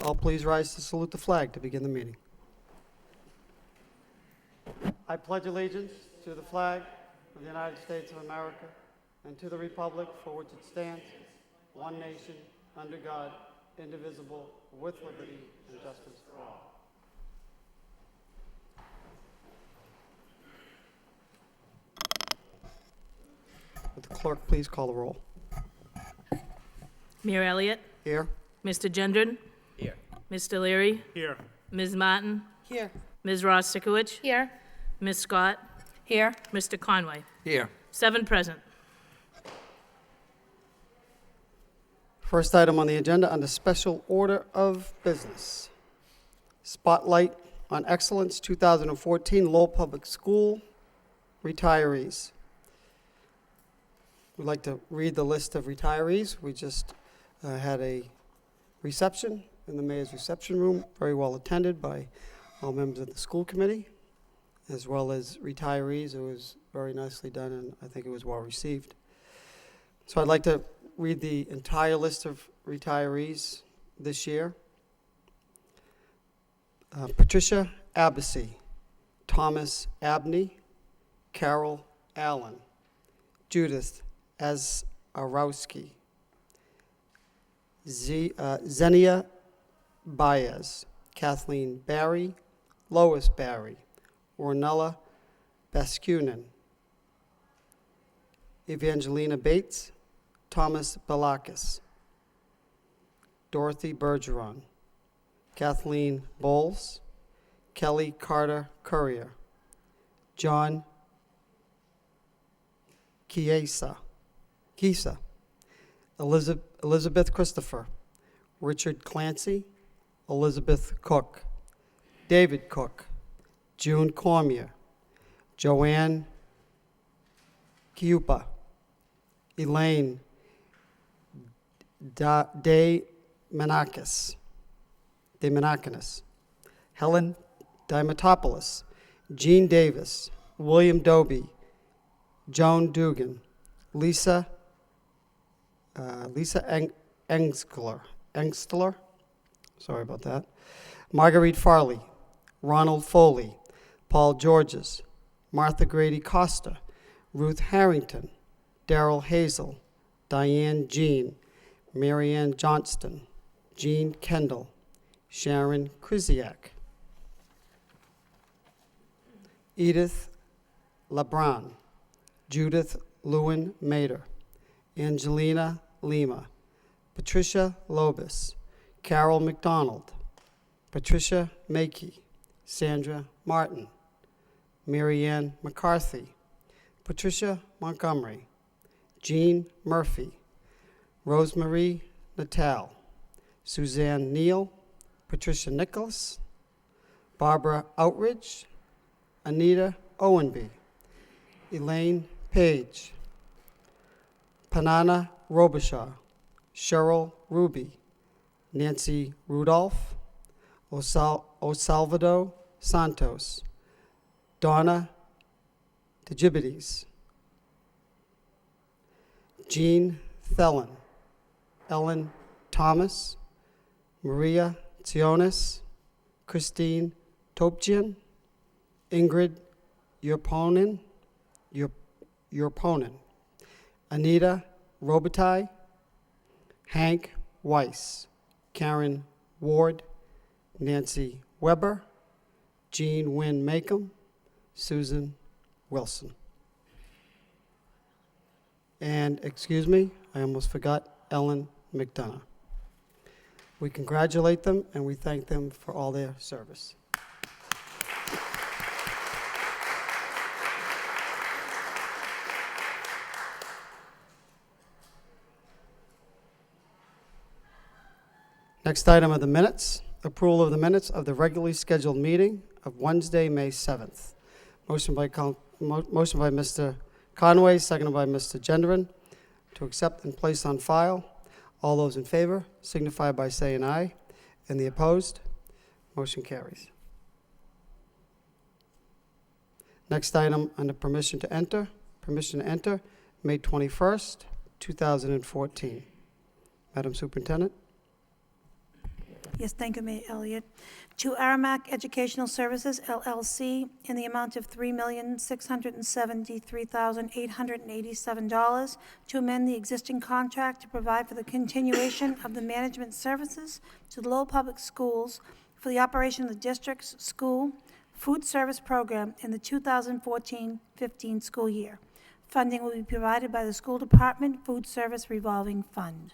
All please rise to salute the flag to begin the meeting. I pledge allegiance to the flag of the United States of America and to the republic for which it stands, one nation, under God, indivisible, with liberty and justice for all. Would the clerk please call the roll? Mayor Elliott, Here. Mr. Gendron, Here. Mr. Leary, Here. Ms. Martin, Here. Ms. Ross Sikowicz, Here. Ms. Scott, Here. Mr. Conway. Here. 7 present. First item on the agenda under special order of business. Spotlight on Excellence 2014 Lowell Public School retirees. We'd like to read the list of retirees. We just had a reception in the mayor's reception room, very well attended by all members of the school committee, as well as retirees. It was very nicely done, and I think it was well received. So I'd like to read the entire list of retirees this year. Patricia Abbasi, Thomas Abney, Carol Allen, Judith Azarowski, Xenia Baez, Kathleen Barry, Lois Barry, Ornella Baskunin, Evangelina Bates, Thomas Balakis, Dorothy Bergeron, Kathleen Bowles, Kelly Carter Courier, John Kisa, Elizabeth Christopher, Richard Clancy, Elizabeth Cook, David Cook, June Cormier, Joanne Kiupa, Elaine De Menakis, Helen Dimatopoulos, Jean Davis, William Doby, Joan Dugan, Lisa Engstler, sorry about that, Marguerite Farley, Ronald Foley, Paul Georges, Martha Grady Costa, Ruth Harrington, Darrell Hazel, Diane Jean, Marianne Johnston, Jean Kendall, Sharon Krisiak, Edith LeBron, Judith Lewin Mader, Angelina Lima, Patricia Lobis, Carol McDonald, Patricia Makey, Sandra Martin, Marianne McCarthy, Patricia Montgomery, Jean Murphy, Rosemarie Natal, Suzanne Neal, Patricia Nicholas, Barbara Outridge, Anita Owenby, Elaine Page, Panana Robichaud, Cheryl Ruby, Nancy Rudolph, Osalvado Santos, Donna DeGibides, Jean Thelen, Ellen Thomas, Maria Tionis, Christine Topjian, Ingrid Yurponen, Anita Robitaille, Hank Weiss, Karen Ward, Nancy Weber, Jean Wynn Macomb, Susan Wilson. And, excuse me, I almost forgot Ellen McDonough. We congratulate them and we thank them for all their service. Next item are the minutes. Approval of the minutes of the regularly scheduled meeting of Wednesday, May 7th. Motion by Mr. Conway, seconded by Mr. Gendron, to accept and place on file. All those in favor signify by saying aye. And the opposed? Motion carries. Next item under permission to enter. Permission to enter, May 21st, 2014. Madam Superintendent. Yes, thank you, Mayor Elliott. To Aramac Educational Services, LLC, in the amount of $3,673,887 to amend the existing contract to provide for the continuation of the management services to the Lowell Public Schools for the operation of the district's school food service program in the 2014-15 school year. Funding will be provided by the School Department Food Service Revolving Fund.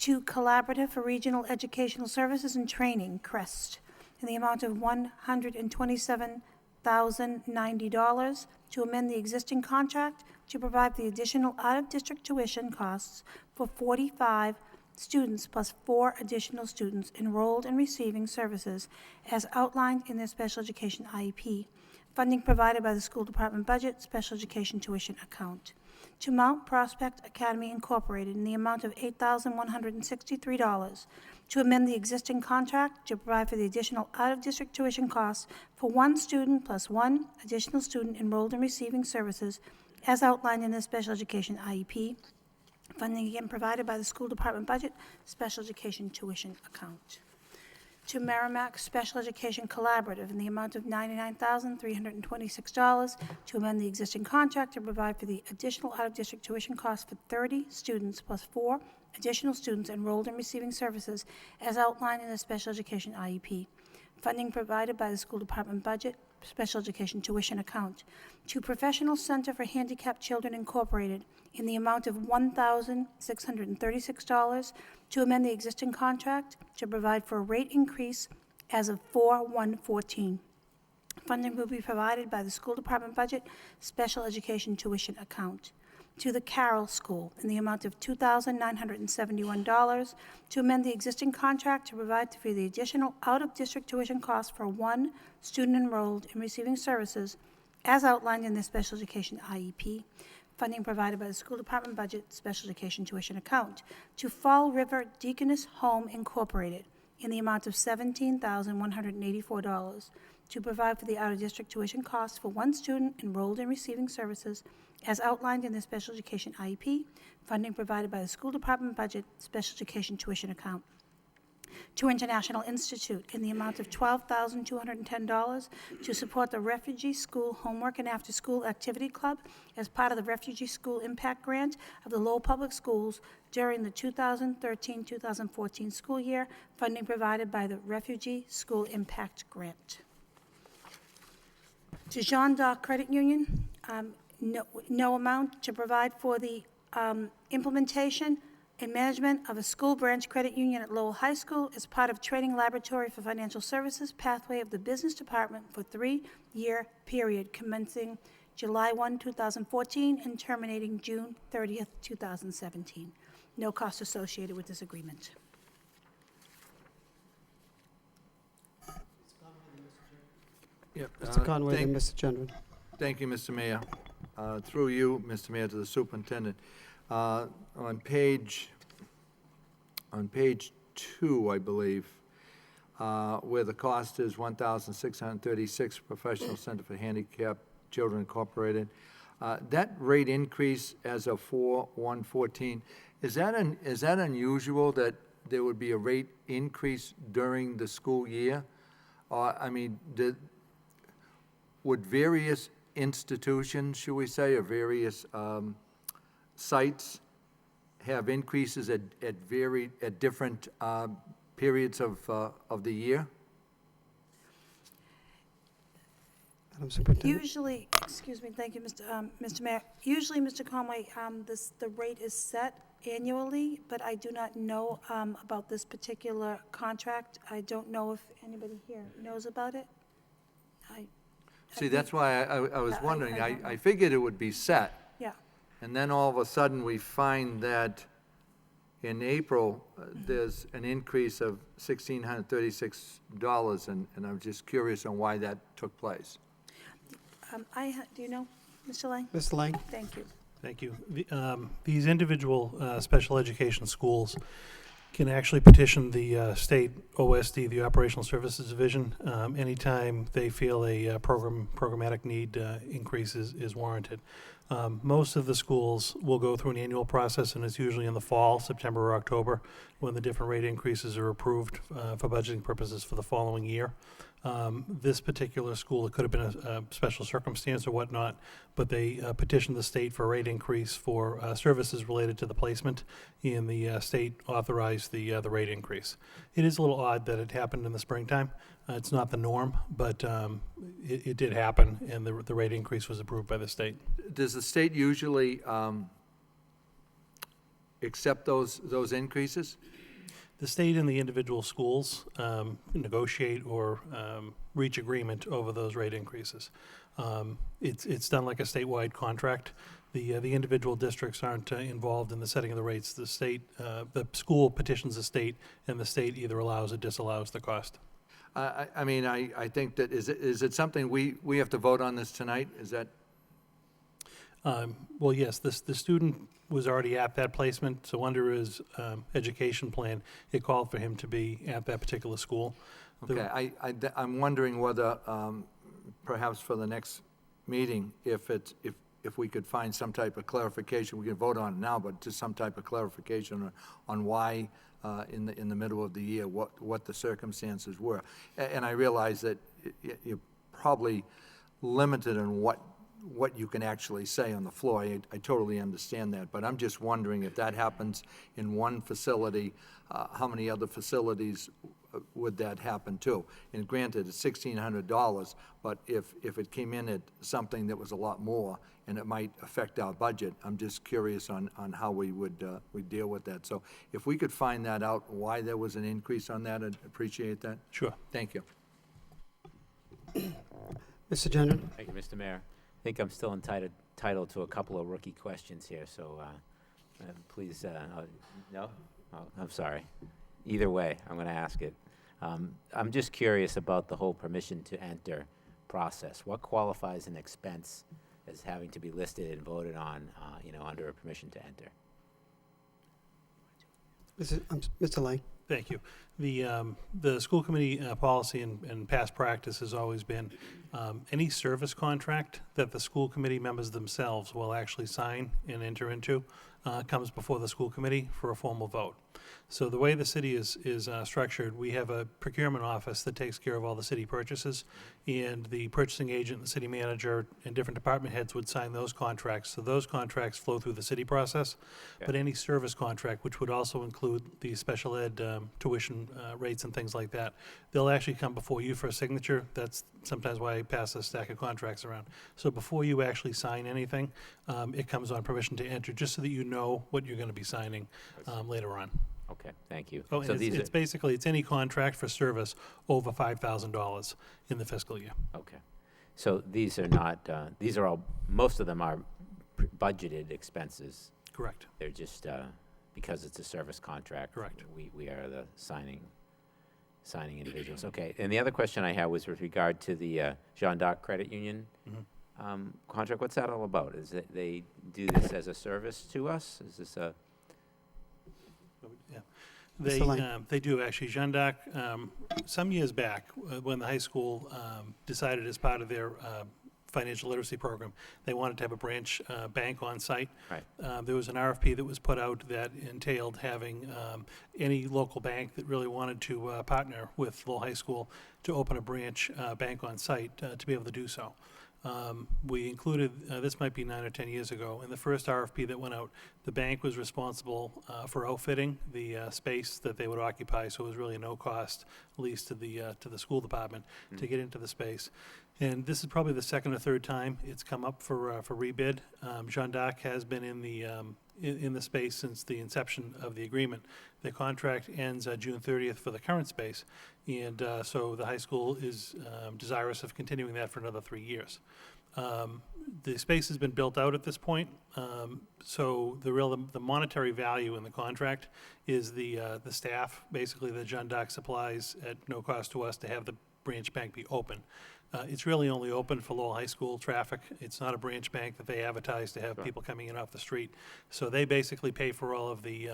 To Collaborative for Regional Educational Services and Training, CREST, in the amount of $127,090 to amend the existing contract to provide the additional out-of-district tuition costs for 45 students plus 4 additional students enrolled in receiving services as outlined in their special education IEP. Funding provided by the School Department budget, special education tuition account. To Mount Prospect Academy Incorporated in the amount of $8,163 to amend the existing contract to provide for the additional out-of-district tuition costs for 1 student plus 1 additional student enrolled in receiving services as outlined in the special education IEP. Funding again provided by the School Department budget, special education tuition account. To Merrimack Special Education Collaborative in the amount of $99,326 to amend the existing contract to provide for the additional out-of-district tuition costs for 30 students plus 4 additional students enrolled in receiving services as outlined in the special education IEP. Funding provided by the School Department budget, special education tuition account. To Professional Center for Handicapped Children Incorporated in the amount of $1,636 to amend the existing contract to provide for a rate increase as of 4/1/14. Funding will be provided by the School Department budget, special education tuition account. To the Carroll School in the amount of $2,971 to amend the existing contract to provide for the additional out-of-district tuition costs for 1 student enrolled in receiving services as outlined in the special education IEP. Funding provided by the School Department budget, special education tuition account. To Fall River Deaconess Home Incorporated in the amount of $17,184 to provide for the out-of-district tuition costs for 1 student enrolled in receiving services as outlined in the special education IEP. Funding provided by the School Department budget, special education tuition account. To International Institute in the amount of $12,210 to support the Refugee School Homework and After-School Activity Club as part of the Refugee School Impact Grant of the Lowell Public Schools during the 2013-2014 school year. Funding provided by the Refugee School Impact Grant. To Jean Doc Credit Union, no amount to provide for the implementation and management of a school branch credit union at Lowell High School as part of Training Laboratory for Financial Services pathway of the Business Department for 3-year period commencing July 1, 2014 and terminating June 30th, 2017. No cost associated with this agreement. Yep, Mr. Conway, then Mr. Gendron. Thank you, Mr. Mayor. Through you, Mr. Mayor, to the superintendent. On page 2, I believe, where the cost is $1,636, Professional Center for Handicapped Children Incorporated. That rate increase as of 4/1/14, is that unusual that there would be a rate increase during the school year? Or, I mean, would various institutions, should we say, or various sites have increases at different periods of the year? Madam Superintendent. Usually, excuse me, thank you, Mr. Mayor. Usually, Mr. Conway, the rate is set annually, but I do not know about this particular contract. I don't know if anybody here knows about it. See, that's why I was wondering. I don't know. I figured it would be set. Yeah. And then all of a sudden, we find that in April, there's an increase of $1,636, and I'm just curious on why that took place. Do you know, Mr. Lang? Mr. Lang. Thank you. Thank you. These individual special education schools can actually petition the state OSD, the Operational Services Division, anytime they feel a programmatic need increase is warranted. Most of the schools will go through an annual process, and it's usually in the fall, September or October, when the different rate increases are approved for budgeting purposes for the following year. This particular school, it could have been a special circumstance or whatnot, but they petitioned the state for a rate increase for services related to the placement, and the state authorized the rate increase. It is a little odd that it happened in the springtime. It's not the norm, but it did happen, and the rate increase was approved by the state. Does the state usually accept those increases? The state and the individual schools negotiate or reach agreement over those rate increases. It's done like a statewide contract. The individual districts aren't involved in the setting of the rates. The school petitions the state, and the state either allows or disallows the cost. I mean, I think that, is it something we have to vote on this tonight? Is that? Well, yes, the student was already at that placement, so under his education plan, it called for him to be at that particular school. Okay, I'm wondering whether, perhaps for the next meeting, if we could find some type of clarification, we can vote on it now, but just some type of clarification on why, in the middle of the year, what the circumstances were. And I realize that you're probably limited in what you can actually say on the floor. I totally understand that, but I'm just wondering if that happens in one facility, how many other facilities would that happen to? And granted, it's $1,600, but if it came in at something that was a lot more, and it might affect our budget, I'm just curious on how we would deal with that. So if we could find that out, why there was an increase on that, I'd appreciate that. Sure. Thank you. Mr. Gendron? Thank you, Mr. Mayor. I think I'm still entitled to a couple of rookie questions here, so please, no? Oh, I'm sorry. Either way, I'm going to ask it. I'm just curious about the whole permission to enter process. What qualifies an expense as having to be listed and voted on, under a permission to enter? Mr. Lang? Thank you. The school committee policy and past practice has always been any service contract that the school committee members themselves will actually sign and enter into comes before the school committee for a formal vote. So the way the city is structured, we have a procurement office that takes care of all the city purchases, and the purchasing agent, the city manager, and different department heads would sign those contracts. So those contracts flow through the city process, but any service contract, which would also include the special ed tuition rates and things like that, they'll actually come before you for a signature. That's sometimes why I pass a stack of contracts around. So before you actually sign anything, it comes on permission to enter, just so that you know what you're going to be signing later on. Okay, thank you. Oh, So and it's basically, it's any contract for service over $5,000 in the fiscal year. Okay. So these are not, these are all, most of them are budgeted expenses. Correct. They're just, because it's a service contract. Correct. We are the signing individuals. Okay, and the other question I had was with regard to the Jeanne d'Arc Credit Union contract. What's that all about? Is it they do this as a service to us? Is this a... Yeah. Mr. Lang. They do, actually. Jeanne d'Arc, some years back, when the high school decided as part of their financial literacy program, they wanted to have a branch bank on site. Right. There was an RFP that was put out that entailed having any local bank that really wanted to partner with Lowell High School to open a branch bank on site to be able to do so. We included, this might be 9 or 10 years ago, in the first RFP that went out, the bank was responsible for outfitting the space that they would occupy, so it was really a no-cost lease to the school department to get into the space. And this is probably the second or third time it's come up for rebid. Jeanne d'Arc has been in the space since the inception of the agreement. The contract ends June 30th for the current space, and so the high school is desirous of continuing that for another 3 years. The space has been built out at this point, so the monetary value in the contract is the staff, basically, that Jeanne d'Arc supplies at no cost to us to have the branch bank be open. It's really only open for Lowell High School traffic. It's not a branch bank that they advertise to have Sure. people coming in off the street. So they basically pay for all of the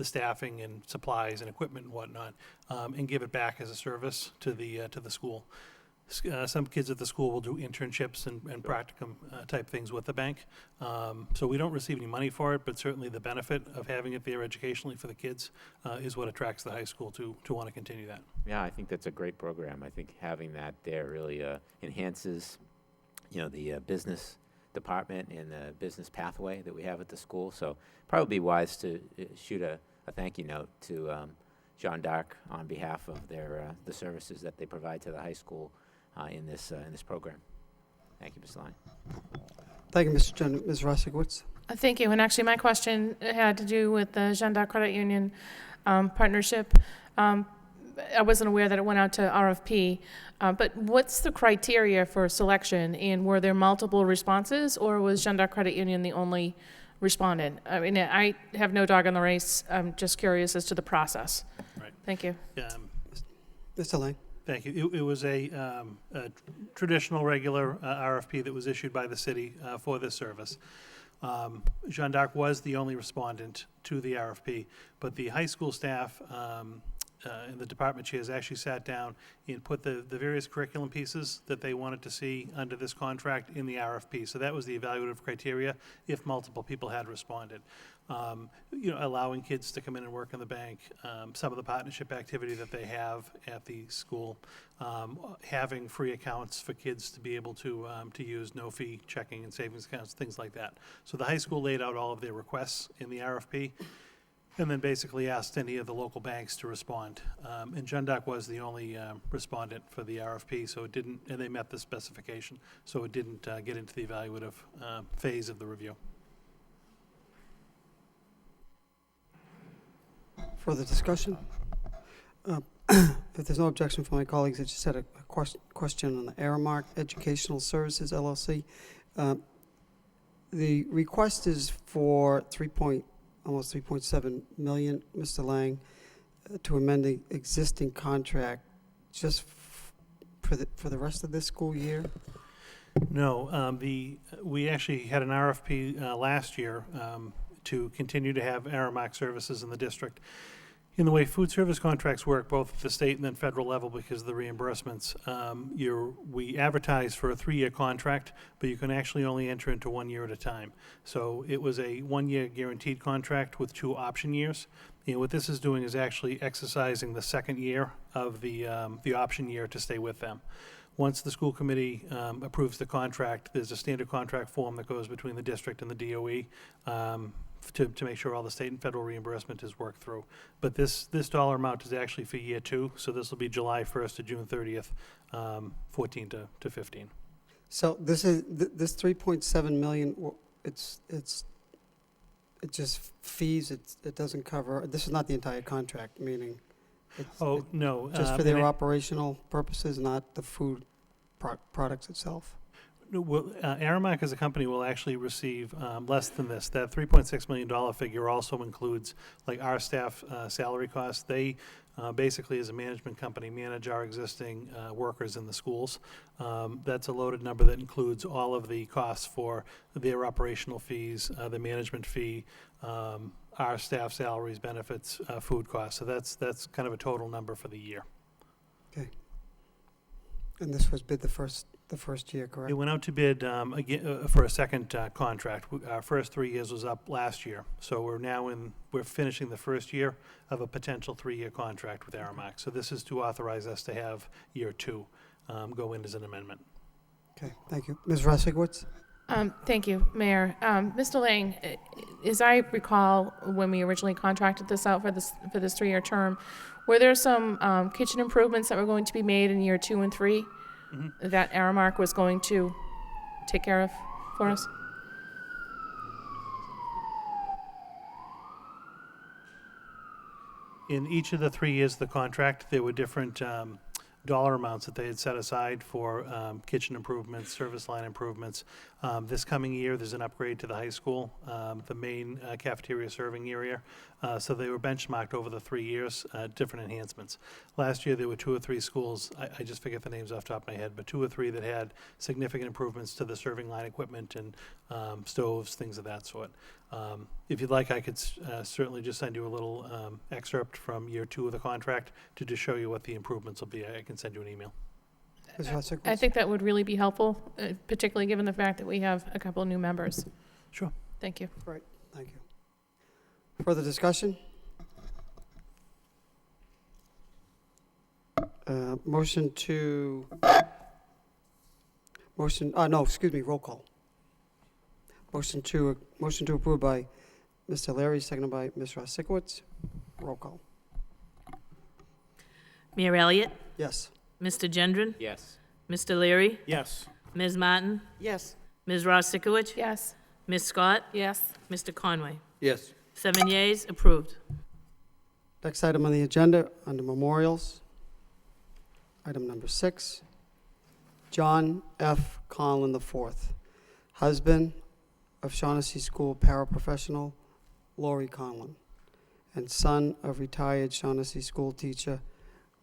staffing and supplies and equipment and whatnot, and give it back as a service to the school. Some kids at the school will do internships and practicum type things with the bank. So we don't receive any money for it, but certainly the benefit of having it there educationally for the kids is what attracts the high school to want to continue that. Yeah, I think that's a great program. I think having that there really enhances, the business department and the business pathway that we have at the school. So probably be wise to shoot a thank you note to Jean d'Arc on behalf of the services that they provide to the high school in this program. Thank you, Ms. Lang. Thank you, Mr. Chen. Ms. Rosikowitz? Thank you. And actually, my question had to do with the Jean d'Arc Credit Union partnership. I wasn't aware that it went out to RFP, but what's the criteria for selection? And were there multiple responses, or was Jean d'Arc Credit Union the only respondent? I mean, I have no dog in the race. I'm just curious as to the process. Right. Thank you. Mr. Lang? Thank you. It was a traditional, regular RFP that was issued by the city for this service. Jean d'Arc was the only respondent to the RFP, but the high school staff and the department chairs actually sat down and put the various curriculum pieces that they wanted to see under this contract in the RFP. So that was the evaluative criteria if multiple people had responded. Allowing kids to come in and work in the bank, some of the partnership activity that they have at the school, having free accounts for kids to be able to use, no fee checking and savings accounts, things like that. So the high school laid out all of their requests in the RFP, and then basically asked any of the local banks to respond. And Jean d'Arc was the only respondent for the RFP, so it didn't, and they met the specification, so it didn't get into the evaluative phase of the review. Further discussion? If there's no objection from my colleagues, I just had a question on the Aramark Educational Services LLC. The request is for almost 3.7 million, Mr. Lang, to amend the existing contract just for the rest of this school year? No, we actually had an RFP last year to continue to have Aramark services in the district. In the way food service contracts work, both at the state and then federal level because of the reimbursements, we advertise for a 3-year contract, but you can actually only enter into 1 year at a time. So it was a 1-year guaranteed contract with 2 option years. And what this is doing is actually exercising the second year of the option year to stay with them. Once the school committee approves the contract, there's a standard contract form that goes between the district and the DOE to make sure all the state and federal reimbursement is worked through. But this dollar amount is actually for year 2, so this will be July 1st to June 30th, 14 to 15. So this 3.7 million, it's just fees, it doesn't cover, this is not the entire contract, meaning it's No. just for their operational purposes, not the food products itself? No, well, Aramark as a company will actually receive less than this. That $3.6 million figure also includes like our staff salary costs. They basically, as a management company, manage our existing workers in the schools. That's a loaded number that includes all of the costs for their operational fees, the management fee, our staff salaries, benefits, food costs. So that's kind of a total number for the year. Okay. And this was bid the first year, correct? It went out to bid again for a second contract. Our first 3 years was up last year, so we're finishing the first year of a potential 3-year contract with Aramark. So this is to authorize us to have year 2 go in as an amendment. Okay, thank you. Ms. Rosikowitz? Thank you, Mayor. Mr. Lang, as I recall, when we originally contracted this out for this 3-year term, were there some kitchen improvements that were going to be made in year 2 and 3 that Aramark was going to take care of for us? In each of the 3 years of the contract, there were different dollar amounts that they had set aside for kitchen improvements, service line improvements. This coming year, there's an upgrade to the high school, the main cafeteria serving area. So they were benchmarked over the 3 years, different enhancements. Last year, there were 2 or 3 schools, I just forget the names off the top of my head, but 2 or 3 that had significant improvements to the serving line equipment and stoves, things of that sort. If you'd like, I could certainly just send you a little excerpt from year 2 of the contract to just show you what the improvements will be. I can send you an email. Ms. Ross I think that would really be helpful, particularly given the fact that we have a couple of new members. Sure. Thank you. Great, thank you. Further discussion? Motion to, roll call. Motion to approve by Mr. Larry, seconded by Ms. Ross Sikowitz. Roll call. Mayor Elliott, Yes. Mr. Gendron, Yes. Mr. Leary, Yes. Ms. Martin, Yes. Ms. Ross Sikowicz, Yes. Ms. Scott, Yes. Mr. Conway. Yes. 7 yeas, approved. Next item on the agenda, under memorials, item number 6, John F. Conlon IV, husband of Shaughnessy School paraprofessional Lori Conlon, and son of retired Shaughnessy School teacher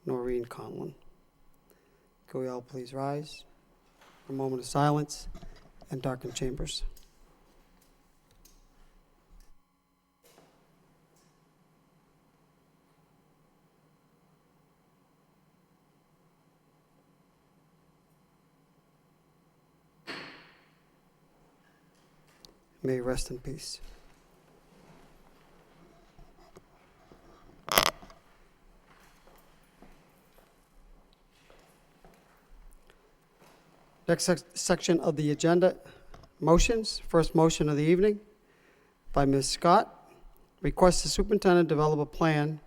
Noreen Conlon. Can we all please rise? A moment of silence and darken chambers. May he rest in peace. Next section of the agenda, motions. First motion of the evening by Ms. Scott. Request the superintendent develop a plan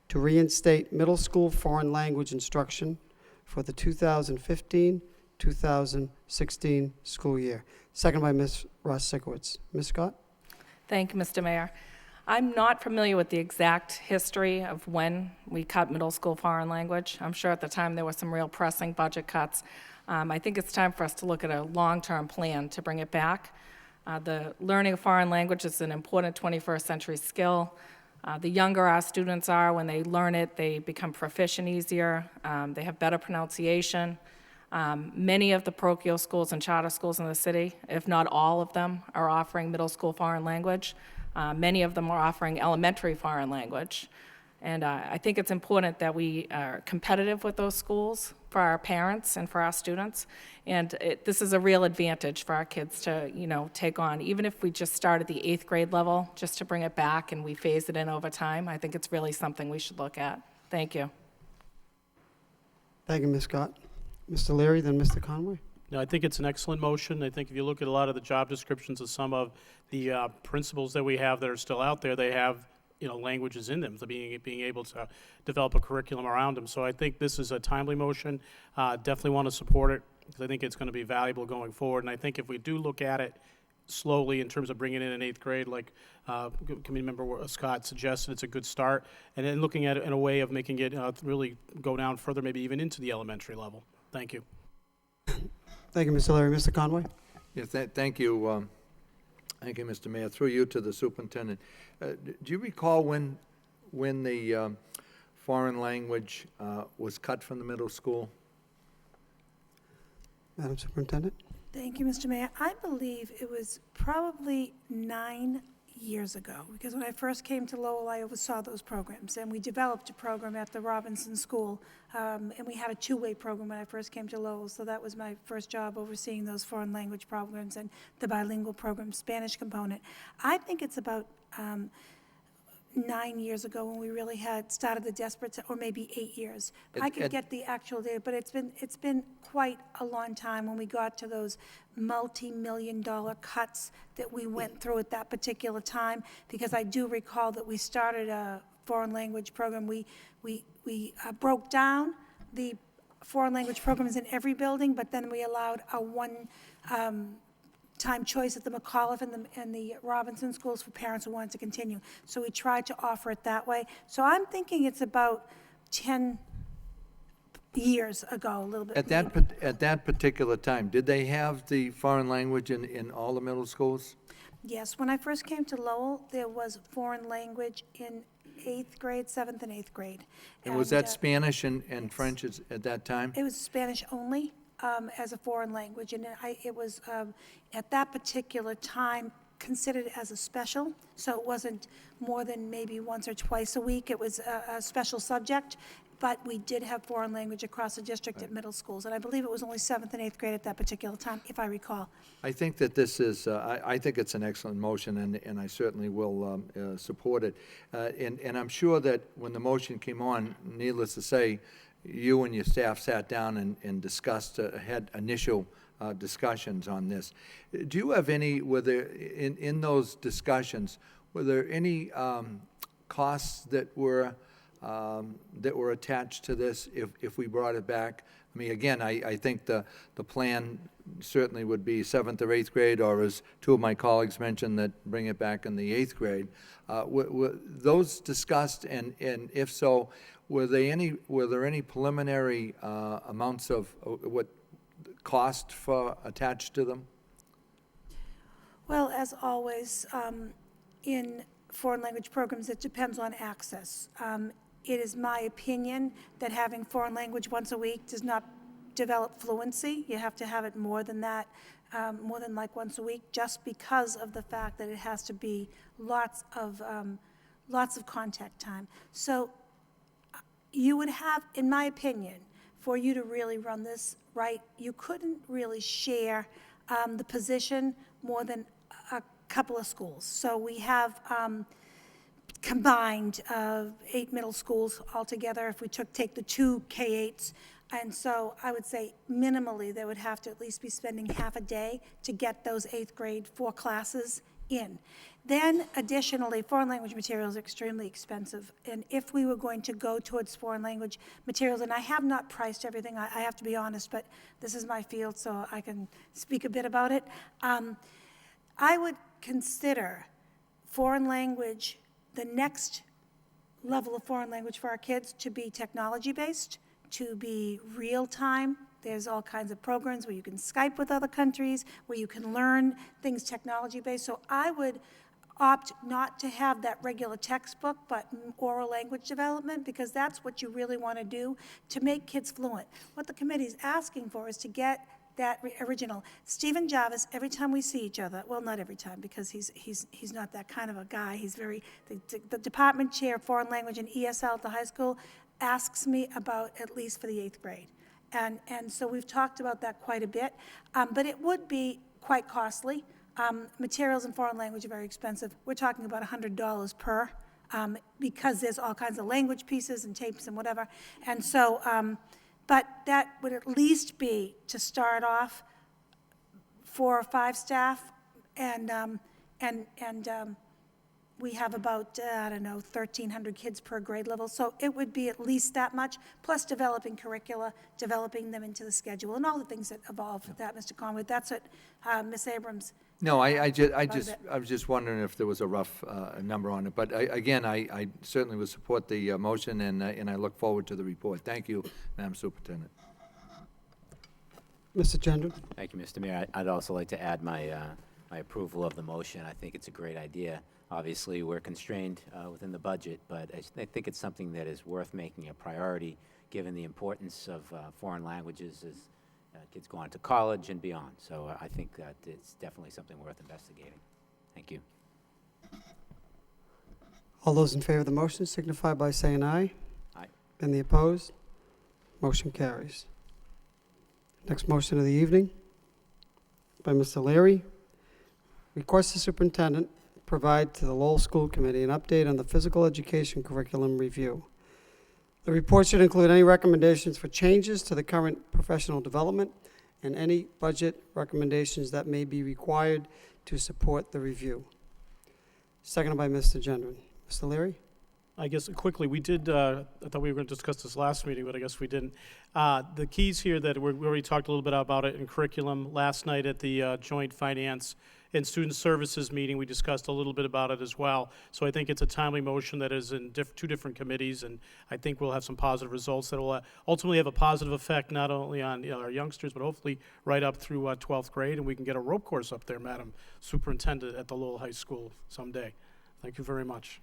to reinstate middle school foreign language instruction for the 2015-2016 school year. Second by Ms. Ross Sikowitz. Ms. Scott? Thank you, Mr. Mayor. I'm not familiar with the exact history of when we cut middle school foreign language. I'm sure at the time there were some real pressing budget cuts. I think it's time for us to look at a long-term plan to bring it back. The learning of foreign language is an important 21st century skill. The younger our students are, when they learn it, they become proficient easier. They have better pronunciation. Many of the parochial schools and charter schools in the city, if not all of them, are offering middle school foreign language. Many of them are offering elementary foreign language. And I think it's important that we are competitive with those schools for our parents and for our students. And this is a real advantage for our kids to, take on. Even if we just start at the 8th grade level, just to bring it back and we phase it in over time, I think it's really something we should look at. Thank you. Thank you, Ms. Scott. Mr. Leary, then Mr. Conway. No, I think it's an excellent motion. I think if you look at a lot of the job descriptions of some of the principals that we have that are still out there, they have languages in them, so being able to develop a curriculum around them. So I think this is a timely motion. Definitely want to support it because I think it's going to be valuable going forward. And I think if we do look at it slowly in terms of bringing it in 8th grade, like committee member Scott suggested, it's a good start. And then looking at it in a way of making it really go down further, maybe even into the elementary level. Thank you. Thank you, Mr. Leary. Mr. Conway? Yes, thank you. Thank you, Mr. Mayor. Through you to the superintendent. Do you recall when the foreign language was cut from the middle school? Madam Superintendent? Thank you, Mr. Mayor. I believe it was probably 9 years ago, because when I first came to Lowell, I oversaw those programs, and we developed a program at the Robinson School, and we had a two-way program when I first came to Lowell, so that was my first job, overseeing those foreign language programs and the bilingual program, Spanish component. I think it's about 9 years ago when we really had started the desperate, or maybe 8 years. I could get the actual data, but it's been quite a long time when we got to those multi-million-dollar cuts that we went through at that particular time, because I do recall that we started a foreign language program. We broke down the foreign language programs in every building, but then we allowed a time choice at the McAuliffe and the Robinson schools for parents who wanted to continue. So we tried to offer it that way. So I'm thinking it's about 10, years ago, a little bit. At that particular time, did they have the foreign language in all the middle schools? Yes, when I first came to Lowell, there was foreign language in 8th grade, 7th and 8th grade. And was that uh, Spanish and French at that time? It was Spanish only as a foreign language, and it was, at that particular time, considered as a special, so it wasn't more than maybe once or twice a week. It was a special subject, but we did have foreign language across the district at middle schools, and I believe it was only 7th and 8th grade at that particular time, if I recall. I think that this is, I think it's an excellent motion, and I certainly will support it. And I'm sure that when the motion came on, needless to say, you and your staff sat down and discussed, had initial discussions on this. Do you have any, in those discussions, were there any costs that were attached to this if we brought it back? I mean, again, I think the plan certainly would be 7th or 8th grade, or as two of my colleagues mentioned, that bring it back in the 8th grade. Were those discussed, and if so, were there any preliminary amounts of what cost for attached to them? Well, as always, in foreign language programs, it depends on access. It is my opinion that having foreign language once a week does not develop fluency. You have to have it more than that, more than like once a week, just because of the fact that it has to be lots of contact time. So you would have, in my opinion, for you to really run this right, you couldn't really share the position more than a couple of schools. So we have combined 8 middle schools altogether, if we take the 2 K-8s. And so I would say minimally, they would have to at least be spending half a day to get those 8th grade 4 classes in. Then additionally, foreign language materials are extremely expensive. And if we were going to go towards foreign language materials, and I have not priced everything, I have to be honest, but this is my field, so I can speak a bit about it. I would consider foreign language, the next level of foreign language for our kids, to be technology-based, to be real-time. There's all kinds of programs where you can Skype with other countries, where you can learn things technology-based. So I would opt not to have that regular textbook, but oral language development, because that's what you really want to do to make kids fluent. What the committee's asking for is to get that original. Stephen Jarvis, every time we see each other, well, not every time, because he's not that kind of a guy. He's very, the department chair of foreign language and ESL at the high school asks me about, at least for the 8th grade. And so we've talked about that quite a bit, but it would be quite costly. Materials in foreign language are very expensive. We're talking about $100 per, because there's all kinds of language pieces and tapes and whatever. And so, but that would at least be, to start off, 4 or 5 staff, and we have about, 1,300 kids per grade level. So it would be at least that much, plus developing curricula, developing them into the schedule, and all the things that evolve with that, Mr. Conway. That's what Ms. Abrams. No, I was just wondering if there was a rough number on it. But I certainly would support the motion, and I look forward to the report. Thank you, Madam Superintendent. Mr. Gendron? Thank you, Mr. Mayor. I'd also like to add my approval of the motion. I think it's a great idea. Obviously, we're constrained within the budget, but I think it's something that is worth making a priority, given the importance of foreign languages as kids go on to college and beyond. So I think that it's definitely something worth investigating. Thank you. All those in favor of the motion signify by saying aye. Aye. And the opposed? Motion carries. Next motion of the evening by Mr. Leary. Request the superintendent provide to the Lowell School Committee an update on the physical education curriculum review. The report should include any recommendations for changes to the current professional development and any budget recommendations that may be required to support the review. Seconded by Mr. Gendron. Mr. Leary? I guess quickly, we did, I thought we were going to discuss this last meeting, but I guess we didn't. The keys here that we already talked a little bit about it in curriculum last night at the Joint Finance In Student Services meeting, we discussed a little bit about it as well. So I think it's a timely motion that is in two different committees, and I think we'll have some positive results that will ultimately have a positive effect not only on our youngsters, but hopefully right up through 12th grade, and we can get a rope course up there, Madam Superintendent, at the Lowell High School someday. Thank you very much.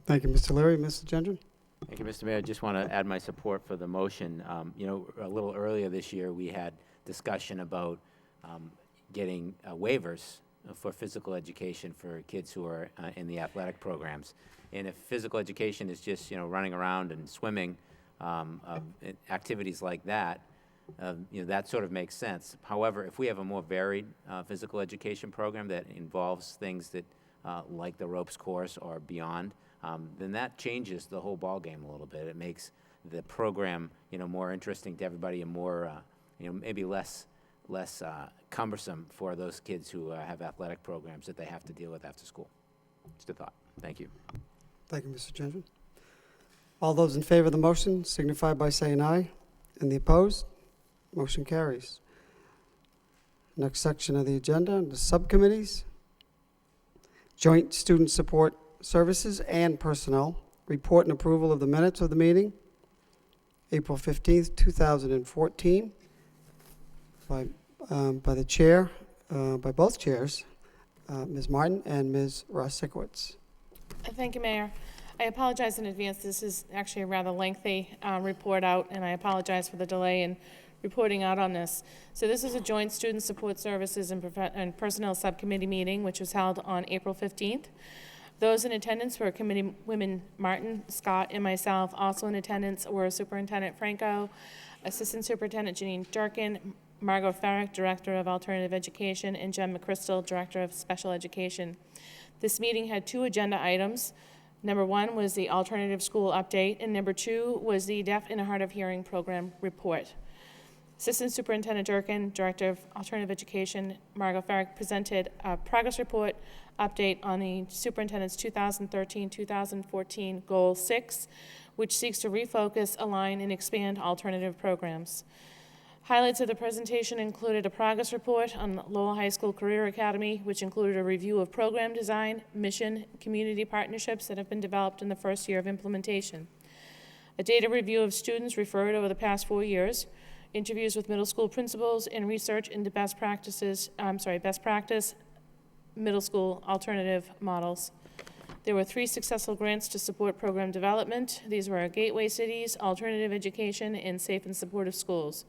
Thank you, Mr. Leary. Mr. Gendron? Thank you, Mr. Mayor. I just want to add my support for the motion. You know, a little earlier this year, we had discussion about getting waivers for physical education for kids who are in the athletic programs. And if physical education is just, you know, running around and swimming, activities like that, you know, that sort of makes sense. However, if we have a more varied physical education program that involves things that, like the ropes course or beyond, then that changes the whole ballgame a little bit. It makes the program, you know, more interesting to everybody and more, you know, maybe less cumbersome for those kids who have athletic programs that they have to deal with after school. Just a thought. Thank you. Thank you, Mr. Gendron. All those in favor of the motion signify by saying aye. And the opposed? Motion carries. Next section of the agenda, the subcommittees. Joint Student Support Services and Personnel. Report and approval of the minutes of the meeting, April 15th, 2014, by the chair, by both chairs, Ms. Martin and Ms. Ross-Sikowicz. Thank you, Mayor. I apologize in advance. This is actually a rather lengthy report out, and I apologize for the delay in reporting out on this. So this is a joint Student Support Services and Personnel Subcommittee meeting, which was held on April 15th. Those in attendance were Committee Women Martin, Scott, and myself. Also in attendance were Superintendent Franco, Assistant Superintendent Janine Durkin, Margot Farrick, Director of Alternative Education, and Jen McChrystal, Director of Special Education. This meeting had two agenda items. Number one was the alternative school update, and number two was the Deaf and Hard of Hearing program report. Assistant Superintendent Durkin, Director of Alternative Education, Margot Farrick, presented a progress report update on the Superintendent's 2013-2014 Goal 6, which seeks to refocus, align, and expand alternative programs. Highlights of the presentation included a progress report on Lowell High School Career Academy, which included a review of program design, mission, community partnerships that have been developed in the first year of implementation. A data review of students referred over the past 4 years, interviews with middle school principals, and research into best practice middle school alternative models. There were 3 successful grants to support program development. These were Gateway Cities, Alternative Education, and Safe and Supportive Schools.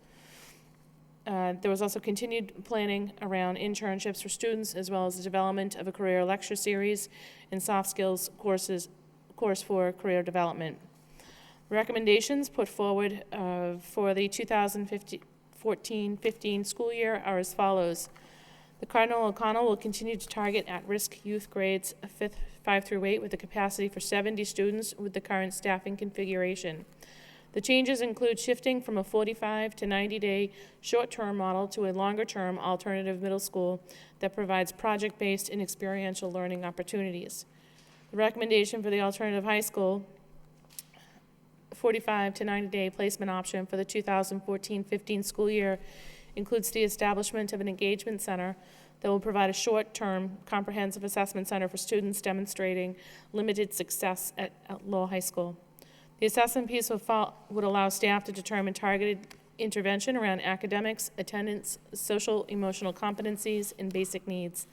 There was also continued planning around internships for students, as well as the development of a career lecture series and soft skills course for career development. Recommendations put forward for the 2014-15 school year are as follows. The Cardinal O'Connell will continue to target at-risk youth grades 5 through 8 with a capacity for 70 students with the current staffing configuration. The changes include shifting from a 45 to 90-day short-term model to a longer-term alternative middle school that provides project-based and experiential learning opportunities. The recommendation for the alternative high school 45 to 90-day placement option for the 2014-15 school year includes the establishment of an engagement center that will provide a short-term comprehensive assessment center for students demonstrating limited success at Lowell High School. The assessment piece would allow staff to determine targeted intervention around academics, attendance, social, emotional competencies, and basic needs.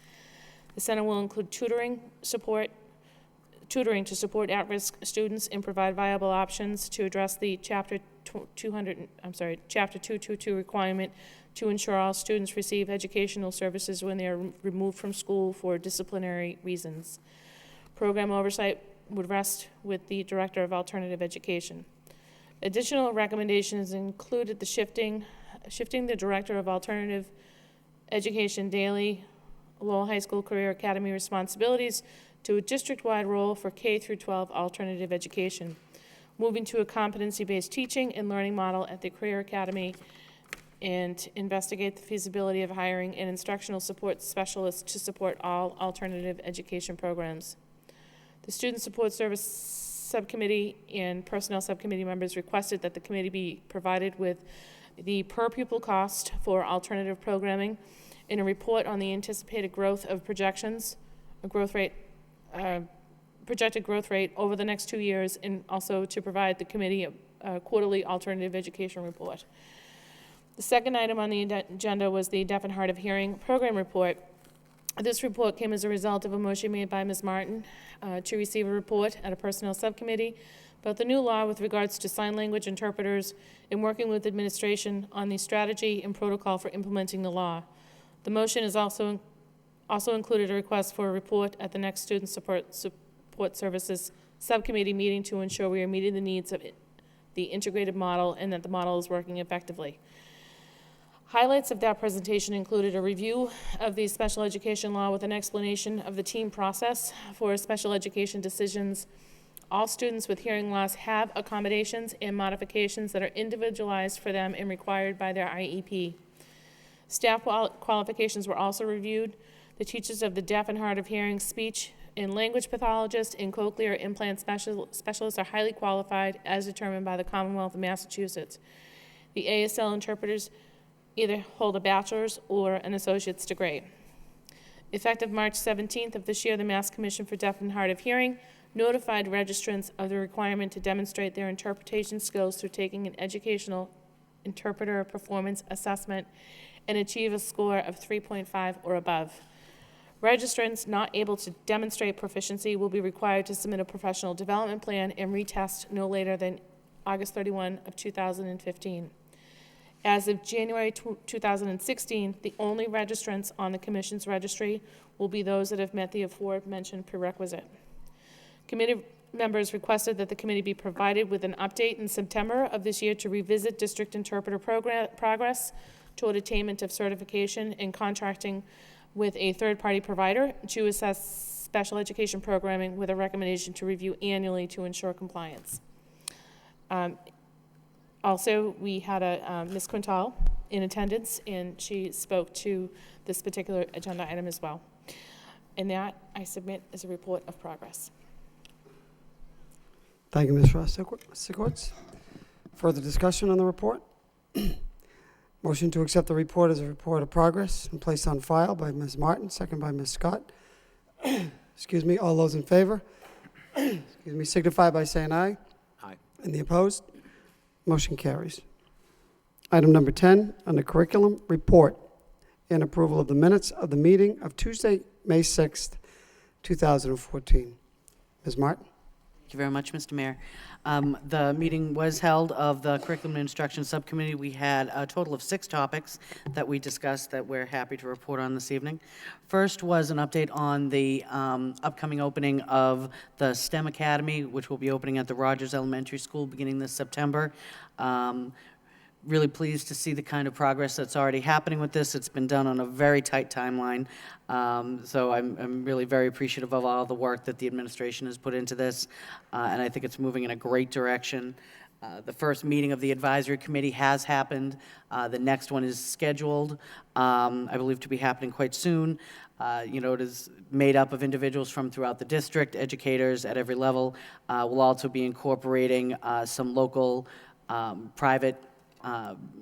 The center will include tutoring to support at-risk students and provide viable options to address the Chapter 222 requirement to ensure all students receive educational services when they are removed from school for disciplinary reasons. Program oversight would rest with the Director of Alternative Education. Additional recommendations included the shifting the Director of Alternative Education daily Lowell High School Career Academy responsibilities to a district-wide role for K through 12 alternative education, moving to a competency-based teaching and learning model at the Career Academy, and investigate the feasibility of hiring an instructional support specialist to support all alternative education programs. The Student Support Service Subcommittee and Personnel Subcommittee members requested that the committee be provided with the per pupil cost for alternative programming, and a report on the anticipated growth of projected growth rate over the next 2 years, and also to provide the committee a quarterly alternative education report. The second item on the agenda was the deaf and hard of hearing program report. This report came as a result of a motion made by Ms. Martin to receive a report at a personnel subcommittee about the new law with regards to sign language interpreters and working with administration on the strategy and protocol for implementing the law. The motion is also included a request for a report at the next Student Support Services Subcommittee meeting to ensure we are meeting the needs of the integrated model and that the model is working effectively. Highlights of that presentation included a review of the special education law with an explanation of the team process for special education decisions. All students with hearing loss have accommodations and modifications that are individualized for them and required by their IEP. Staff qualifications were also reviewed. The teachers of the deaf and hard of hearing, speech and language pathologists, and cochlear implant specialists are highly qualified as determined by the Commonwealth of Massachusetts. The ASL interpreters either hold a bachelor's or an associate's degree. Effective March 17th of this year, the Mass Commission for Deaf and Hard of Hearing notified registrants of the requirement to demonstrate their interpretation skills through taking an educational interpreter performance assessment and achieve a score of 3.5 or above. Registrants not able to demonstrate proficiency will be required to submit a professional development plan and retest no later than August 31 of 2015. As of January 2016, the only registrants on the Commission's registry will be those that have met the aforementioned prerequisite. Committee members requested that the committee be provided with an update in September of this year to revisit district interpreter progress toward attainment of certification and contracting with a third-party provider to assess special education programming with a recommendation to review annually to ensure compliance. Also, we had a Ms. Quintal in attendance, and she spoke to this particular agenda item as well. And that I submit as a report of progress. Thank you, Ms. Sikowitz. Further discussion on the report? Motion to accept the report as a report of progress and placed on file by Ms. Martin, second by Ms. Scott. Excuse me, all those in favor? Excuse me, signify by saying aye. Aye. And the opposed? Motion carries. Item number 10, under curriculum, report and approval of the minutes of the meeting of Tuesday, May 6th, 2014. Ms. Martin? Thank you very much, Mr. Mayor. The meeting was held of the Curriculum and Instruction Subcommittee. We had a total of 6 topics that we discussed that we're happy to report on this evening. First was an update on the upcoming opening of the STEM Academy, which will be opening at the Rogers Elementary School beginning this September. Really pleased to see the kind of progress that's already happening with this. It's been done on a very tight timeline. So I'm really very appreciative of all the work that the administration has put into this, and I think it's moving in a great direction. The first meeting of the advisory committee has happened. The next one is scheduled, I believe, to be happening quite soon. It is made up of individuals from throughout the district, educators at every level. We'll also be incorporating some local private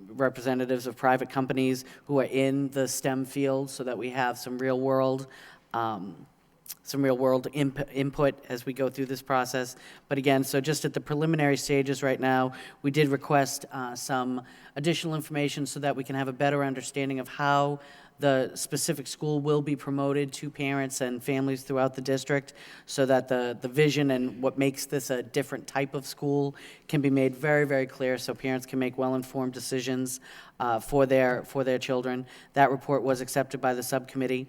representatives of private companies who are in the STEM field, so that we have some real world input as we go through this process. But again, so just at the preliminary stages right now, we did request some additional information so that we can have a better understanding of how the specific school will be promoted to parents and families throughout the district, so that the vision and what makes this a different type of school can be made very, very clear, so parents can make well-informed decisions for their children. That report was accepted by the subcommittee.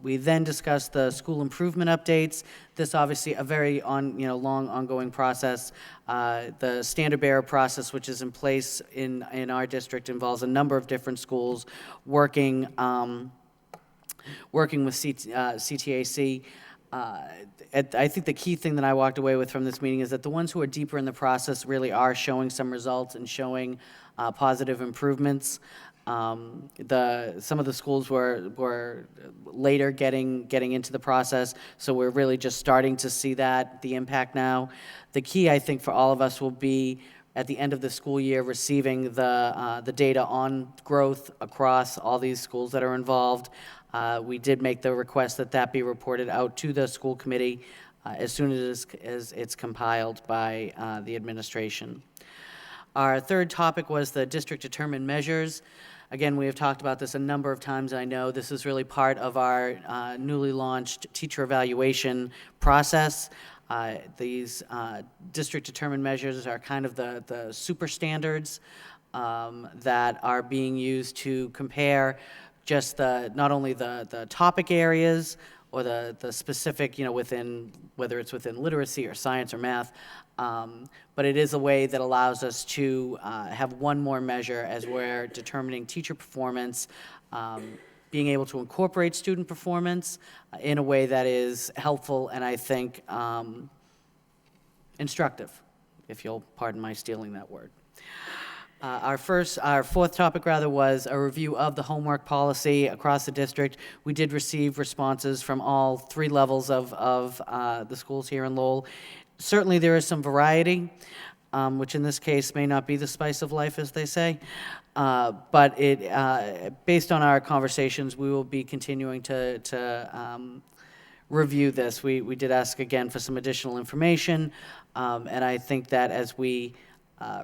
We then discussed the school improvement updates. This obviously a very long ongoing process. The standard bearer process, which is in place in our district, involves a number of different schools working with CTAC. I think the key thing that I walked away with from this meeting is that the ones who are deeper in the process really are showing some results and showing positive improvements. Some of the schools were later getting into the process, so we're really just starting to see the impact now. The key, I think, for all of us will be at the end of the school year, receiving the data on growth across all these schools that are involved. We did make the request that that be reported out to the school committee as soon as it's compiled by the administration. Our third topic was the district-determined measures. Again, we have talked about this a number of times, I know. This is really part of our newly launched teacher evaluation process. These district-determined measures are kind of the super standards that are being used to compare just not only the topic areas or the specific, within, whether it's within literacy or science or math, but it is a way that allows us to have one more measure as we're determining teacher performance, being able to incorporate student performance in a way that is helpful and I think instructive, if you'll pardon my stealing that word. Our fourth topic was a review of the homework policy across the district. We did receive responses from all 3 levels of the schools here in Lowell. Certainly there is some variety, which in this case may not be the spice of life, as they say. But based on our conversations, we will be continuing to review this. We did ask again for some additional information, and I think that as we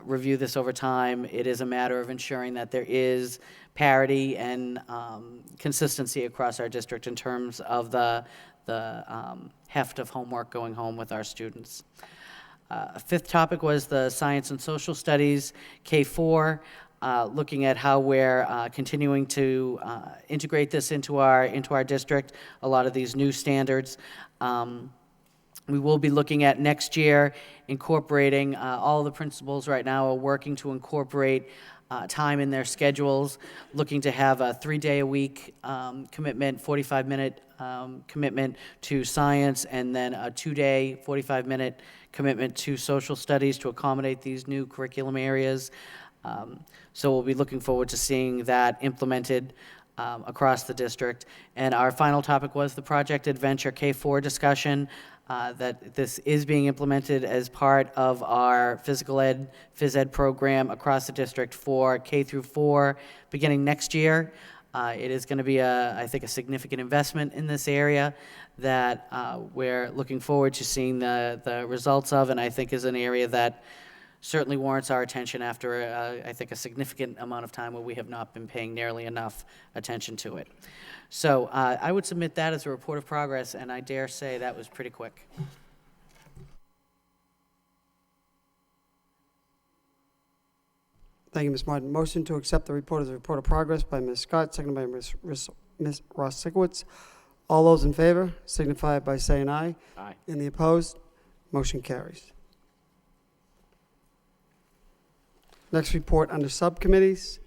review this over time, it is a matter of ensuring that there is parity and consistency across our district in terms of the heft of homework going home with our students. Fifth topic was the science and social studies, K-4, looking at how we're continuing to integrate this into our district, a lot of these new standards. We will be looking at next year incorporating, all the principals right now are working to incorporate time in their schedules, looking to have a 3-day-a-week commitment, 45-minute commitment to science, and then a 2-day, 45-minute commitment to social studies to accommodate these new curriculum areas. So we'll be looking forward to seeing that implemented across the district. And our final topic was the Project Adventure K-4 discussion, that this is being implemented as part of our physical ed, phys ed program across the district for K through 4 beginning next year. It is going to be, I think, a significant investment in this area that we're looking forward to seeing the results of, and I think is an area that certainly warrants our attention after, I think, a significant amount of time where we have not been paying nearly enough attention to it. So I would submit that as a report of progress, and I dare say that was pretty quick. Thank you, Ms. Martin. Motion to accept the report as a report of progress by Ms. Scott, seconded by Ms. Ross-Sikowitz. All those in favor signify by saying aye. Aye. Any opposed? Motion carries. Next report under subcommittees,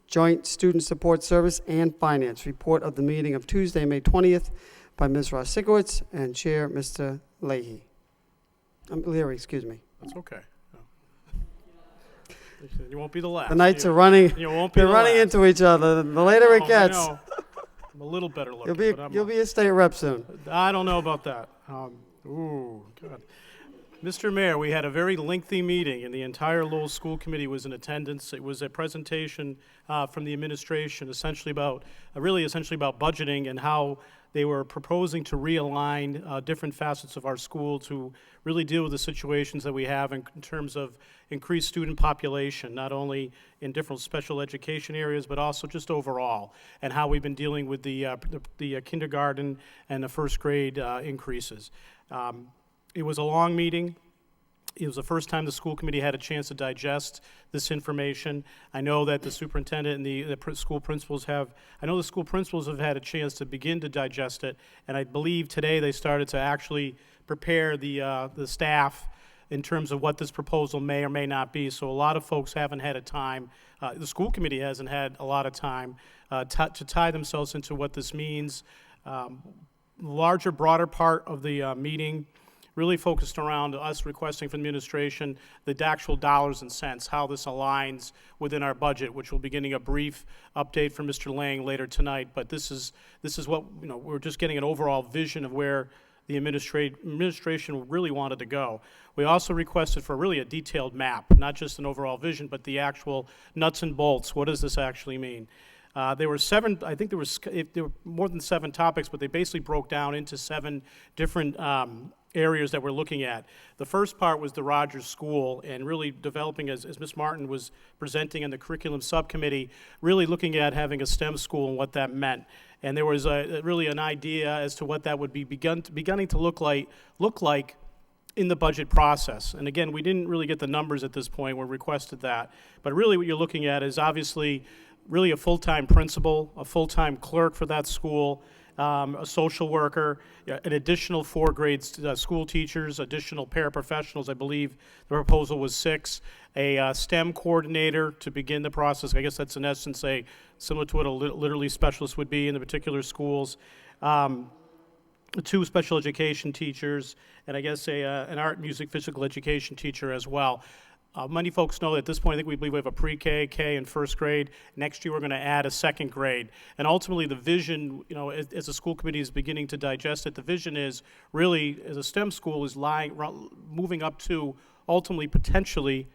Joint Student Support Service and Finance. Report of the meeting of Tuesday, May 20th by Ms. Ross-Sikowitz and Chair Mr. Leahy. Leary, excuse me. That's okay. You won't be the last. The nights are running, You won't be they're the running last. into each other. The later it I gets, know. I'm a little better looking, you'll be a state rep soon. I don't know about that. Ooh, God. Mr. Mayor, we had a very lengthy meeting, and the entire Lowell School Committee was in attendance. It was a presentation from the administration, essentially about budgeting and how they were proposing to realign different facets of our school to really deal with the situations that we have in terms of increased student population, not only in different special education areas, but also just overall, and how we've been dealing with the kindergarten and the first grade increases. It was a long meeting. It was the first time the school committee had a chance to digest this information. I know that the superintendent and the school principals have had a chance to begin to digest it, and I believe today they started to actually prepare the staff in terms of what this proposal may or may not be. So a lot of folks haven't had a time, the school committee hasn't had a lot of time to tie themselves into what this means. Larger, broader part of the meeting really focused around us requesting from the administration the actual dollars and cents, how this aligns within our budget, which we'll be getting a brief update from Mr. Lang later tonight. But this is what, we're just getting an overall vision of where the administration really wanted to go. We also requested for really a detailed map, not just an overall vision, but the actual nuts and bolts. What does this actually mean? There were I think there were more than 7 topics, but they basically broke down into 7 different areas that we're looking at. The first part was the Rogers School, and really developing, as Ms. Martin was presenting in the curriculum subcommittee, really looking at having a STEM school and what that meant. And there was really an idea as to what that would be beginning to look like in the budget process. And again, we didn't really get the numbers at this point. We requested that. But really what you're looking at is obviously really a full-time principal, a full-time clerk for that school, a social worker, an additional 4 grade school teachers, additional paraprofessionals. I believe the proposal was 6, a STEM coordinator to begin the process. I guess that's in essence similar to what a literally specialist would be in the particular schools. 2 special education teachers, and I guess an art, music, physical education teacher as well. Many folks know that at this point, I think we believe we have a pre-K, K, and first grade. Next year, we're going to add a second grade. And ultimately, the vision, as the school committee is beginning to digest it, the vision is really, as a STEM school, is moving up to ultimately, potentially,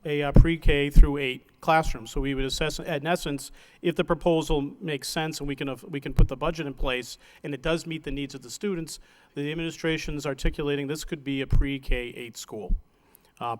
a pre-K through 8 classroom. So we would assess, in essence, if the proposal makes sense and we can put the budget in place and it does meet the needs of the students, the administration is articulating this could be a pre-K 8 school.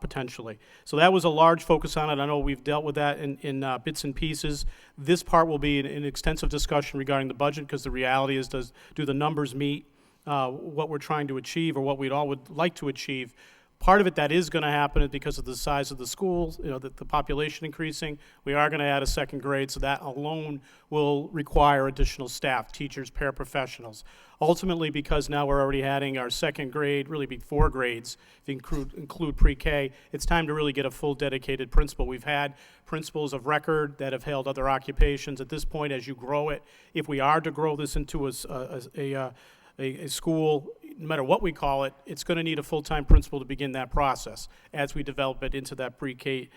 Potentially. So that was a large focus on it. I know we've dealt with that in bits and pieces. This part will be an extensive discussion regarding the budget, because the reality is, do the numbers meet what we're trying to achieve or what we'd all would like to achieve? Part of it that is going to happen is because of the size of the schools, the population increasing. We are going to add a second grade, so that alone will require additional staff, teachers, paraprofessionals. Ultimately, because now we're already adding our second grade, really be 4 grades, if you include pre-K, it's time to really get a full dedicated principal. We've had principals of record that have held other occupations. At this point, as you grow it, if we are to grow this into a school, no matter what we call it, it's going to need a full-time principal to begin that process as we develop it into that pre-K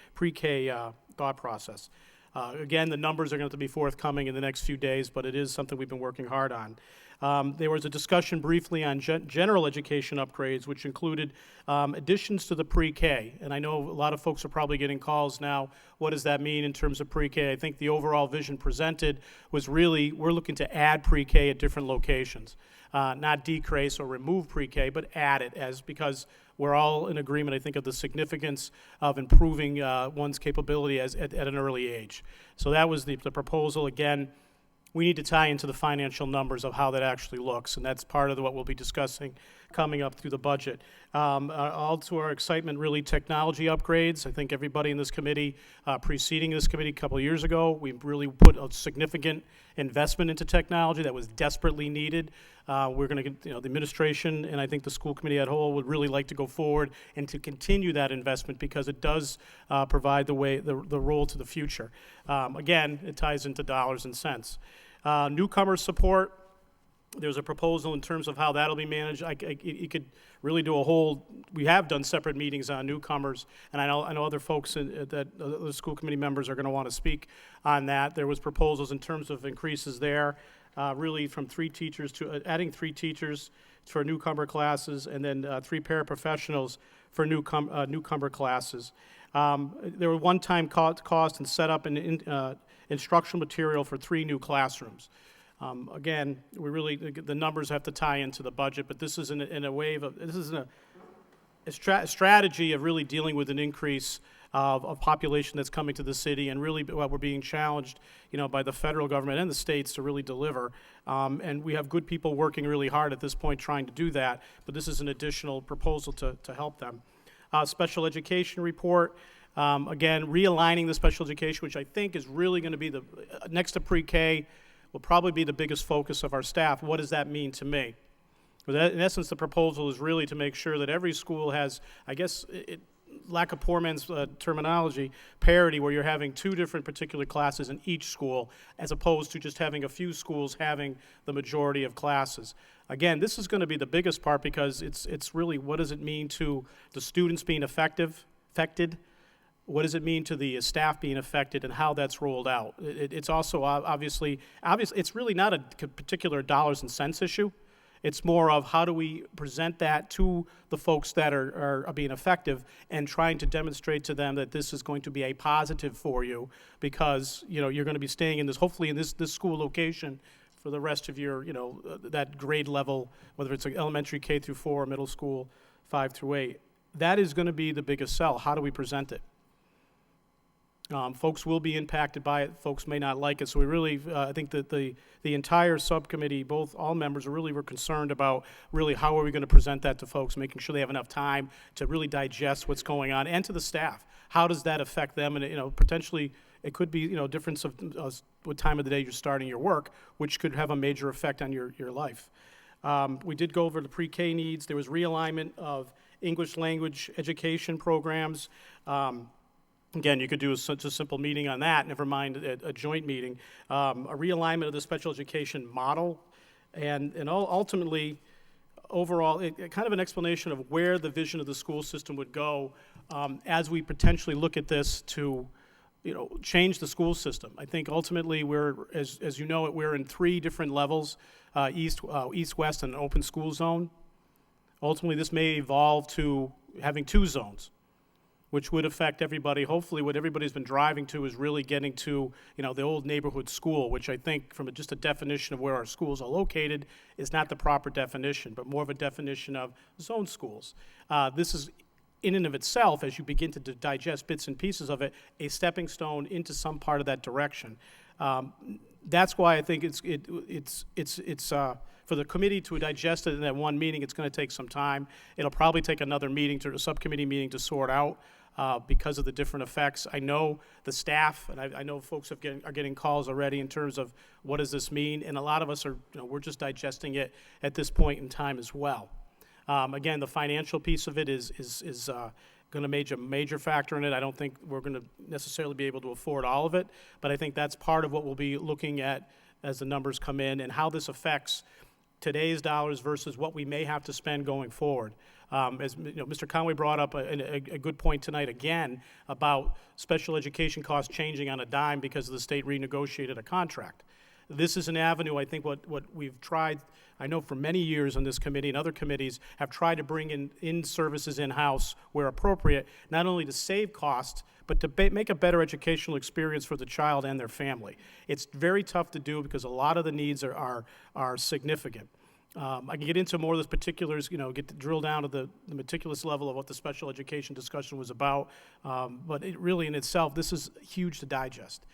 thought process. Again, the numbers are going to be forthcoming in the next few days, but it is something we've been working hard on. There was a discussion briefly on general education upgrades, which included additions to the pre-K. And I know a lot of folks are probably getting calls now. What does that mean in terms of pre-K? I think the overall vision presented was really, we're looking to add pre-K at different locations. Not decrease or remove pre-K, but add it, because we're all in agreement, I think, of the significance of improving one's capability at an early age. So that was the proposal. Again, we need to tie into the financial numbers of how that actually looks, and that's part of what we'll be discussing coming up through the budget. All to our excitement, really, technology upgrades. I think everybody in this committee, preceding this committee a couple of years ago, we really put a significant investment into technology that was desperately needed. We're going to get, the administration and I think the school committee at whole would really like to go forward and to continue that investment, because it does provide the role to the future. Again, it ties into dollars and cents. Newcomer support. There's a proposal in terms of how that'll be managed. You could really do we have done separate meetings on newcomers, and I know other folks that the school committee members are going to want to speak on that. There was proposals in terms of increases there, really from 3 teachers to adding 3 teachers for newcomer classes, and then 3 paraprofessionals for newcomer classes. There were one-time cost and setup and instructional material for 3 new classrooms. Again, the numbers have to tie into the budget, but this is a strategy of really dealing with an increase of population that's coming to the city, and really we're being challenged, by the federal government and the states to really deliver. And we have good people working really hard at this point trying to do that, but this is an additional proposal to help them. Special education report. Again, realigning the special education, which I think is really going to be next to pre-K, will probably be the biggest focus of our staff. What does that mean to me? In essence, the proposal is really to make sure that every school has, I guess, lack of poor man's terminology, parity, where you're having 2 different particular classes in each school, as opposed to just having a few schools having the majority of classes. Again, this is going to be the biggest part, because it's really, what does it mean to the students being affected? What does it mean to the staff being affected, and how that's rolled out? It's also obviously, it's really not a particular dollars and cents issue. It's more of how do we present that to the folks that are being effective and trying to demonstrate to them that this is going to be a positive for you because, you know, you're going to be staying in this, hopefully in this school location for the rest of your, you know, that grade level, whether it's elementary K through 4 or middle school 5 through 8. That is going to be the biggest sell. How do we present it? Folks will be impacted by it. Folks may not like it. So we really, I think that the entire subcommittee, all members, were concerned about really how are we going to present that to folks, making sure they have enough time to really digest what's going on, and to the staff. How does that affect them? And, you know, potentially it could be, you know, difference of what time of the day you're starting your work, which could have a major effect on your life. We did go over the pre-K needs. There was realignment of English language education programs. Again, you could do such a simple meeting on that, never mind a joint meeting. A realignment of the special education model, and ultimately, overall, kind of an explanation of where the vision of the school system would go as we potentially look at this to, you know, change the school system. I think ultimately as you know, we're in 3 different levels, east, west, and an open school zone. Ultimately, this may evolve to having 2 zones, which would affect everybody. Hopefully what everybody's been driving to is really getting to, you know, the old neighborhood school, which I think from just a definition of where our schools are located is not the proper definition, but more of a definition of zone schools. This is in and of itself, as you begin to digest bits and pieces of it, a stepping stone into some part of that direction. That's why I think it's for the committee to digest it in that one meeting. It's going to take some time. It'll probably take another meeting, a subcommittee meeting, to sort out because of the different effects. I know the staff, and I know folks are getting calls already in terms of what does this mean, and a lot of us are, you know, we're just digesting it at this point in time as well. Again, the financial piece of it is going to be a major factor in it. I don't think we're going to necessarily be able to afford all of it, but I think that's part of what we'll be looking at as the numbers come in and how this affects today's dollars versus what we may have to spend going forward. As you know, Mr. Conway brought up a good point tonight again about special education costs changing on a dime because the state renegotiated a contract. This is an avenue, I think, what we've tried, I know for many years on this committee and other committees have tried to bring in services in-house where appropriate, not only to save costs, but to make a better educational experience for the child and their family. It's very tough to do because a lot of the needs are significant. I can get into more of those particulars, you know, drill down to the meticulous level of what the special education discussion was about, but it really in itself, this is huge to digest.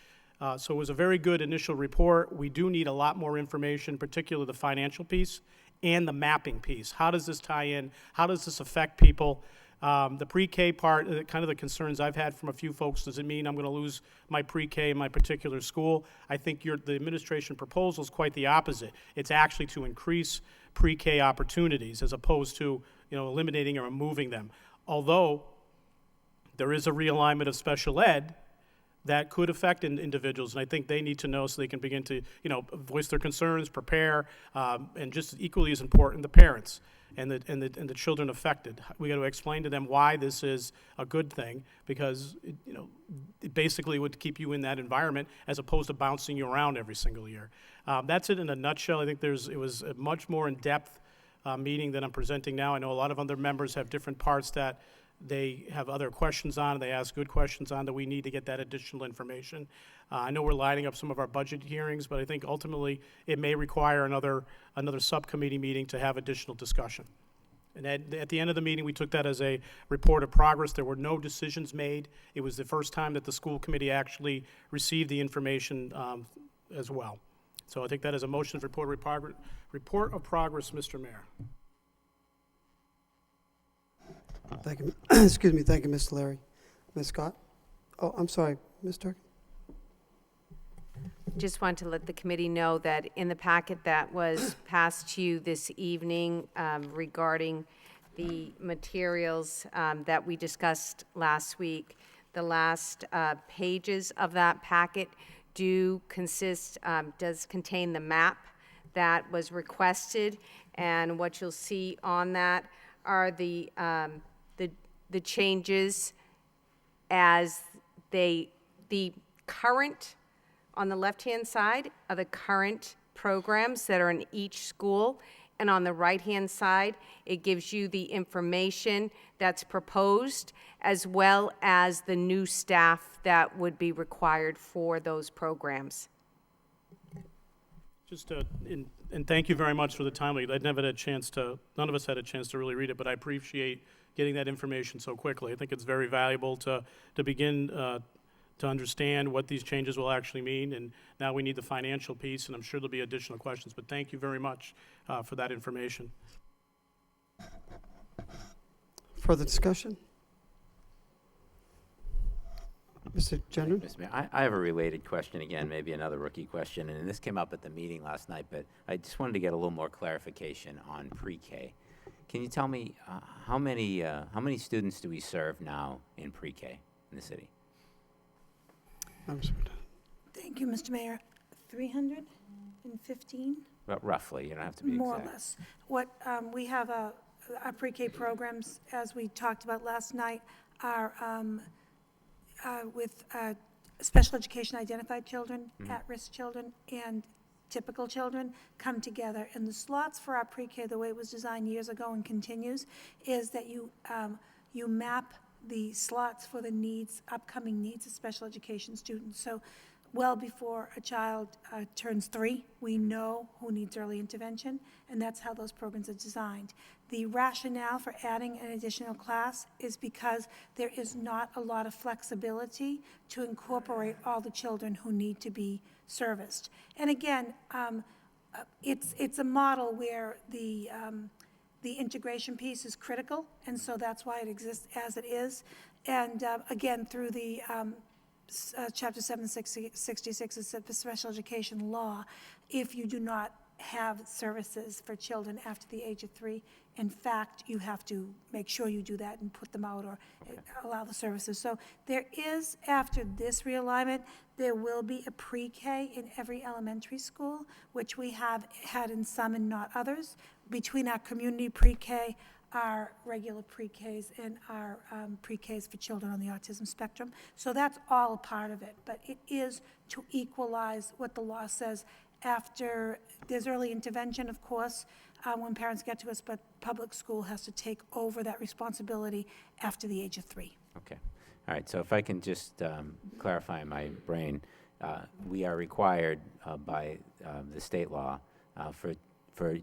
So it was a very good initial report. We do need a lot more information, particularly the financial piece and the mapping piece. How does this tie in? How does this affect people? The pre-K part, kind of the concerns I've had from a few folks, does it mean I'm going to lose my pre-K in my particular school? I think the administration proposal is quite the opposite. It's actually to increase pre-K opportunities as opposed to, you know, eliminating or removing them. Although there is a realignment of special ed that could affect individuals, and I think they need to know so they can begin to, you know, voice their concerns, prepare, and just equally as important, the parents and the children affected. We got to explain to them why this is a good thing, because it basically would keep you in that environment as opposed to bouncing you around every single year. That's it in a nutshell. I think it was a much more in-depth meeting than I'm presenting now. I know a lot of other members have different parts that they have other questions on, and they ask good questions on that we need to get that additional information. I know we're lining up some of our budget hearings, but I think ultimately it may require another subcommittee meeting to have additional discussion. And at the end of the meeting, we took that as a report of progress. There were no decisions made. It was the first time that the school committee actually received the information as well. So I think that is a motion of report of progress, Mr. Mayor. Thank you. Excuse me. Thank you, Mr. Larry. Ms. Scott? Oh, I'm sorry. Ms. Turk? Just want to let the committee know that in the packet that was passed to you this evening regarding the materials that we discussed last week, the last pages of that packet does contain the map that was requested, and what you'll see on that are the changes as the current, on the left-hand side are the current programs that are in each school, And on the right-hand side, it gives you the information that's proposed, as well as the new staff that would be required for those programs. Just, and thank you very much for the time. I'd never had a chance to, none of us had a chance to really read it, but I appreciate getting that information so quickly. I think it's very valuable to begin to understand what these changes will actually mean, and now we need the financial piece, and I'm sure there'll be additional questions, but thank you very much for that information. Further discussion? Mr. Gendron? Mr. Mayor, I have a related question again, maybe another rookie question, and this came up at the meeting last night, but I just wanted to get a little more clarification on pre-K. Can you tell me how many students do we serve now in pre-K in the city? Thank you, Mr. Mayor. 315? Roughly, you don't have to be exact. More or less. What, we have our pre-K programs, as we talked about last night, are with special education identified children, at-risk children, and typical children come together. And the slots for our pre-K, the way it was designed years ago and continues, is that you map the slots for the needs, upcoming needs of special education students. So well before a child turns 3, we know who needs early intervention, and that's how those programs are designed. The rationale for adding an additional class is because there is not a lot of flexibility to incorporate all the children who need to be serviced. And again, it's a model where the integration piece is critical, and so that's why it exists as it is. And again, through the Chapter 766 of the Special Education Law, if you do not have services for children after the age of 3, in fact, you have to make sure you do that and put them out or allow the services. So there is, after this realignment, there will be a pre-K in every elementary school, which we have had in some and not others. Between our community pre-K, our regular pre-Ks, and our pre-Ks for children on the autism spectrum. So that's all a part of it, but it is to equalize what the law says. After, there's early intervention, of course, when parents get to us, but public school has to take over that responsibility after the age of 3. Okay. All right, so if I can just clarify in my brain, we are required by the state law for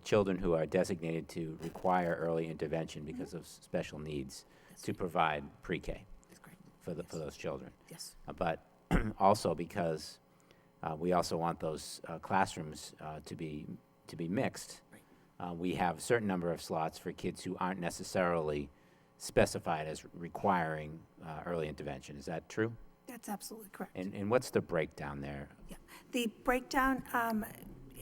children who are designated to require early intervention because of special needs to provide pre-K for those children. Yes. But also because we also want those classrooms to be mixed. We have a certain number of slots for kids who aren't necessarily specified as requiring early intervention. Is that true? That's absolutely correct. And what's the breakdown there? Yeah. The breakdown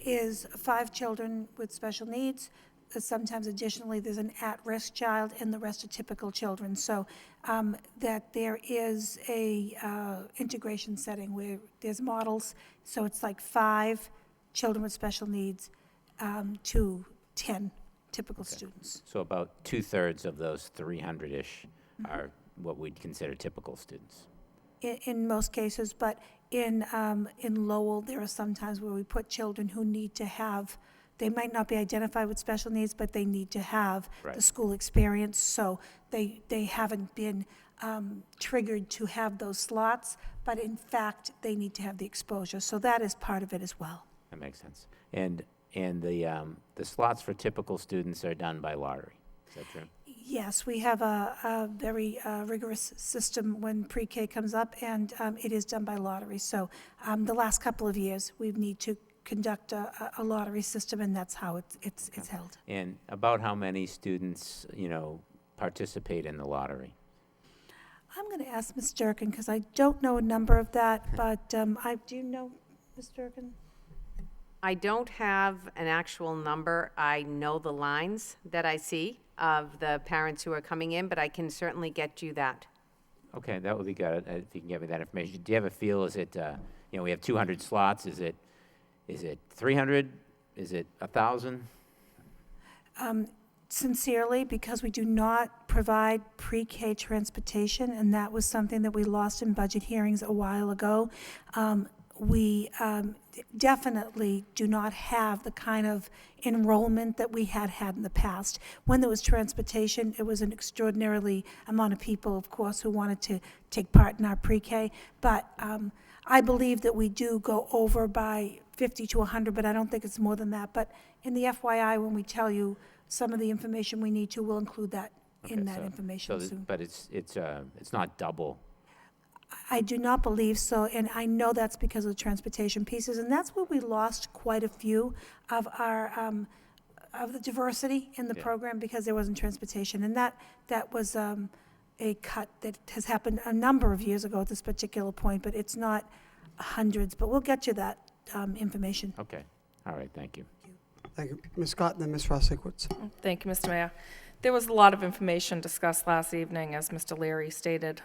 is 5 children with special needs. Sometimes additionally, there's an at-risk child, and the rest are typical children. So that there is a integration setting where there's models. So it's like 5 children with special needs to 10 typical students. So about 2/3 of those 300-ish are what we'd consider typical students. In most cases, but in Lowell, there are some times where we put children who need to have, they might not be identified with special needs, but they need to have the school experience, so they haven't been triggered to have those slots, but in fact, they need to have the exposure, so that is part of it as well. That makes sense. And the slots for typical students are done by lottery. Is that true? Yes, we have a very rigorous system when pre-K comes up, and it is done by lottery. So the last couple of years, we need to conduct a lottery system, and that's how it's held. And about how many students, participate in the lottery? I'm going to ask Ms. Durkin, because I don't know a number of that, but do you know, Ms. Durkin? I don't have an actual number. I know the lines that I see of the parents who are coming in, but I can certainly get you that. Okay, that would be good, if you can give me that information. Do you have a feel, is it, we have 200 slots, is it 300, is it 1,000? Sincerely, because we do not provide pre-K transportation, and that was something that we lost in budget hearings a while ago. we definitely do not have the kind of enrollment that we had had in the past. When there was transportation, it was an extraordinarily amount of people, of course, who wanted to take part in our pre-K. But I believe that we do go over by 50 to 100, but I don't think it's more than that. But in the FYI, when we tell you some of the information we need to, we'll include that in Okay, that so- information so soon. But it's not double. I do not believe so, and I know that's because of the transportation pieces, and that's where we lost quite a few of our, of the diversity in the Yeah. program because there wasn't transportation. And that was a cut that has happened a number of years ago at this particular point, but it's not hundreds, but we'll get you that information. Okay, all right, thank you. Thank you. Ms. Scott and then Ms. Ross-Sikowitz. Thank you, Mr. Mayor. There was a lot of information discussed last evening, as Mr. Leary stated,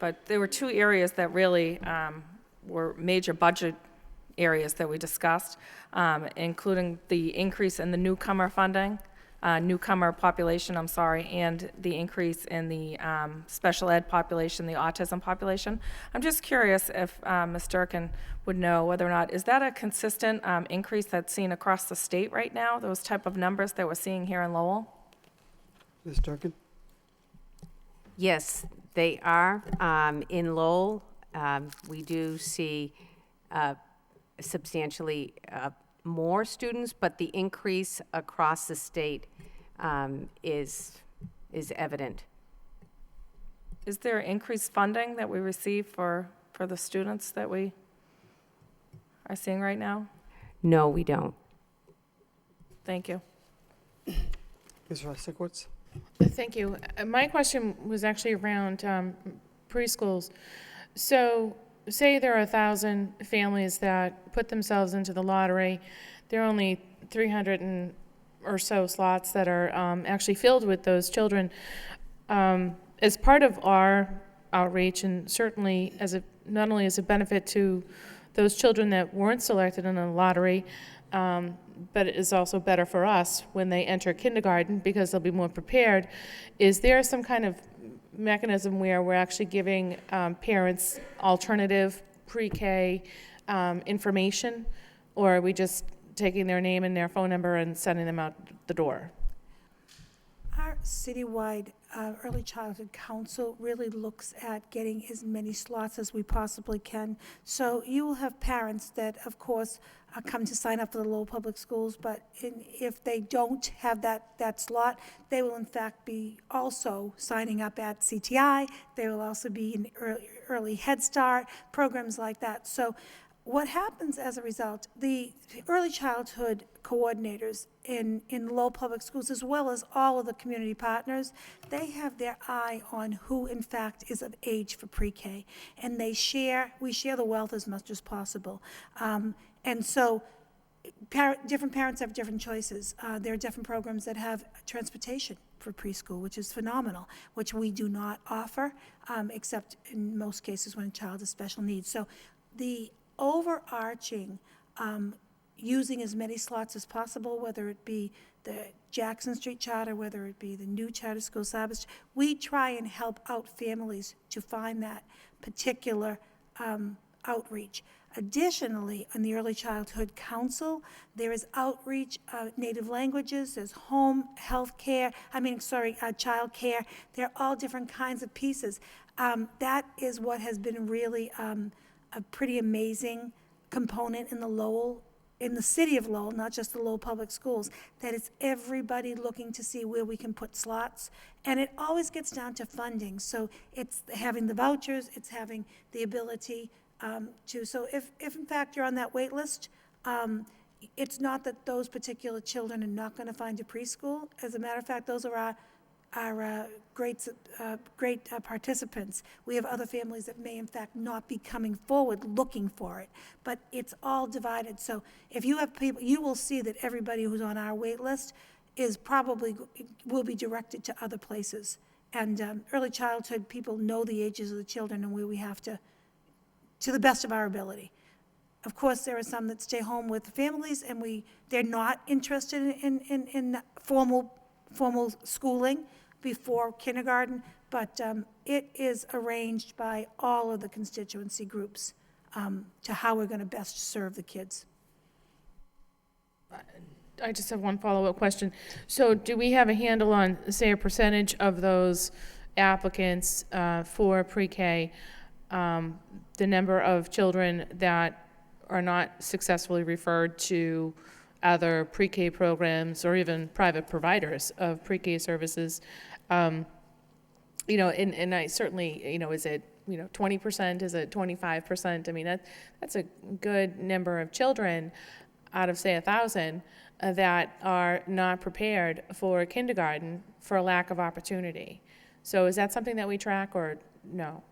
but there were two areas that really were major budget areas that we discussed, including the increase in the newcomer funding, newcomer population, and the increase in the special ed population, the autism population. I'm just curious if Ms. Durkin would know whether or not, is that a consistent increase that's seen across the state right now, those type of numbers that we're seeing here in Lowell? Ms. Durkin? Yes, they are. In Lowell, we do see substantially more students, but the increase across the state is evident. Is there increased funding that we receive for the students that we are seeing right now? No, we don't. Thank you. Ms. Ross-Sikowitz? Thank you. My question was actually around preschools. So say there are 1,000 families that put themselves into the lottery. There are only 300 or so slots that are actually filled with those children. As part of our outreach, and certainly not only as a benefit to those children that weren't selected in a lottery, but it is also better for us when they enter kindergarten because they'll be more prepared. Is there some kind of mechanism where we're actually giving parents alternative pre-K information, or are we just taking their name and their phone number and sending them out the door? Our citywide early childhood council really looks at getting as many slots as we possibly can. So you will have parents that, of course, come to sign up for the Lowell Public Schools, but if they don't have that slot, they will in fact be also signing up at CTI. They will also be in early Head Start, programs like that. So what happens as a result, the early childhood coordinators in Lowell Public Schools, as well as all of the community partners, they have their eye on who in fact is of age for pre-K. And we share the wealth as much as possible. And so different parents have different choices. There are different programs that have transportation for preschool, which is phenomenal, which we do not offer, except in most cases when a child has special needs. So the overarching using as many slots as possible, whether it be the Jackson Street Charter, whether it be the new charter school, Sabbath, we try and help out families to find that particular outreach. Additionally, in the Early Childhood Council, there is outreach, native languages, there's home health care, child care. They're all different kinds of pieces. That is what has been really a pretty amazing component in the city of Lowell, not just the Lowell Public Schools, that it's everybody looking to see where we can put slots. And it always gets down to funding. So it's having the vouchers, it's having the ability so if in fact you're on that wait list, it's not that those particular children are not going to find a preschool. As a matter of fact, those are our great participants. We have other families that may in fact not be coming forward looking for it, but it's all divided. So if you have people, you will see that everybody who's on our wait list will be directed to other places. And early childhood people know the ages of the children and where we have to the best of our ability. Of course, there are some that stay home with families and they're not interested in formal schooling before kindergarten, but it is arranged by all of the constituency groups to how we're going to best serve the kids. I just have one follow-up question. So do we have a handle on, say, a percentage of those applicants for pre-K, the number of children that are not successfully referred to other pre-K programs or even private providers of pre-K services? You know, and I certainly, you know, is it, you know, 20%? Is it 25%? I mean, that's a good number of children out of, say, 1,000 that are not prepared for kindergarten for a lack of opportunity. So is that something that we track or no?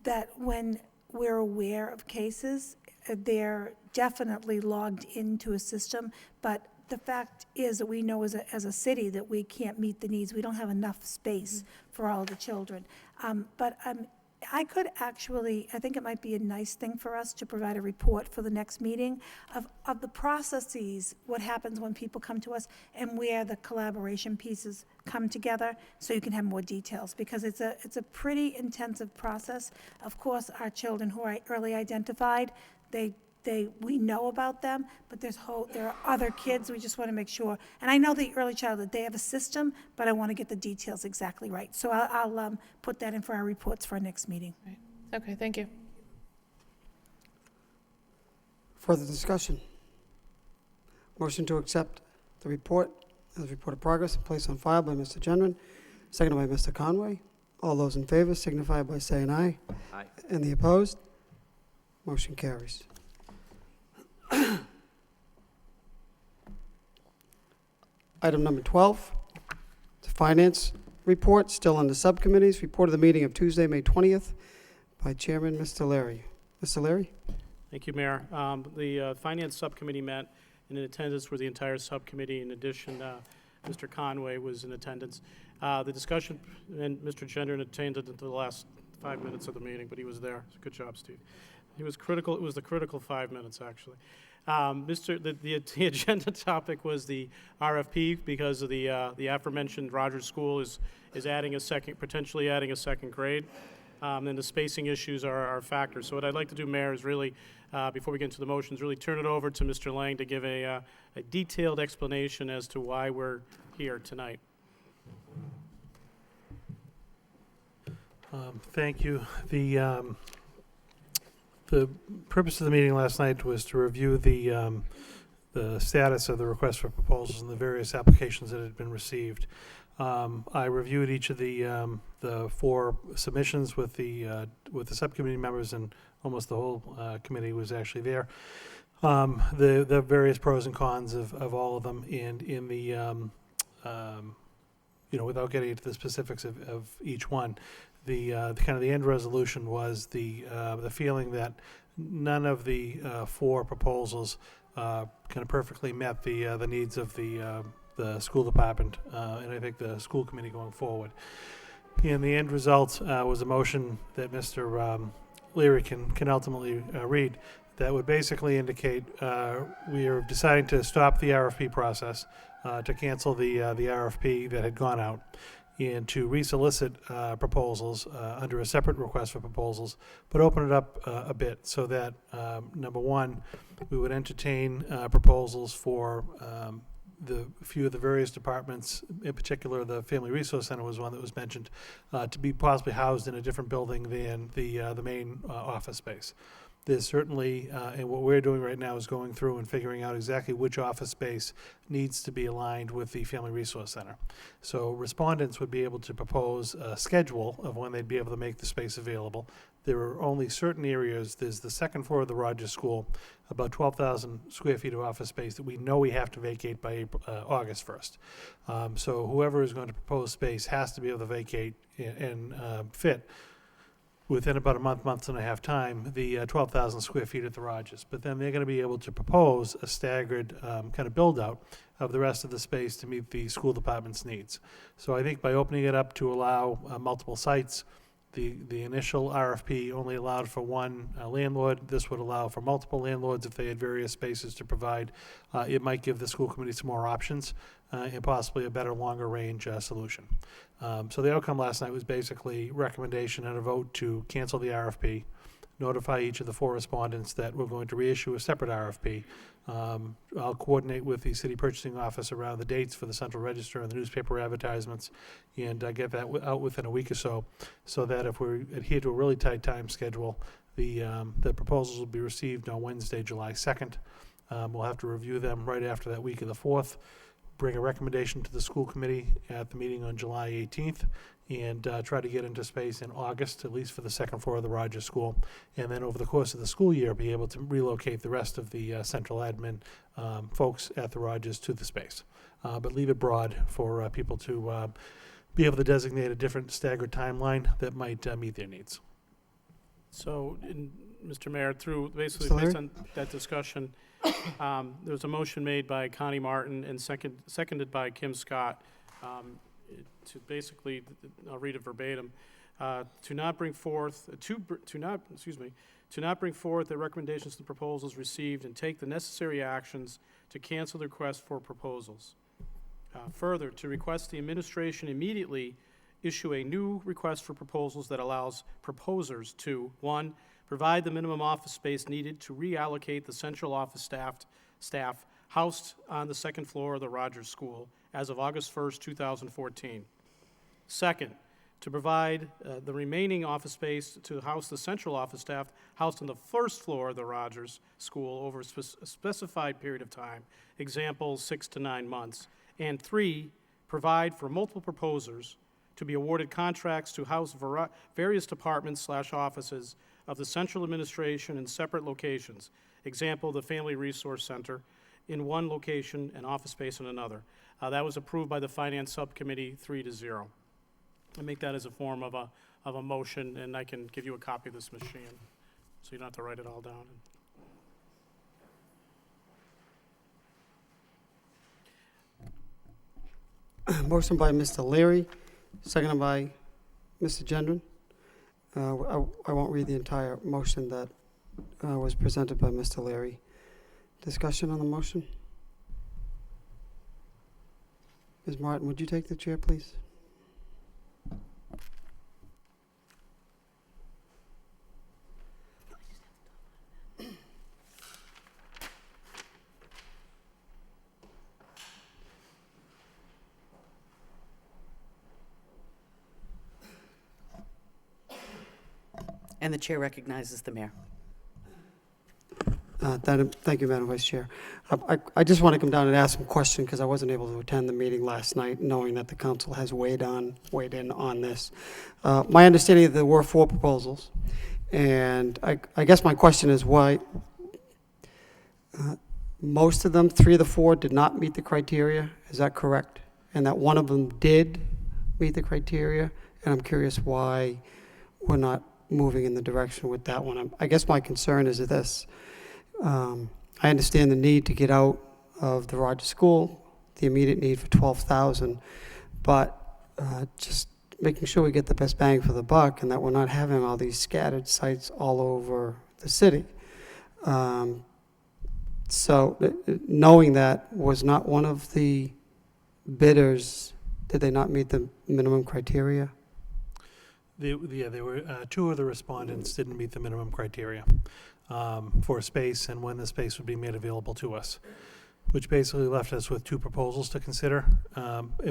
That when we're aware of cases, they're definitely logged into a system, but the fact is that we know as a city that we can't meet the needs. We don't have enough space for all the children. But I could actually, I think it might be a nice thing for us to provide a report for the next meeting of the processes, what happens when people come to us, and where the collaboration pieces come together, so you can have more details, because it's a pretty intensive process. Of course, our children who are early identified, we know about them, but there are other kids, we just want to make sure. And I know the early childhood, they have a system, but I want to get the details exactly right. So I'll put that in for our reports for our next meeting. Right. Okay, thank you. Further discussion? Motion to accept the report as report of progress and place on file by Mr. Gendron, seconded by Mr. Conway. All those in favor signify by saying aye. Aye. And the opposed? Motion carries. Item number 12, the finance report, still under subcommittees. Report of the meeting of Tuesday, May 20th by Chairman Mr. Larry. Mr. Larry? Thank you, Mayor. The Finance Subcommittee met, and in attendance were the entire subcommittee. In addition, Mr. Conway was in attendance. The discussion, and Mr. Gendron attended the last 5 minutes of the meeting, but he was there. Good job, Steve. He was critical. It was the critical 5 minutes, actually. The agenda topic was the RFP, because of the aforementioned Rogers School is potentially adding a second grade. And the spacing issues are a factor. So what I'd like to do, Mayor, is really, before we get into the motions, really turn it over to Mr. Lang to give a detailed explanation as to why we're here tonight. Thank you. The purpose of the meeting last night was to review the status of the request for proposals and the various applications that had been received. I reviewed each of the 4 submissions with the subcommittee members, and almost the whole committee was actually there. The various pros and cons of all of them, and in the without getting into the specifics of each one, the kind of the end resolution was the feeling that none of the 4 proposals kind of perfectly met the needs of the school department, and I think the school committee going forward. And the end result was a motion that Mr. Leary can ultimately read, that would basically indicate we are deciding to stop the RFP process, to cancel the RFP that had gone out, and to resolicit proposals under a separate request for proposals, but open it up a bit so that, number one, we would entertain proposals for the few of the various departments, in particular the Family Resource Center was one that was mentioned, to be possibly housed in a different building than the main office space. There's certainly, and what we're doing right now is going through and figuring out exactly which office space needs to be aligned with the Family Resource Center. So respondents would be able to propose a schedule of when they'd be able to make the space available. There are only certain areas. There's the second floor of the Rogers School, about 12,000 square feet of office space that we know we have to vacate by August 1st. So whoever is going to propose space has to be able to vacate and fit within about a month and a half time, the 12,000 square feet at the Rogers. But then they're going to be able to propose a staggered kind of build-out of the rest of the space to meet the school department's needs. So I think by opening it up to allow multiple sites, The initial RFP only allowed for one landlord. This would allow for multiple landlords if they had various spaces to provide. It might give the school committee some more options and possibly a better, longer-range solution. So the outcome last night was basically recommendation and a vote to cancel the RFP, notify each of the 4 respondents that we're going to reissue a separate RFP. I'll coordinate with the city purchasing office around the dates for the Central Register and the newspaper advertisements, and get that out within a week or so that if we adhere to a really tight time schedule, the proposals will be received on Wednesday, July 2nd. We'll have to review them right after that week of the 4th, bring a recommendation to the school committee at the meeting on July 18th, and try to get into space in August, at least for the second floor of the Rogers School. And then over the course of the school year, be able to relocate the rest of the central admin folks at the Rogers to the space. But leave it broad for people to be able to designate a different staggered timeline that might meet their needs. So, Mr. Mayor, Mr. based Leary? on that discussion, there was a motion made by Connie Martin and seconded by Kim Scott to basically, I'll read it verbatim, to not bring forth the recommendations to proposals received and take the necessary actions to cancel the request for proposals. Further, to request the administration immediately issue a new request for proposals that allows proposers to, 1, provide the minimum office space needed to reallocate the central office staff housed on the second floor of the Rogers School as of August 1st, 2014. Second, to provide the remaining office space to house the central office staff housed on the first floor of the Rogers School over a specified period of time, example 6 to 9 months. And 3, provide for multiple proposers to be awarded contracts to house various departments/offices of the central administration in separate locations. Example, the Family Resource Center in one location and office space in another. That was approved by the Finance Subcommittee 3-0. I make that as a form of a motion, and I can give you a copy of this machine, so you don't have to write it all down. Motion by Mr. Leary, seconded by Mr. Gendron. I won't read the entire motion that was presented by Mr. Leary. Discussion on the motion? Ms. Martin, would you take the chair, please? And the chair recognizes the mayor. Thank you, Madam Vice Chair. I just want to come down and ask some questions because I wasn't able to attend the meeting last night, knowing that the council has weighed in on this. My understanding is there were 4 proposals, and I guess my question is why most of them, 3 of the 4, did not meet the criteria. Is that correct? And that one of them did meet the criteria, and I'm curious why we're not moving in the direction with that one. I guess my concern is this. I understand the need to get out of the Rogers School, the immediate need for $12,000, but just making sure we get the best bang for the buck and that we're not having all these scattered sites all over the city. So knowing that, was not one of the bidders, did they not meet the minimum criteria? There were 2 of the respondents didn't meet the minimum criteria for space and when the space would be made available to us, which basically left us with 2 proposals to consider.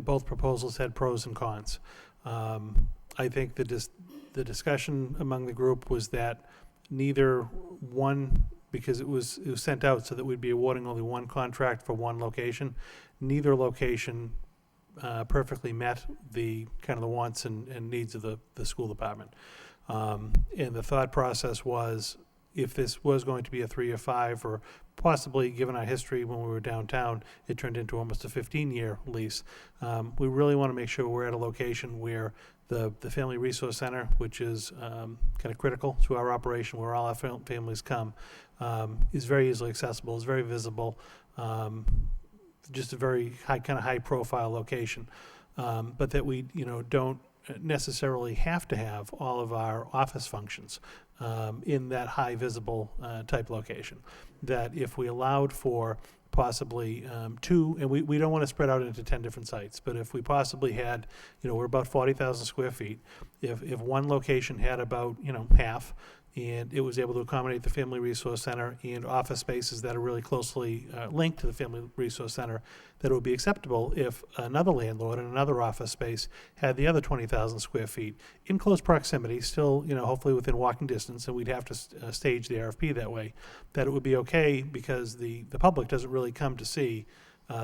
Both proposals had pros and cons. I think the discussion among the group was that neither one, because it was sent out so that we'd be awarding only one contract for one location, neither location perfectly met the kind of the wants and needs of the school department. And the thought process was, if this was going to be a 3 or 5, or possibly, given our history when we were downtown, it turned into almost a 15-year lease. We really want to make sure we're at a location where the Family Resource Center, which is kind of critical to our operation, where all our families come, is very easily accessible, is very visible, just a very high profile location. But that we don't necessarily have to have all of our office functions in that high visible type location. That if we allowed for possibly two, and we don't want to spread out into 10 different sites, but if we possibly had, we're about 40,000 square feet. If one location had about, half, and it was able to accommodate the Family Resource Center and office spaces that are really closely linked to the Family Resource Center, that it would be acceptable if another landlord in another office space had the other 20,000 square feet in close proximity, still, hopefully within walking distance, and we'd have to stage the RFP that way, that it would be okay because the public doesn't really come to see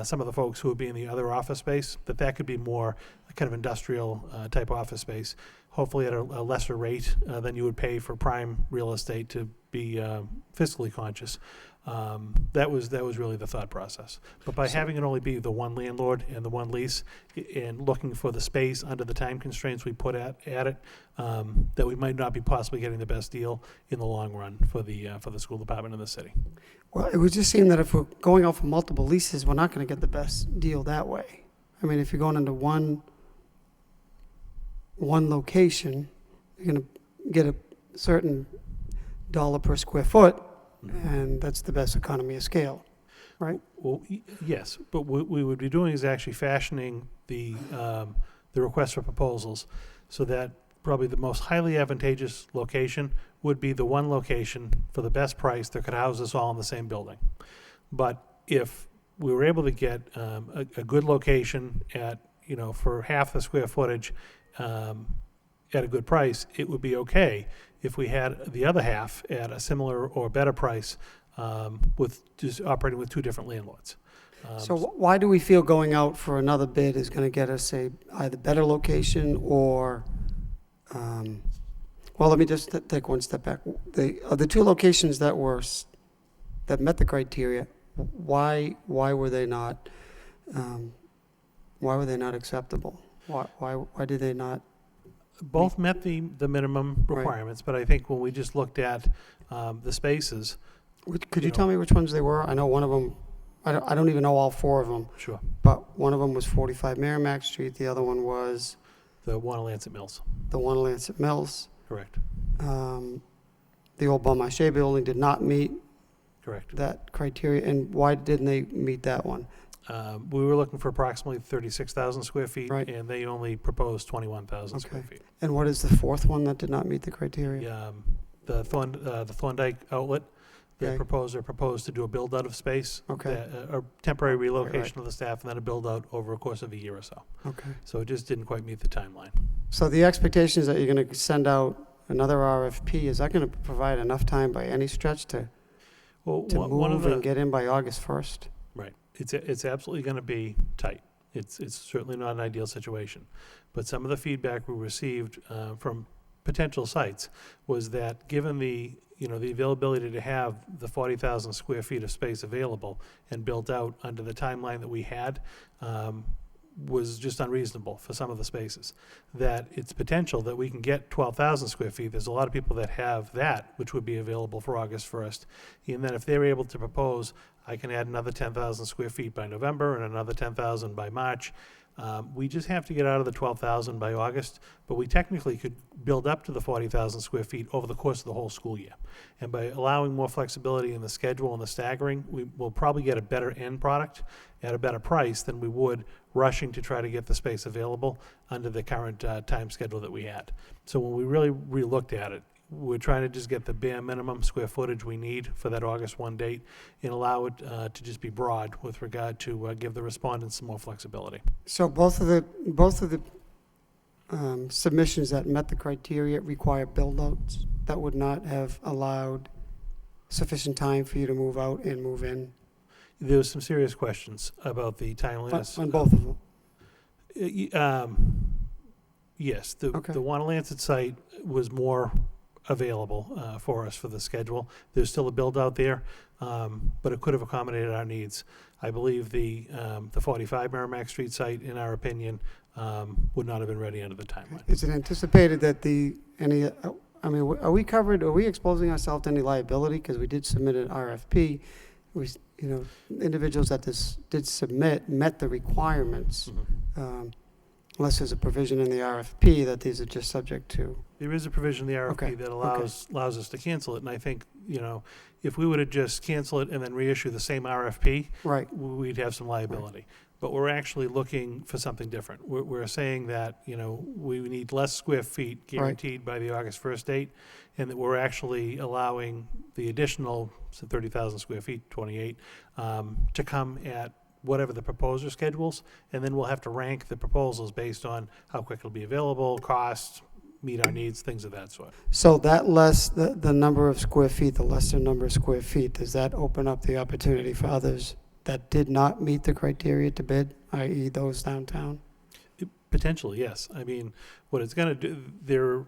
some of the folks who would be in the other office space, that could be more kind of industrial type office space, hopefully at a lesser rate than you would pay for prime real estate to be fiscally conscious. That was really the thought process. But by having it only be the one landlord and the one lease, and looking for the space under the time constraints we put at it, that we might not be possibly getting the best deal in the long run for the school department in the city. Well, it would just seem that if we're going out for multiple leases, we're not going to get the best deal that way. I mean, if you're going into one location, you're going to get a certain dollar per square foot, and that's the best economy of scale, right? Well, yes, but what we would be doing is actually fashioning the request for proposals so that probably the most highly advantageous location would be the one location for the best price that could house us all in the same building. But if we were able to get a good location at, for half the square footage at a good price, it would be okay if we had the other half at a similar or better price with just operating with two different landlords. So why do we feel going out for another bid is going to get us a either better location or, well, let me just take one step back. The two locations that met the criteria, why were they not acceptable? Why did they not? Both met the minimum Right. requirements, but I think when we just looked at the spaces, Could you tell me which ones they were? I know one of them, I don't even know all four of them, sure, but one of them was 45 Merrimack Street, the other one was the one at Lancet Mills, the one at Lancet Mills. correct, The old Bon Marché building did not meet correct. that criteria, and why didn't they meet that one? We were looking for approximately 36,000 square feet, Right. and they only proposed 21,000 square Okay. feet. And what is the fourth one that did not meet the criteria? The Thorndike outlet, the Okay. proposer proposed to do a build-out of space, Okay. a temporary relocation right. of the staff, and then a build-out over a course of a year or so. Okay. So it just didn't quite meet the timeline. So the expectation is that you're going to send out another RFP. Is that going to provide enough time by any stretch to Well, one of move and the, get in by August 1st? right, it's absolutely going to be tight. It's certainly not an ideal situation. But some of the feedback we received from potential sites was that given the availability to have the 40,000 square feet of space available and built out under the timeline that we had, was just unreasonable for some of the spaces. That it's potential that we can get 12,000 square feet. There's a lot of people that have that, which would be available for August 1st. And then if they're able to propose, I can add another 10,000 square feet by November and another 10,000 by March. We just have to get out of the 12,000 by August, but we technically could build up to the 40,000 square feet over the course of the whole school year. And by allowing more flexibility in the schedule and the staggering, we will probably get a better end product at a better price than we would rushing to try to get the space available under the current time schedule that we had. So when we really re-looked at it, we're trying to just get the bare minimum square footage we need for that August 1 date and allow it to just be broad with regard to give the respondents some more flexibility. So both of the submissions that met the criteria require build-outs that would not have allowed sufficient time for you to move out and move in There was some serious questions about the timeliness. on both of them. Yes, the Okay. one Lancet site was more available for us for the schedule. There's still a build-out there, but it could have accommodated our needs. I believe the 45 Merrimack Street site, in our opinion, would not have been ready under the timeline. Is it anticipated that are we covered, are we exposing ourselves to any liability? Because we did submit an RFP. Individuals that did submit met the requirements. Unless there's a provision in the RFP that these are just subject to. There is a provision in the Okay, RFP that allows us to cancel it, and I think, if we were to just cancel it and then reissue the same RFP, Right, we'd have some liability. But we're actually looking for something different. We're saying that, we need less square feet guaranteed by the August 1st date, and that we're actually allowing the additional 30,000 square feet, 28, to come at whatever the proposer schedules, and then we'll have to rank the proposals based on how quick it'll be available, cost, meet our needs, things of that sort. so that the number of square feet, the lesser number of square feet, does that open up the opportunity for others that did not meet the criteria to bid, i.e. those downtown? Potentially, yes. I mean, what it's going to do,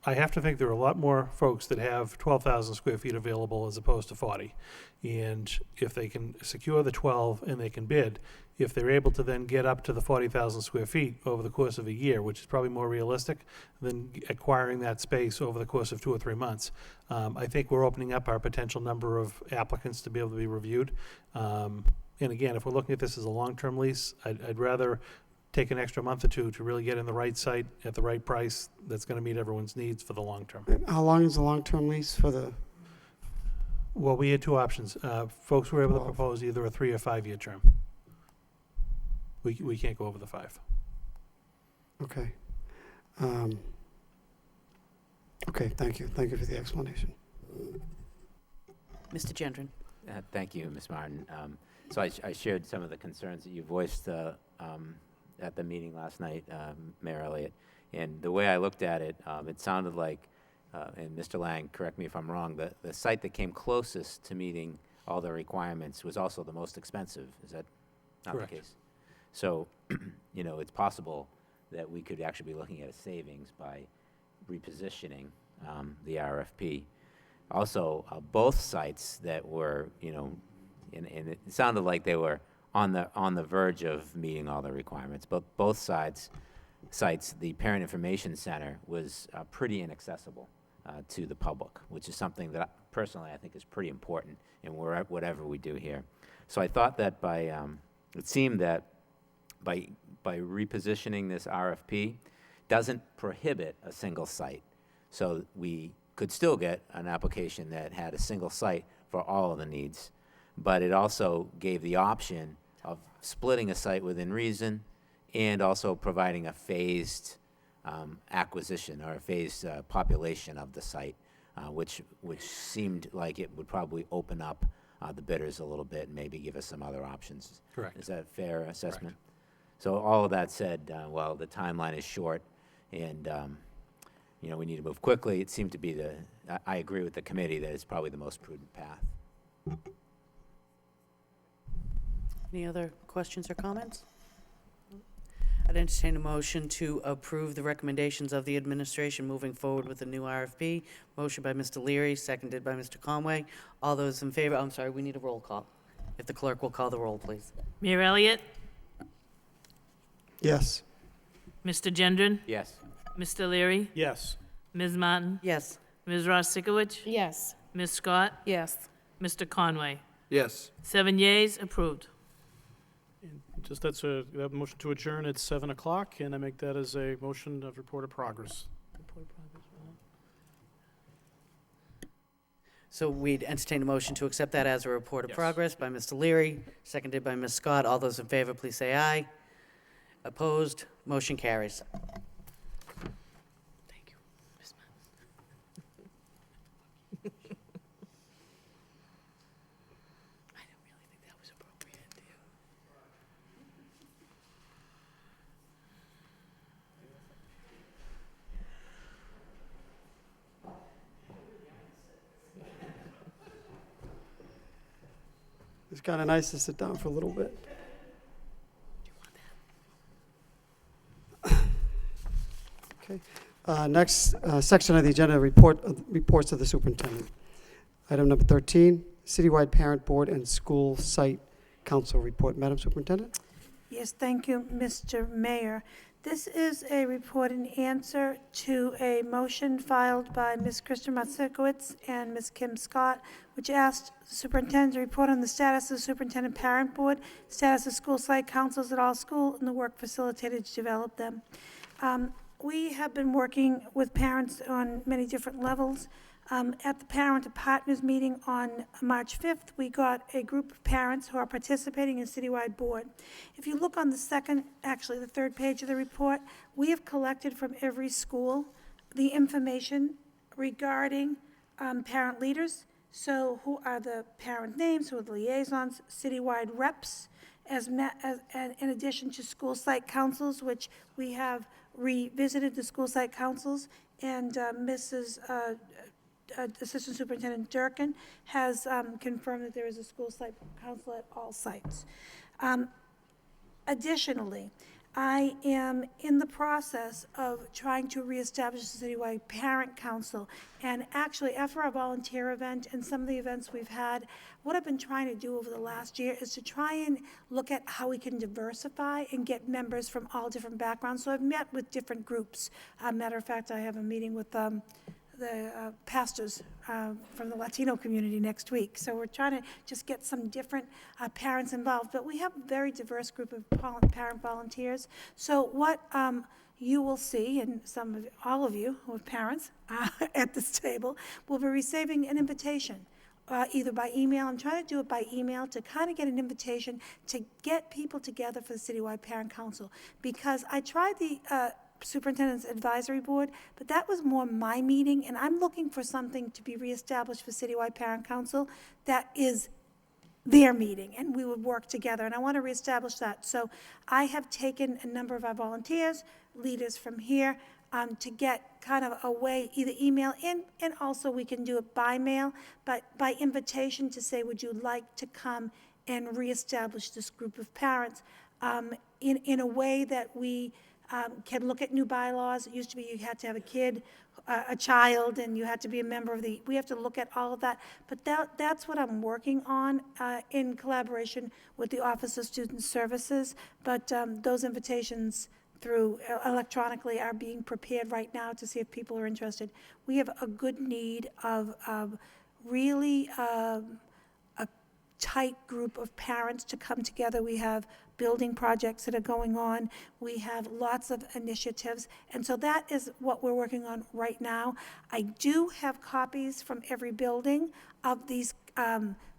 I have to think there are a lot more folks that have 12,000 square feet available as opposed to 40. And if they can secure the 12 and they can bid, if they're able to then get up to the 40,000 square feet over the course of a year, which is probably more realistic than acquiring that space over the course of 2 or 3 months, I think we're opening up our potential number of applicants to be able to be reviewed. And again, if we're looking at this as a long-term lease, I'd rather take an extra month or two to really get in the right site at the right price that's going to meet everyone's needs for the long term. And how long is the long-term lease for the, Well, we had two options. Folks were able to 12. propose either a 3 or 5 year term. We can't go over the 5. okay. Okay, thank you. Thank you for the explanation. Mr. Gendron. Thank you, Ms. Martin. So I shared some of the concerns that you voiced at the meeting last night, Mayor Elliott. And the way I looked at it, it sounded like, and Mr. Lang, correct me if I'm wrong, the site that came closest to meeting all the requirements was also the most expensive. Is that not Correct. the case? So, it's possible that we could actually be looking at a savings by repositioning the RFP. Also, both sites that were, and it sounded like they were on the verge of meeting all the requirements, but both sites, the Parent Information Center was pretty inaccessible to the public, which is something that personally I think is pretty important in whatever we do here. So I thought that it seemed that by repositioning this RFP doesn't prohibit a single site. So we could still get an application that had a single site for all of the needs, but it also gave the option of splitting a site within reason and also providing a phased acquisition or a phased population of the site, which seemed like it would probably open up the bidders a little bit and maybe give us some other options. Correct. Is that a fair assessment? So all of that said, while the timeline is short and we need to move quickly, it seemed to be I agree with the committee that it's probably the most prudent path. Any other questions or comments? I'd entertain a motion to approve the recommendations of the administration moving forward with the new RFP. Motion by Mr. Leary, seconded by Mr. Conway. All those in favor, I'm sorry, we need a roll call. If the clerk will call the roll, please. Mayor Elliott, Yes. Mr. Gendron, Yes. Mr. Leary, Yes. Ms. Martin, Yes. Ms. Ross Sikowicz, Yes. Ms. Scott, Yes. Mr. Conway. Yes. 7 yeas, approved. Just that's a motion to adjourn at 7 o'clock, and I make that as a motion of report of progress. So we'd entertain a motion to accept that as a report of Yes. progress by Mr. Leary, seconded by Ms. Scott. All those in favor, please say aye. Opposed? Motion carries. Thank you. Ms. Martin. I didn't really think that was appropriate, do you? It's kind of nice to sit down for a little bit. Okay. Next section of the agenda, reports of the superintendent. Item number 13, citywide parent board and school site council report. Madam Superintendent? Yes, thank you, Mr. Mayor. This is a report and answer to a motion filed by Ms. Kristen Matsikowitz and Ms. Kim Scott, which asked the superintendent to report on the status of the superintendent parent board, status of school site councils at all schools, and the work facilitated to develop them. We have been working with parents on many different levels. At the Parent to Partners meeting on March 5th, we got a group of parents who are participating in a citywide board. If you look on the the third page of the report, we have collected from every school the information regarding parent leaders. So who are the parent names, who are the liaisons, citywide reps, in addition to school site councils, which we have revisited the school site councils, and Mrs. Assistant Superintendent Durkin has confirmed that there is a school site council at all sites. Additionally, I am in the process of trying to reestablish the citywide parent council. And actually, after our volunteer event and some of the events we've had, what I've been trying to do over the last year is to try and look at how we can diversify and get members from all different backgrounds. So I've met with different groups. Matter of fact, I have a meeting with the pastors from the Latino community next week. So we're trying to just get some different parents involved. But we have a very diverse group of parent volunteers. So what you will see, and all of you who are parents at this table, will be receiving an invitation. Either by email, I'm trying to do it by email to kind of get an invitation to get people together for the Citywide Parent Council. Because I tried the Superintendent's Advisory Board, but that was more my meeting, and I'm looking for something to be reestablished for Citywide Parent Council that is their meeting, and we would work together, and I want to reestablish that. So I have taken a number of our volunteers, leaders from here, to get kind of a way, either email in, and also we can do it by mail, but by invitation to say, would you like to come and reestablish this group of parents in a way that we can look at new bylaws. It used to be you had to have a child, and you had to be a member of we have to look at all of that. But that's what I'm working on in collaboration with the Office of Student Services. But those invitations through electronically are being prepared right now to see if people are interested. We have a good need of really a tight group of parents to come together. We have building projects that are going on. We have lots of initiatives. And so that is what we're working on right now. I do have copies from every building of these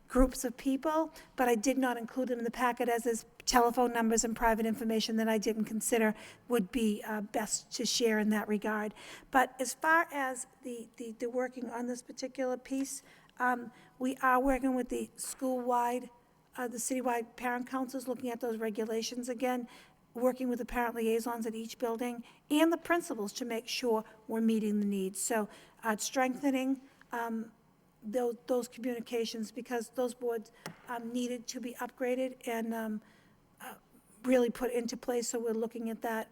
groups of people, but I did not include them in the packet as is telephone numbers and private information that I didn't consider would be best to share in that regard. But as far as the working on this particular piece, we are working with the school-wide, the citywide parent councils, looking at those regulations again, working with the parent liaisons at each building and the principals to make sure we're meeting the needs. So strengthening those communications, because those boards needed to be upgraded and really put into place. So we're looking at that.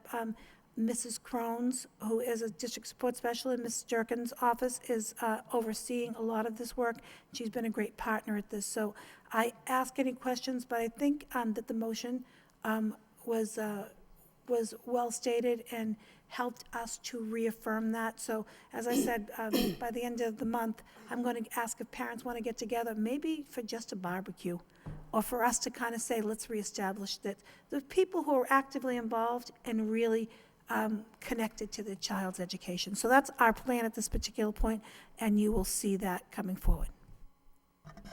Mrs. Crohn's, who is a district support specialist in Ms. Durkin's office, is overseeing a lot of this work. She's been a great partner at this. So I ask any questions, but I think that the motion was well stated and helped us to reaffirm that. So as I said, by the end of the month, I'm going to ask if parents want to get together, maybe for just a barbecue, or for us to kind of say, let's reestablish that the people who are actively involved and really connected to the child's education. So that's our plan at this particular point, and you will see that coming forward.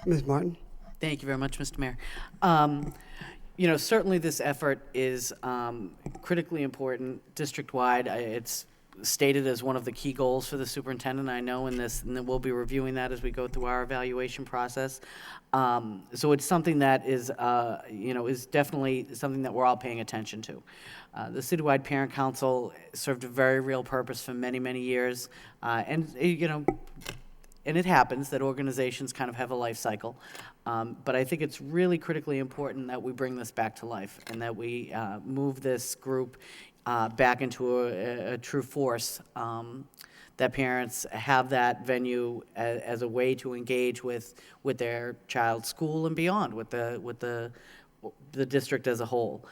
Ms. Martin? Thank you very much, Mr. Mayor. Certainly this effort is critically important district-wide. It's stated as one of the key goals for the superintendent, I know, in this, and then we'll be reviewing that as we go through our evaluation process. So it's something that is definitely something that we're all paying attention to. The Citywide Parent Council served a very real purpose for many, many years, and it happens that organizations kind of have a life cycle. But I think it's really critically important that we bring this back to life and that we move this group back into a true force, that parents have that venue as a way to engage with their child's school and beyond, with the district as a whole.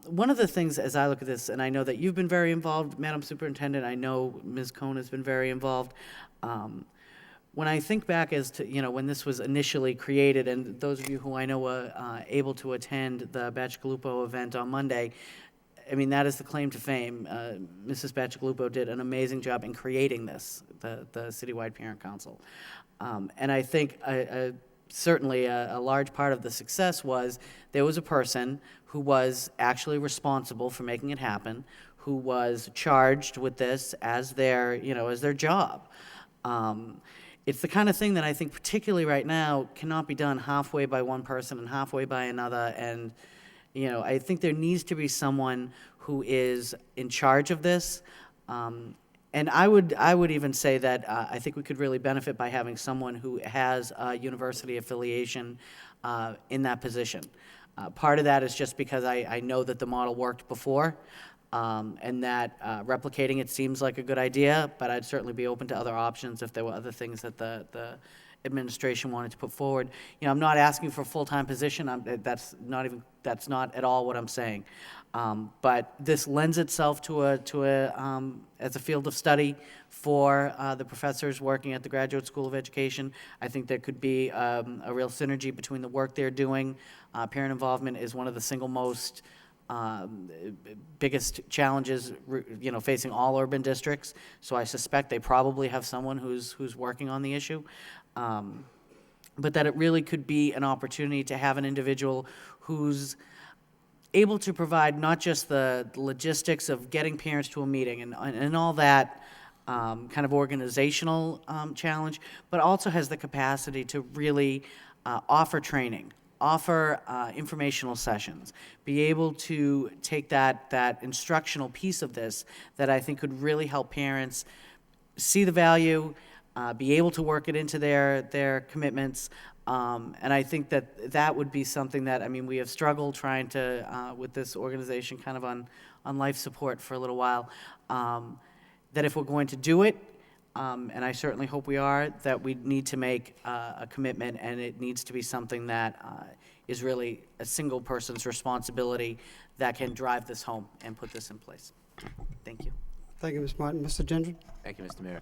One of the things, as I look at this, and I know that you've been very involved, Madam Superintendent, I know Ms. Cohn has been very involved. When I think back as to, when this was initially created, and those of you who I know were able to attend the Bacigalupo event on Monday, I mean, that is the claim to fame. Mrs. Bacigalupo did an amazing job in creating this, the Citywide Parent Council. And I think certainly a large part of the success was there was a person who was actually responsible for making it happen, who was charged with this as their job. It's the kind of thing that I think, particularly right now, cannot be done halfway by one person and halfway by another. And, I think there needs to be someone who is in charge of this. And I would even say that I think we could really benefit by having someone who has a university affiliation in that position. Part of that is just because I know that the model worked before. And that replicating it seems like a good idea, but I'd certainly be open to other options if there were other things that the administration wanted to put forward. I'm not asking for a full-time position. That's not at all what I'm saying. But this lends itself as a field of study for the professors working at the Graduate School of Education. I think there could be a real synergy between the work they're doing. Parent involvement is one of the single most biggest challenges, facing all urban districts. So I suspect they probably have someone who's working on the issue. But that it really could be an opportunity to have an individual who's able to provide not just the logistics of getting parents to a meeting and all that kind of organizational challenge, but also has the capacity to really offer training, offer informational sessions, be able to take that instructional piece of this that I think could really help parents see the value, be able to work it into their commitments. And I think that would be something that, we have struggled trying to, with this organization kind of on life support for a little while, that if we're going to do it, and I certainly hope we are, that we need to make a commitment, and it needs to be something that is really a single person's responsibility that can drive this home and put this in place. Thank you. Thank you, Ms. Martin. Mr. Gendron? Thank you, Mr. Mayor.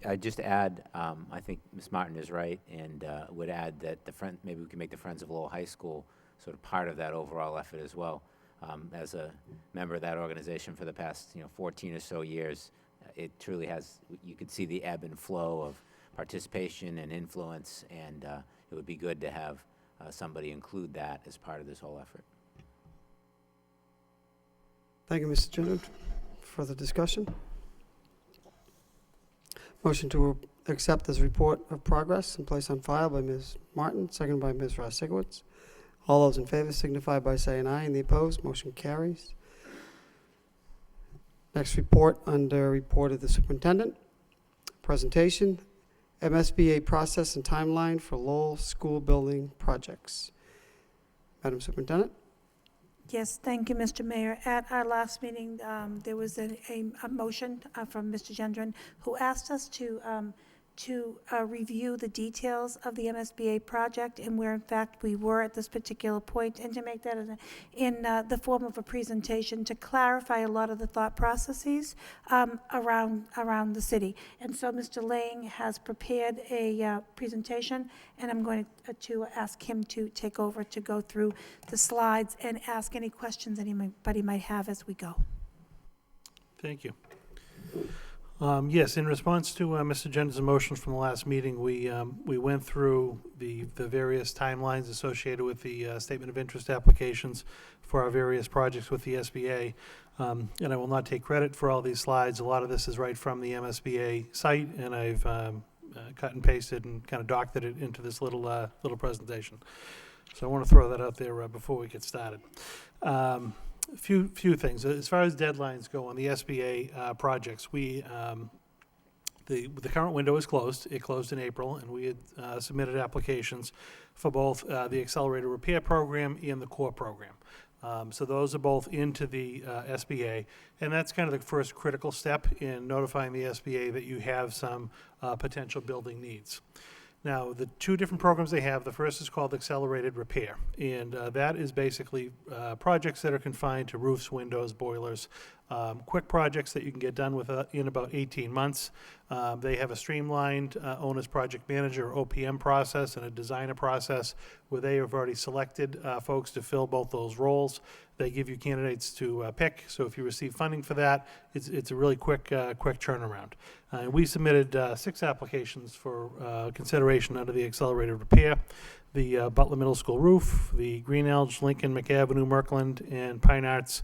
I'd just add, I think Ms. Martin is right, and would add that maybe we can make the Friends of Lowell High School sort of part of that overall effort as well. As a member of that organization for the past 14 or so years, it truly has, you could see the ebb and flow of participation and influence, and it would be good to have somebody include that as part of this whole effort. Thank you, Mr. Gendron. Further discussion? Motion to accept this report of progress and place on file by Ms. Martin, seconded by Ms. Ross-Sigowitz. All those in favor signify by saying aye, and the opposed, motion carries. Next report, under report of the superintendent. Presentation, MSBA process and timeline for Lowell school building projects. Madam Superintendent? Yes, thank you, Mr. Mayor. At our last meeting, there was a motion from Mr. Gendron, who asked us to review the details of the MSBA project and where, in fact, we were at this particular point, and to make that in the form of a presentation to clarify a lot of the thought processes around the city. And so Mr. Lang has prepared a presentation, and I'm going to ask him to take over to go through the slides and ask any questions anybody might have as we go. Thank you. Yes, in response to Mr. Gendron's motions from the last meeting, we went through the various timelines associated with the statement of interest applications for our various projects with the SBA. And I will not take credit for all these slides. A lot of this is right from the MSBA site, and I've cut and pasted and kind of doctored it into this little presentation. So I want to throw that out there before we get started. A few things. As far as deadlines go on the SBA projects, the current window is closed. It closed in April, and we had submitted applications for both the Accelerated Repair Program and the Core Program. So those are both into the SBA, and that's kind of the first critical step in notifying the SBA that you have some potential building needs. Now, the two different programs they have, the first is called Accelerated Repair, and that is basically projects that are confined to roofs, windows, boilers, quick projects that you can get done with in about 18 months. They have a streamlined owner's project manager, or OPM process, and a designer process where they have already selected folks to fill both those roles. They give you candidates to pick, so if you receive funding for that, it's a really quick turnaround. We submitted 6 applications for consideration under the Accelerated Repair: the Butler Middle School roof, the Green Elge, Lincoln, McAvenue, Merkland, and Pine Arts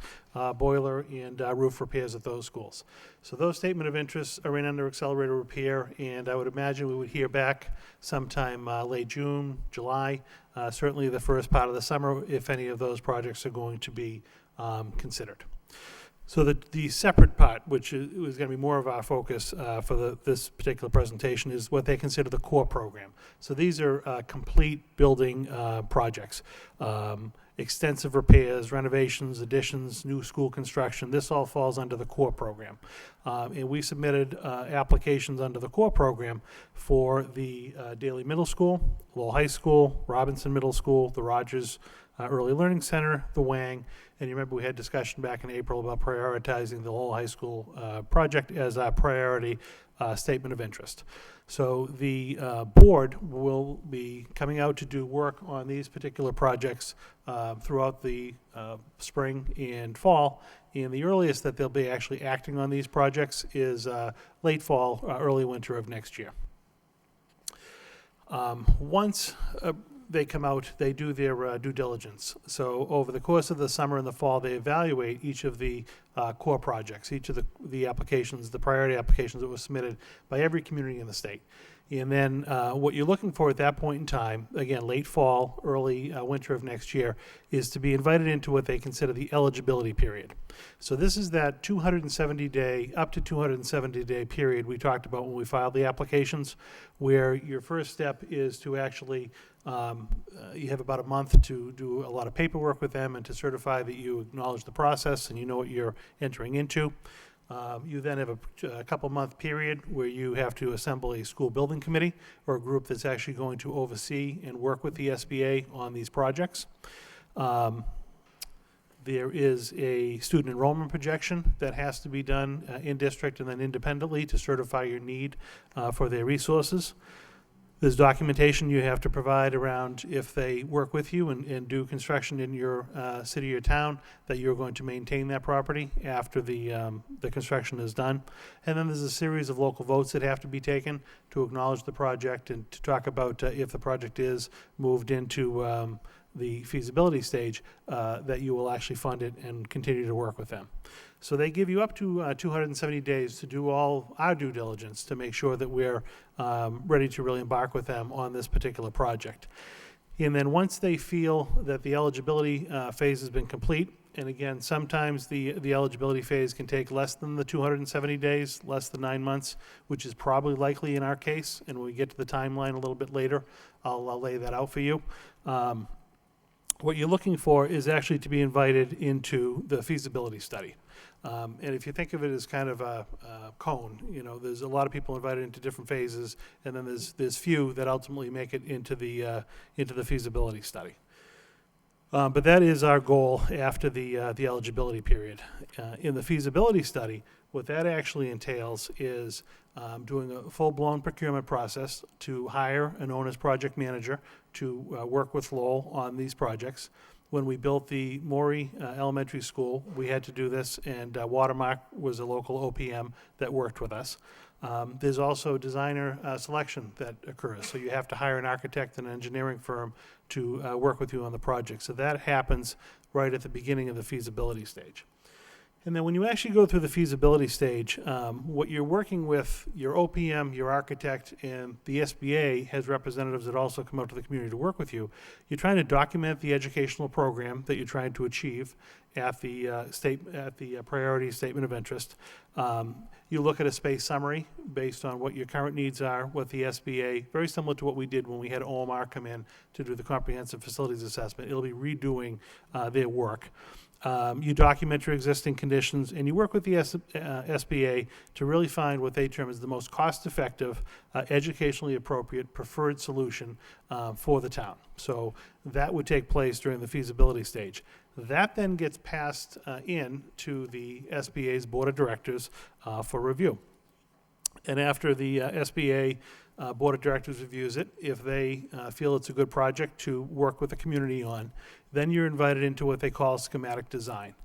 boiler and roof repairs at those schools. So those statement of interests are in under Accelerated Repair, and I would imagine we would hear back sometime late June, July, certainly the first part of the summer, if any of those projects are going to be considered. So the separate part, which is going to be more of our focus for this particular presentation, is what they consider the core program. So these are complete building projects, extensive repairs, renovations, additions, new school construction. This all falls under the core program. And we submitted applications under the core program for the Daly Middle School, Lowell High School, Robinson Middle School, the Rogers Early Learning Center, the Wang, and you remember we had discussion back in April about prioritizing the Lowell High School project as a priority statement of interest. So the board will be coming out to do work on these particular projects throughout the spring and fall, and the earliest that they'll be actually acting on these projects is late fall, early winter of next year. Once they come out, they do their due diligence. So over the course of the summer and the fall, they evaluate each of the core projects, each of the applications, the priority applications that were submitted by every community in the state. And then what you're looking for at that point in time, again, late fall, early winter of next year, is to be invited into what they consider the eligibility period. So this is that 270-day, up to 270-day period we talked about when we filed the applications, where your first step is to actually, you have about a month to do a lot of paperwork with them and to certify that you acknowledge the process and you know what you're entering into. You then have a couple-month period where you have to assemble a school building committee or a group that's actually going to oversee and work with the SBA on these projects. There is a student enrollment projection that has to be done in district and then independently to certify your need for their resources. There's documentation you have to provide around if they work with you and do construction in your city or town, that you're going to maintain that property after the construction is done. And then there's a series of local votes that have to be taken to acknowledge the project and to talk about if the project is moved into the feasibility stage, that you will actually fund it and continue to work with them. So they give you up to 270 days to do all our due diligence to make sure that we're ready to really embark with them on this particular project. And then once they feel that the eligibility phase has been complete, and again, sometimes the eligibility phase can take less than the 270 days, less than 9 months, which is probably likely in our case, and when we get to the timeline a little bit later, I'll lay that out for you. What you're looking for is actually to be invited into the feasibility study. And if you think of it as kind of a cone, you know, there's a lot of people invited into different phases, and then there's few that ultimately make it into the feasibility study. But that is our goal after the eligibility period. In the feasibility study, what that actually entails is doing a full-blown procurement process to hire an owner's project manager to work with Lowell on these projects. When we built the Morey Elementary School, we had to do this, and Watermark was a local OPM that worked with us. There's also designer selection that occurs, so you have to hire an architect and an engineering firm to work with you on the project. So that happens right at the beginning of the feasibility stage. And then when you actually go through the feasibility stage, what you're working with, your OPM, your architect, and the SBA has representatives that also come out to the community to work with you. You're trying to document the educational program that you're trying to achieve at the priority statement of interest. You look at a space summary based on what your current needs are, what the SBA, very similar to what we did when we had OMR come in to do the comprehensive facilities assessment. It'll be redoing their work. You document your existing conditions, and you work with the SBA to really find what they term as the most cost-effective, educationally appropriate, preferred solution for the town. So that would take place during the feasibility stage. That then gets passed in to the SBA's Board of Directors for review. And after the SBA Board of Directors reviews it, if they feel it's a good project to work with the community on, then you're invited into what they call schematic design.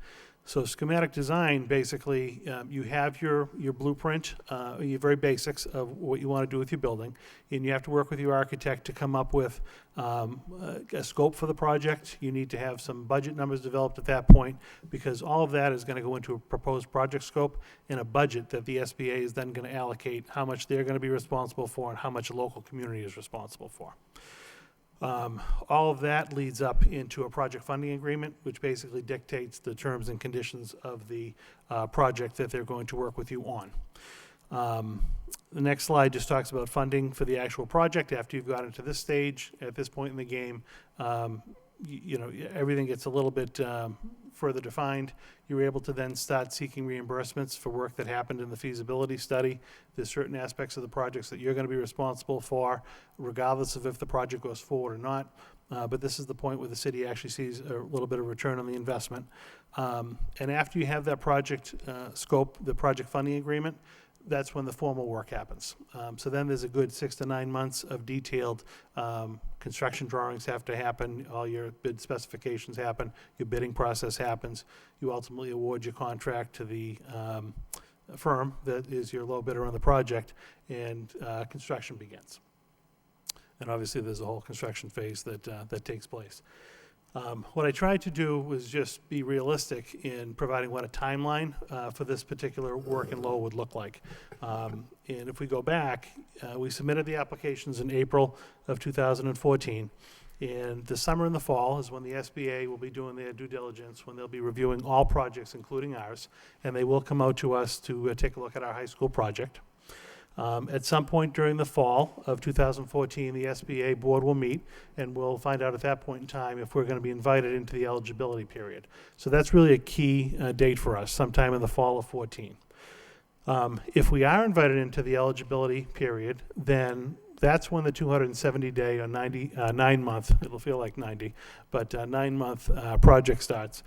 So schematic design, basically, you have your blueprint, your very basics of what you want to do with your building, and you have to work with your architect to come up with a scope for the project. You need to have some budget numbers developed at that point, because all of that is going to go into a proposed project scope and a budget that the SBA is then going to allocate how much they're going to be responsible for and how much the local community is responsible for. All of that leads up into a project funding agreement, which basically dictates the terms and conditions of the project that they're going to work with you on. The next slide just talks about funding for the actual project. After you've gotten to this stage, at this point in the game, you know, everything gets a little bit further defined. You're able to then start seeking reimbursements for work that happened in the feasibility study. There's certain aspects of the projects that you're going to be responsible for, regardless of if the project goes forward or not. But this is the point where the city actually sees a little bit of return on the investment. And after you have that project scope, the project funding agreement, that's when the formal work happens. So then there's a good 6 to 9 months of detailed construction drawings have to happen, all your bid specifications happen, your bidding process happens. You ultimately award your contract to the firm that is your low bidder on the project, and construction begins. And obviously there's a whole construction phase that takes place. What I tried to do was just be realistic in providing what a timeline for this particular work in Lowell would look like. And if we go back, we submitted the applications in April of 2014. And the summer and the fall is when the SBA will be doing their due diligence, when they'll be reviewing all projects, including ours. And they will come out to us to take a look at our high school project. At some point during the fall of 2014, the SBA board will meet, and we'll find out at that point in time if we're going to be invited into the eligibility period. So that's really a key date for us, sometime in the fall of 14. If we are invited into the eligibility period, then that's when the 270-day or 9-month, it'll feel like 90, but 9-month project starts.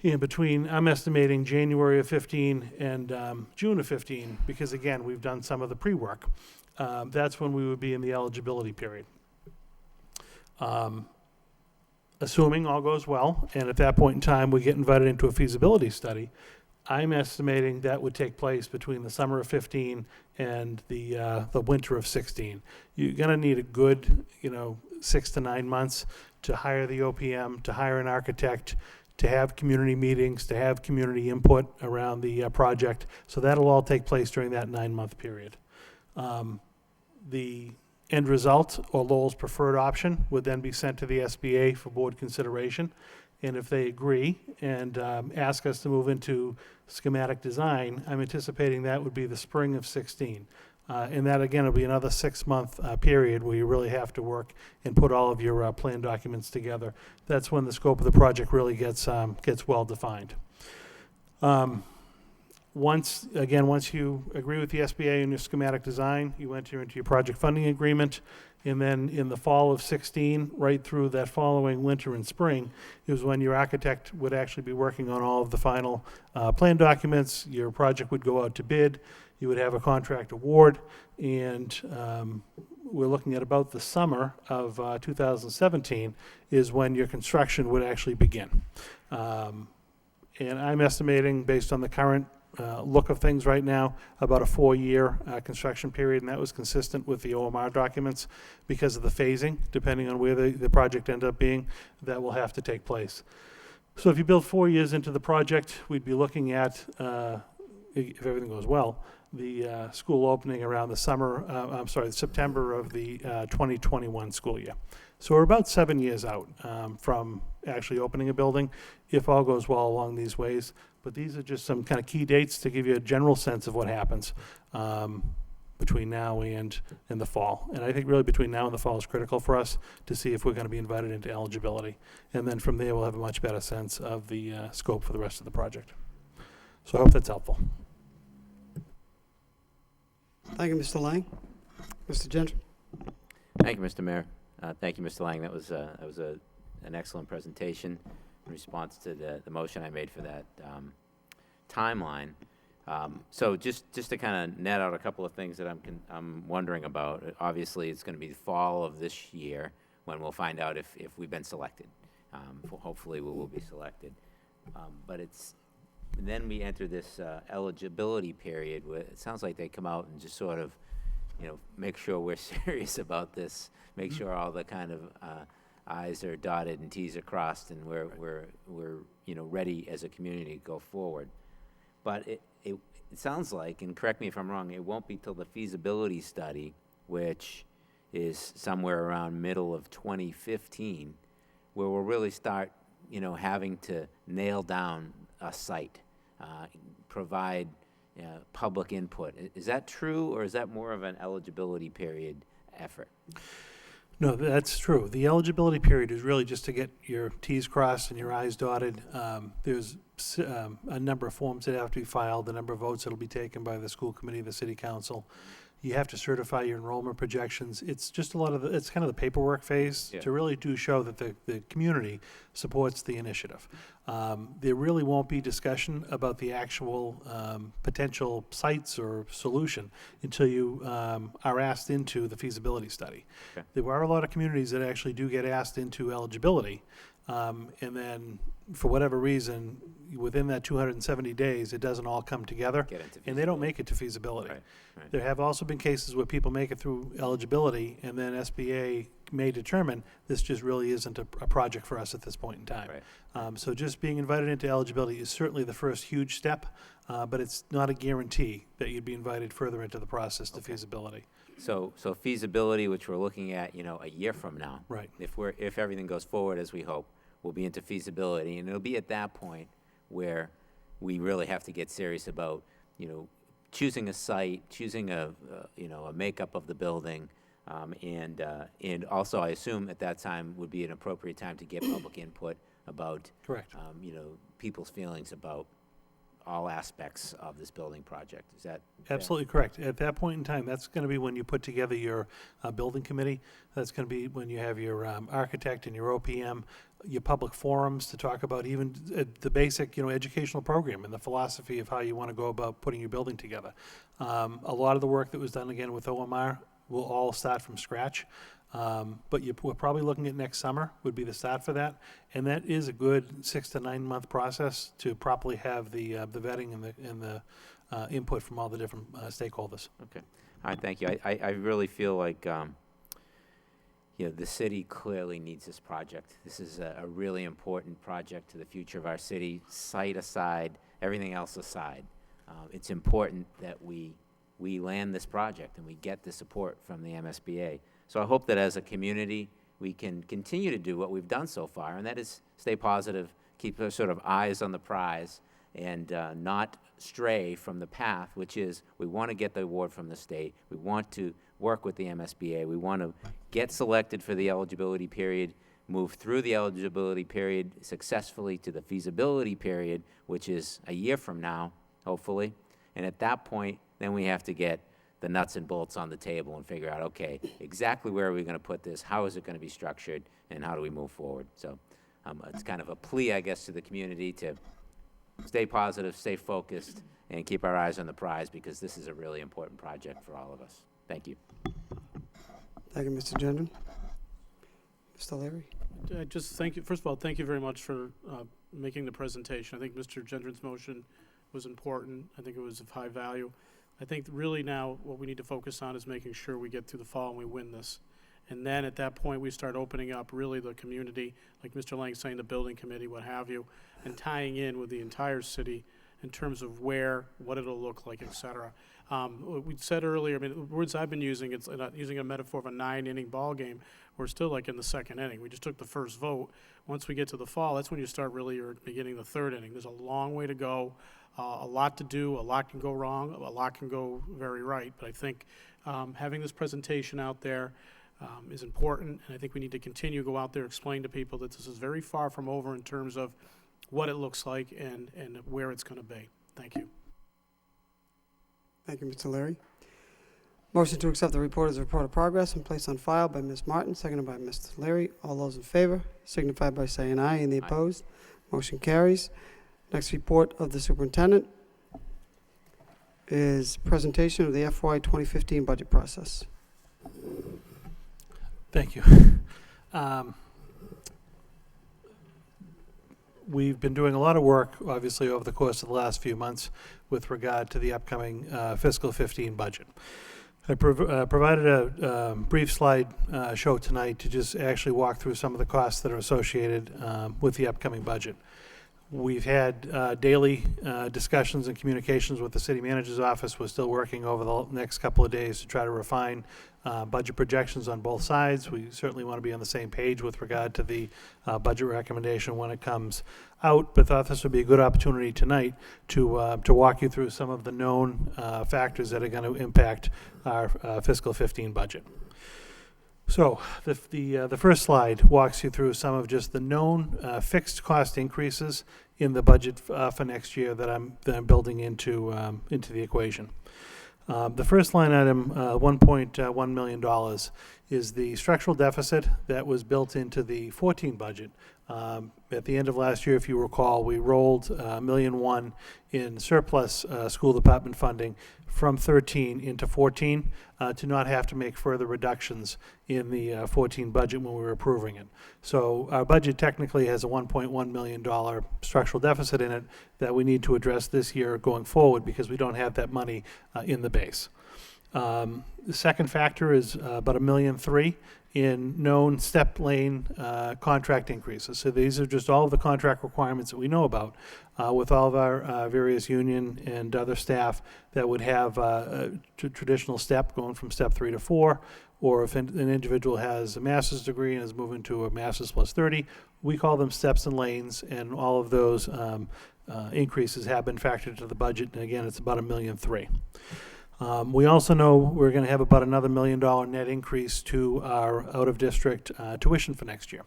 In between, I'm estimating January of 15 and June of 15, because again, we've done some of the pre-work. That's when we would be in the eligibility period. Assuming all goes well, and at that point in time, we get invited into a feasibility study, I'm estimating that would take place between the summer of 15 and the winter of 16. You're gonna need a good, 6 to 9 months to hire the OPM, to hire an architect, to have community meetings, to have community input around the project. So that'll all take place during that 9-month period. The end result, or Lowell's preferred option, would then be sent to the SBA for board consideration. And if they agree and ask us to move into schematic design, I'm anticipating that would be the spring of 16. And that, again, will be another 6-month period where you really have to work and put all of your plan documents together. That's when the scope of the project really gets well defined. Once you agree with the SBA on your schematic design, you enter into your project funding agreement. And then in the fall of 16, right through that following winter and spring, is when your architect would actually be working on all of the final plan documents. Your project would go out to bid. You would have a contract award, and we're looking at about the summer of 2017 is when your construction would actually begin. And I'm estimating, based on the current look of things right now, about a 4-year construction period, and that was consistent with the OMR documents because of the phasing, depending on where the project ended up being, that will have to take place. So if you build 4 years into the project, we'd be looking at, if everything goes well, the school opening around September of the 2021 school year. So we're about 7 years out from actually opening a building, if all goes well along these ways. But these are just some kind of key dates to give you a general sense of what happens. between now and the fall. And I think really between now and the fall is critical for us to see if we're going to be invited into eligibility. And then from there, we'll have a much better sense of the scope for the rest of the project. So I hope that's helpful. Thank you, Mr. Lang. Mr. Gentry? Thank you, Mr. Mayor. Thank you, Mr. Lang. That was an excellent presentation in response to the motion I made for that timeline. So just to kind of net out a couple of things that I'm wondering about. Obviously, it's going to be the fall of this year when we'll find out if we've been selected. Hopefully, we will be selected. But then we enter this eligibility period where it sounds like they come out and just sort of, make sure we're serious about this, make sure all the kind of I's are dotted and T's are crossed, and we're ready as a community to go forward. But it sounds like, and correct me if I'm wrong, it won't be till the feasibility study, which is somewhere around middle of 2015, where we'll really start, having to nail down a site, provide public input. Is that true, or is that more of an eligibility period effort? No, that's true. The eligibility period is really just to get your Ts crossed and your Is dotted. There's a number of forms that have to be filed, the number of votes that will be taken by the school committee, the city council. You have to certify your enrollment projections. It's just it's kind of the paperwork phase to really do show that the community supports the initiative. There really won't be discussion about the actual potential sites or solution until you are asked into the feasibility study. Okay. There are a lot of communities that actually do get asked into eligibility, and then for whatever reason, within that 270 days, it doesn't all come together, and they don't make it to feasibility. Right. Right. There have also been cases where people make it through eligibility, and then SBA may determine this just really isn't a project for us at this point in time. Right. So just being invited into eligibility is certainly the first huge step, but it's not a guarantee that you'd be invited further into the process to feasibility. So feasibility, which we're looking at, a year from now. Right. If everything goes forward as we hope, we'll be into feasibility, and it'll be at that point where we really have to get serious about, choosing a site, choosing a makeup of the building, and also I assume at that time would be an appropriate time to get public input about, correct, people's feelings about all aspects of this building project. Is that absolutely correct? At that point in time, that's going to be when you put together your building committee. That's going to be when you have your architect and your OPM, your public forums to talk about even the basic, educational program and the philosophy of how you want to go about putting your building together. A lot of the work that was done again with OMR will all start from scratch. But we're probably looking at next summer would be the start for that, and that is a good 6 to 9 month process to properly have the vetting and the input from all the different stakeholders. Okay, all right, thank you. I really feel like the city clearly needs this project. This is a really important project to the future of our city. Site aside, everything else aside, it's important that we land this project and we get the support from the MSBA. So I hope that as a community, we can continue to do what we've done so far, and that is stay positive, keep our sort of eyes on the prize, and not stray from the path, which is we want to get the award from the state. We want to work with the MSBA. We want to get selected for the eligibility period, move through the eligibility period successfully to the feasibility period, which is a year from now, hopefully. And at that point, then we have to get the nuts and bolts on the table and figure out, okay, exactly where are we going to put this, how is it going to be structured, and how do we move forward? So it's kind of a plea, I guess, to the community to stay positive, stay focused, and keep our eyes on the prize, because this is a really important project for all of us. Thank you. Thank you, Mr. Gendron. Mr. Larry? Just thank you. First of all, thank you very much for making the presentation. I think Mr. Gendron's motion was important. I think it was of high value. I think really now what we need to focus on is making sure we get through the fall and we win this. And then at that point, we start opening up really the community, like Mr. Lang saying, the building committee, what have you, and tying in with the entire city in terms of where, what it'll look like, et cetera. We said earlier, I mean, the words I've been using, it's not using a metaphor of a 9-inning ball game. We're still like in the second inning. We just took the first vote. Once we get to the fall, that's when you start really, you're beginning the third inning. There's a long way to go, a lot to do, a lot can go wrong, a lot can go very right. But I think having this presentation out there is important, and I think we need to continue to go out there, explain to people that this is very far from over in terms of what it looks like and where it's going to be. Thank you. Thank you, Mr. Leary. Motion to accept the report as a report of progress and place on file by Ms. Martin, seconded by Mr. Leary. All those in favor signify by saying aye. Any opposed? Motion carries. Next report of the superintendent is presentation of the FY 2015 budget process. Thank you. We've been doing a lot of work, obviously, over the course of the last few months with regard to the upcoming fiscal 15 budget. I provided a brief slide show tonight to just actually walk through some of the costs that are associated with the upcoming budget. We've had daily discussions and communications with the city manager's office. We're still working over the next couple of days to try to refine budget projections on both sides. We certainly want to be on the same page with regard to the budget recommendation when it comes out, but thought this would be a good opportunity tonight to walk you through some of the known factors that are going to impact our fiscal 15 budget. So the first slide walks you through some of just the known fixed cost increases in the budget for next year that I'm building into the equation. The first line item, $1.1 million, is the structural deficit that was built into the 14 budget. At the end of last year, if you recall, we rolled $1.1 million in surplus school department funding from 13 into 14 to not have to make further reductions in the 14 budget when we were approving it. So our budget technically has a $1.1 million structural deficit in it that we need to address this year going forward because we don't have that money in the base. The second factor is about $1.3 million in known step lane contract increases. So these are just all of the contract requirements that we know about with all of our various union and other staff that would have a traditional step going from step 3 to 4, or if an individual has a master's degree and is moving to a master's plus 30, we call them steps and lanes, and all of those increases have been factored into the budget, and again, it's about $1.3 million. We also know we're going to have about another $1 million net increase to our out-of-district tuition for next year.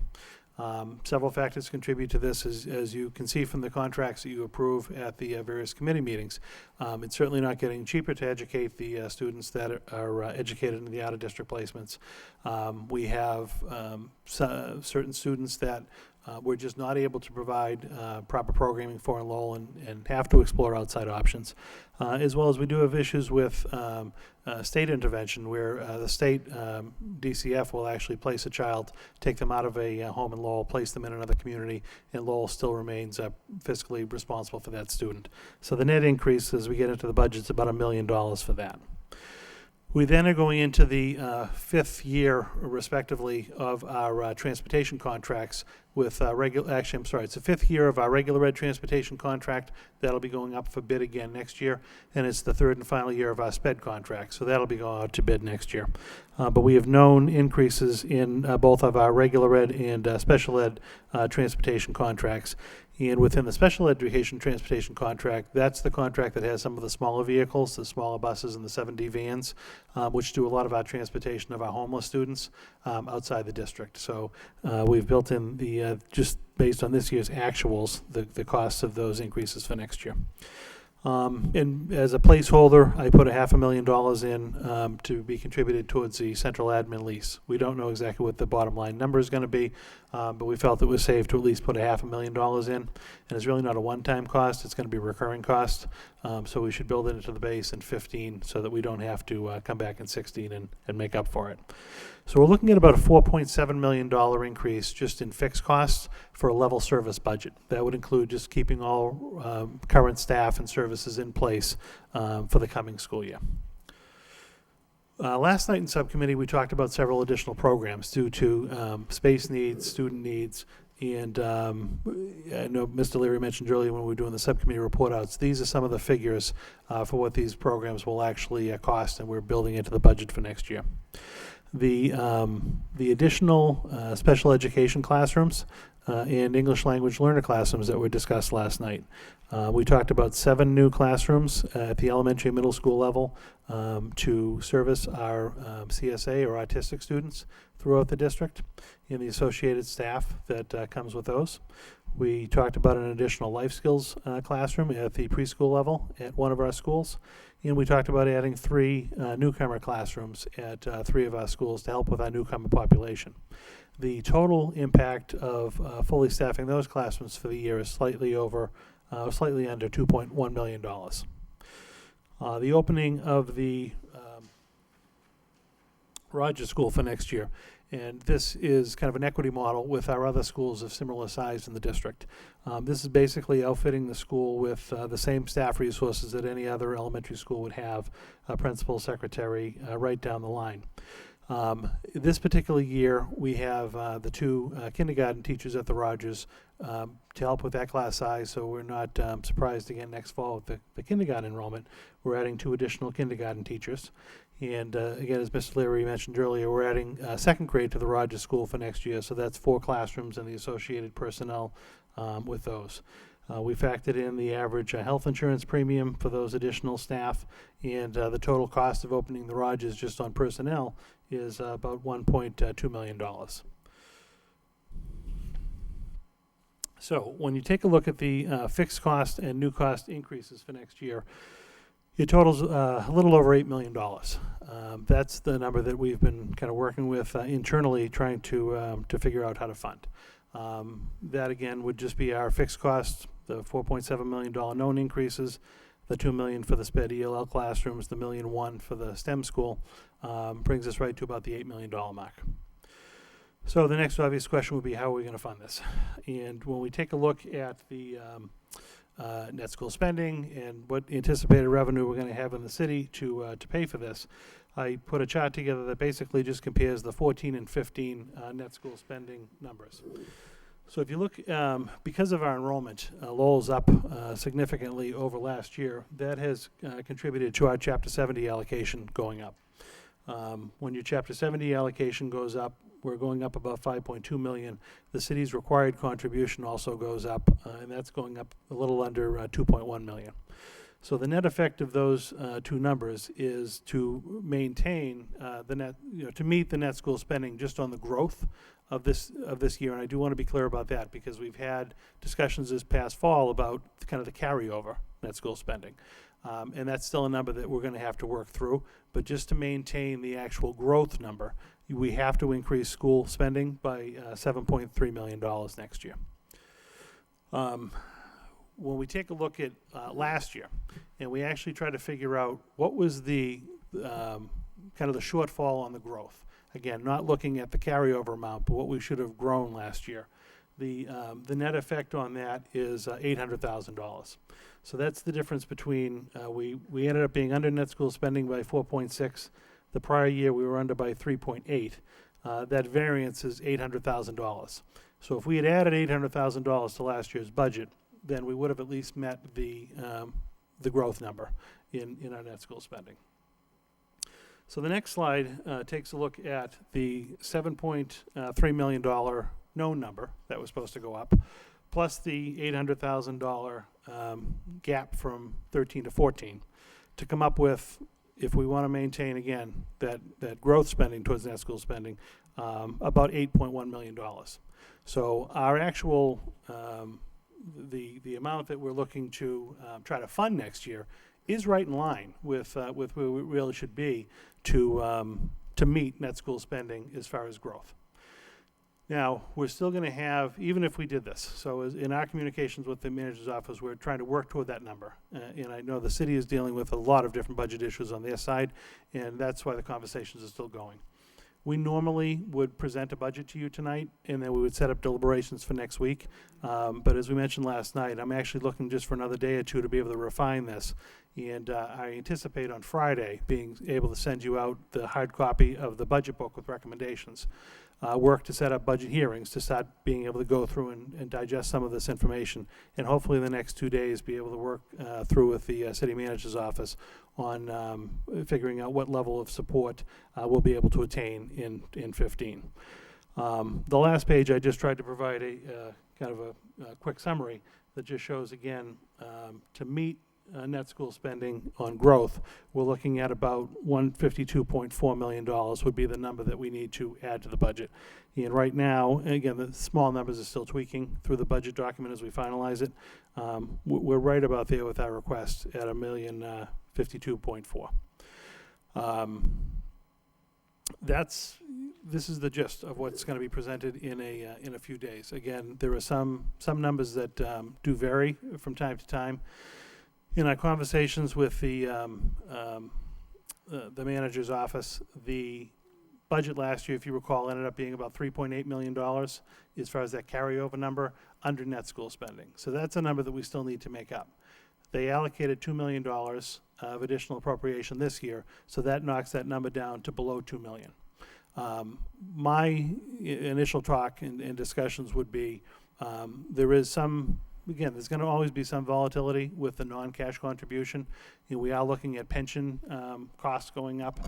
Several factors contribute to this, as you can see from the contracts that you approve at the various committee meetings. It's certainly not getting cheaper to educate the students that are educated in the out-of-district placements. We have certain students that we're just not able to provide proper programming for in Lowell and have to explore outside options. As well as we do have issues with state intervention where the state DCF will actually place a child, take them out of a home in Lowell, place them in another community, and Lowell still remains fiscally responsible for that student. So the net increase as we get into the budget is about $1 million for that. We then are going into the fifth year, respectively, of our transportation contracts with it's the fifth year of our regular ed transportation contract. That'll be going up for bid again next year, and it's the third and final year of our SPED contract, so that'll be going out to bid next year. But we have known increases in both of our regular ed and special ed transportation contracts. And within the special education transportation contract, that's the contract that has some of the smaller vehicles, the smaller buses and the 7D vans, which do a lot of our transportation of our homeless students outside the district. So we've built in the, just based on this year's actuals, the costs of those increases for next year. And as a placeholder, I put $500,000 in to be contributed towards the central admin lease. We don't know exactly what the bottom line number is going to be, but we felt it was safe to at least put $500,000 in. And it's really not a one-time cost; it's going to be a recurring cost. So we should build it into the base in 15, so that we don't have to come back in 16 and make up for it. So we're looking at about a $4.7 million increase just in fixed costs for a level service budget. That would include just keeping all current staff and services in place for the coming school year. Last night in subcommittee, we talked about several additional programs due to space needs, student needs, And I know Mr. Leary mentioned earlier when we were doing the subcommittee report outs, these are some of the figures for what these programs will actually cost, and we're building into the budget for next year. The additional special education classrooms and English language learner classrooms that were discussed last night. We talked about 7 new classrooms at the elementary and middle school level to service our CSA or autistic students throughout the district and the associated staff that comes with those. We talked about an additional life skills classroom at the preschool level at one of our schools. And we talked about adding 3 newcomer classrooms at 3 of our schools to help with our newcomer population. The total impact of fully staffing those classrooms for the year is slightly under $2.1 million. The opening of the Rogers School for next year, and this is kind of an equity model with our other schools of similar size in the district. This is basically outfitting the school with the same staff resources that any other elementary school would have, a principal, secretary, right down the line. This particular year, we have the 2 kindergarten teachers at the Rogers to help with that class size, so we're not surprised again next fall with the kindergarten enrollment. We're adding 2 additional kindergarten teachers. And again, as Mr. Leary mentioned earlier, we're adding 2nd grade to the Rogers School for next year, so that's 4 classrooms and the associated personnel with those. We factored in the average health insurance premium for those additional staff, and the total cost of opening the Rogers just on personnel is about $1.2 million. So when you take a look at the fixed cost and new cost increases for next year, it totals a little over $8 million. That's the number that we've been kind of working with internally, trying to figure out how to fund. That again would just be our fixed costs, the $4.7 million known increases, the $2 million for the SPED ELL classrooms, the $1.1 million for the STEM school, brings us right to about the $8 million mark. So the next obvious question would be, how are we going to fund this? And when we take a look at the net school spending and what anticipated revenue we're going to have in the city to pay for this, I put a chart together that basically just compares the 14 and 15 net school spending numbers. So if you look, because of our enrollment, Lowell's up significantly over last year. That has contributed to our Chapter 70 allocation going up. When your Chapter 70 allocation goes up, we're going up about $5.2 million. The city's required contribution also goes up, and that's going up a little under $2.1 million. So the net effect of those 2 numbers is to maintain the net, to meet the net school spending just on the growth of this year. And I do want to be clear about that, because we've had discussions this past fall about kind of the carryover net school spending. And that's still a number that we're going to have to work through. But just to maintain the actual growth number, we have to increase school spending by $7.3 million next year. When we take a look at last year, and we actually try to figure out what was the kind of the shortfall on the growth. Again, not looking at the carryover amount, but what we should have grown last year. The net effect on that is $800,000. So that's the difference between, we ended up being under net school spending by 4.6. The prior year we were under by 3.8. That variance is $800,000. So if we had added $800,000 to last year's budget, then we would have at least met the growth number in our net school spending. So the next slide takes a look at the $7.3 million known number that was supposed to go up, plus the $800,000 gap from 13 to 14, to come up with, if we want to maintain, again, that growth spending towards net school spending, about $8.1 million. So our actual, the amount that we're looking to try to fund next year is right in line with where we really should be to meet net school spending as far as growth. Now, we're still going to have, even if we did this, so in our communications with the manager's office, we're trying to work toward that number. And I know the city is dealing with a lot of different budget issues on their side, and that's why the conversations are still going. We normally would present a budget to you tonight, and then we would set up deliberations for next week. But as we mentioned last night, I'm actually looking just for another day or two to be able to refine this. And I anticipate on Friday being able to send you out the hard copy of the budget book with recommendations. work to set up budget hearings to start being able to go through and digest some of this information. And hopefully in the next 2 days, be able to work through with the city manager's office on figuring out what level of support we'll be able to attain in 15. The last page, I just tried to provide a kind of a quick summary that just shows, again, to meet net school spending on growth, we're looking at about $152.4 million would be the number that we need to add to the budget. And right now, and again, the small numbers are still tweaking through the budget document as we finalize it. We're right about there with our request at $1,052.4. This is the gist of what's going to be presented in a few days. Again, there are some numbers that do vary from time to time. In our conversations with the manager's office, the budget last year, if you recall, ended up being about $3.8 million as far as that carryover number under net school spending. So that's a number that we still need to make up. They allocated $2 million of additional appropriation this year, so that knocks that number down to below $2 million. My initial talk and discussions would be there is some, again, there's going to always be some volatility with the non-cash contribution. You know, we are looking at pension costs going up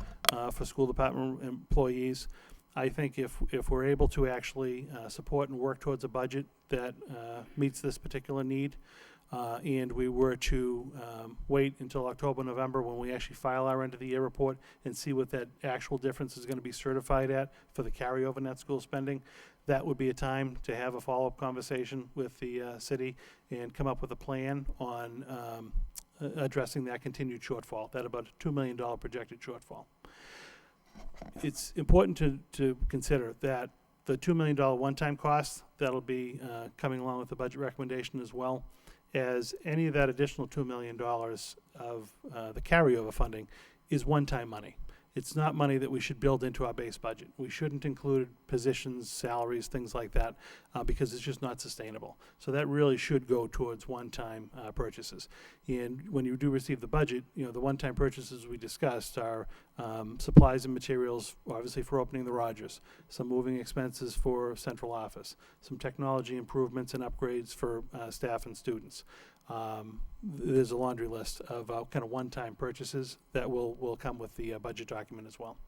for school department employees. I think if we're able to actually support and work towards a budget that meets this particular need, and we were to wait until October, November, when we actually file our end of the year report and see what that actual difference is going to be certified at for the carryover net school spending, that would be a time to have a follow-up conversation with the city and come up with a plan on addressing that continued shortfall, that about $2 million projected shortfall. It's important to consider that the $2 million one-time cost, that'll be coming along with the budget recommendation as well, as any of that additional $2 million of the carryover funding is one-time money. It's not money that we should build into our base budget. We shouldn't include positions, salaries, things like that, because it's just not sustainable. So that really should go towards one-time purchases. And when you do receive the budget, you know, the one-time purchases we discussed are supplies and materials, obviously for opening the Rogers, some moving expenses for central office, some technology improvements and upgrades for staff and students. There's a laundry list of kind of one-time purchases that will come with the budget document as well.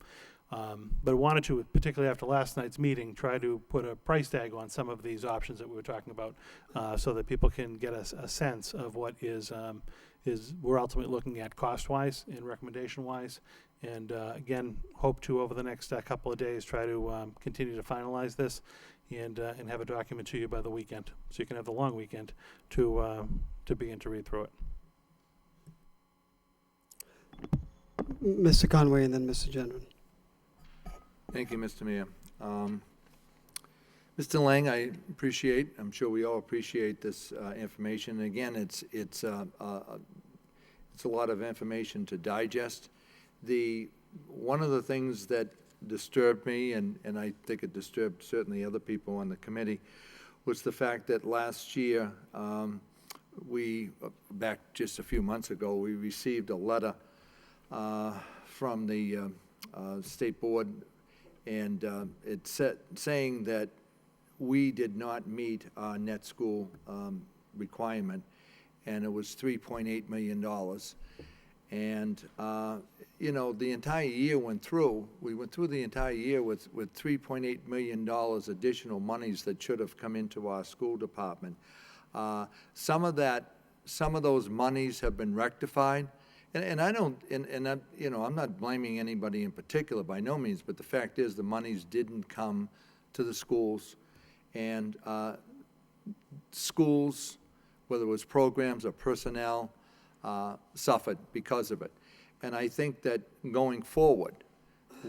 But I wanted to, particularly after last night's meeting, try to put a price tag on some of these options that we were talking about, so that people can get a sense of what is we're ultimately looking at cost-wise and recommendation-wise. And again, hope to, over the next couple of days, try to continue to finalize this and have a document to you by the weekend, so you can have the long weekend to begin to read through it. Mr. Conway and then Mr. Gendron. Thank you, Mr. Mayor. Mr. Lang, I appreciate, I'm sure we all appreciate this information. Again, it's a lot of information to digest. One of the things that disturbed me, and I think it disturbed certainly other people on the committee, was the fact that last year, back just a few months ago, we received a letter from the state board, and it saying that we did not meet our net school requirement, and it was $3.8 million. And, you know, the entire year we went through the entire year with $3.8 million additional monies that should have come into our school department. Some of those monies have been rectified. And I don't, and you know, I'm not blaming anybody in particular by no means, but the fact is the monies didn't come to the schools. And schools, whether it was programs or personnel, suffered because of it. And I think that going forward,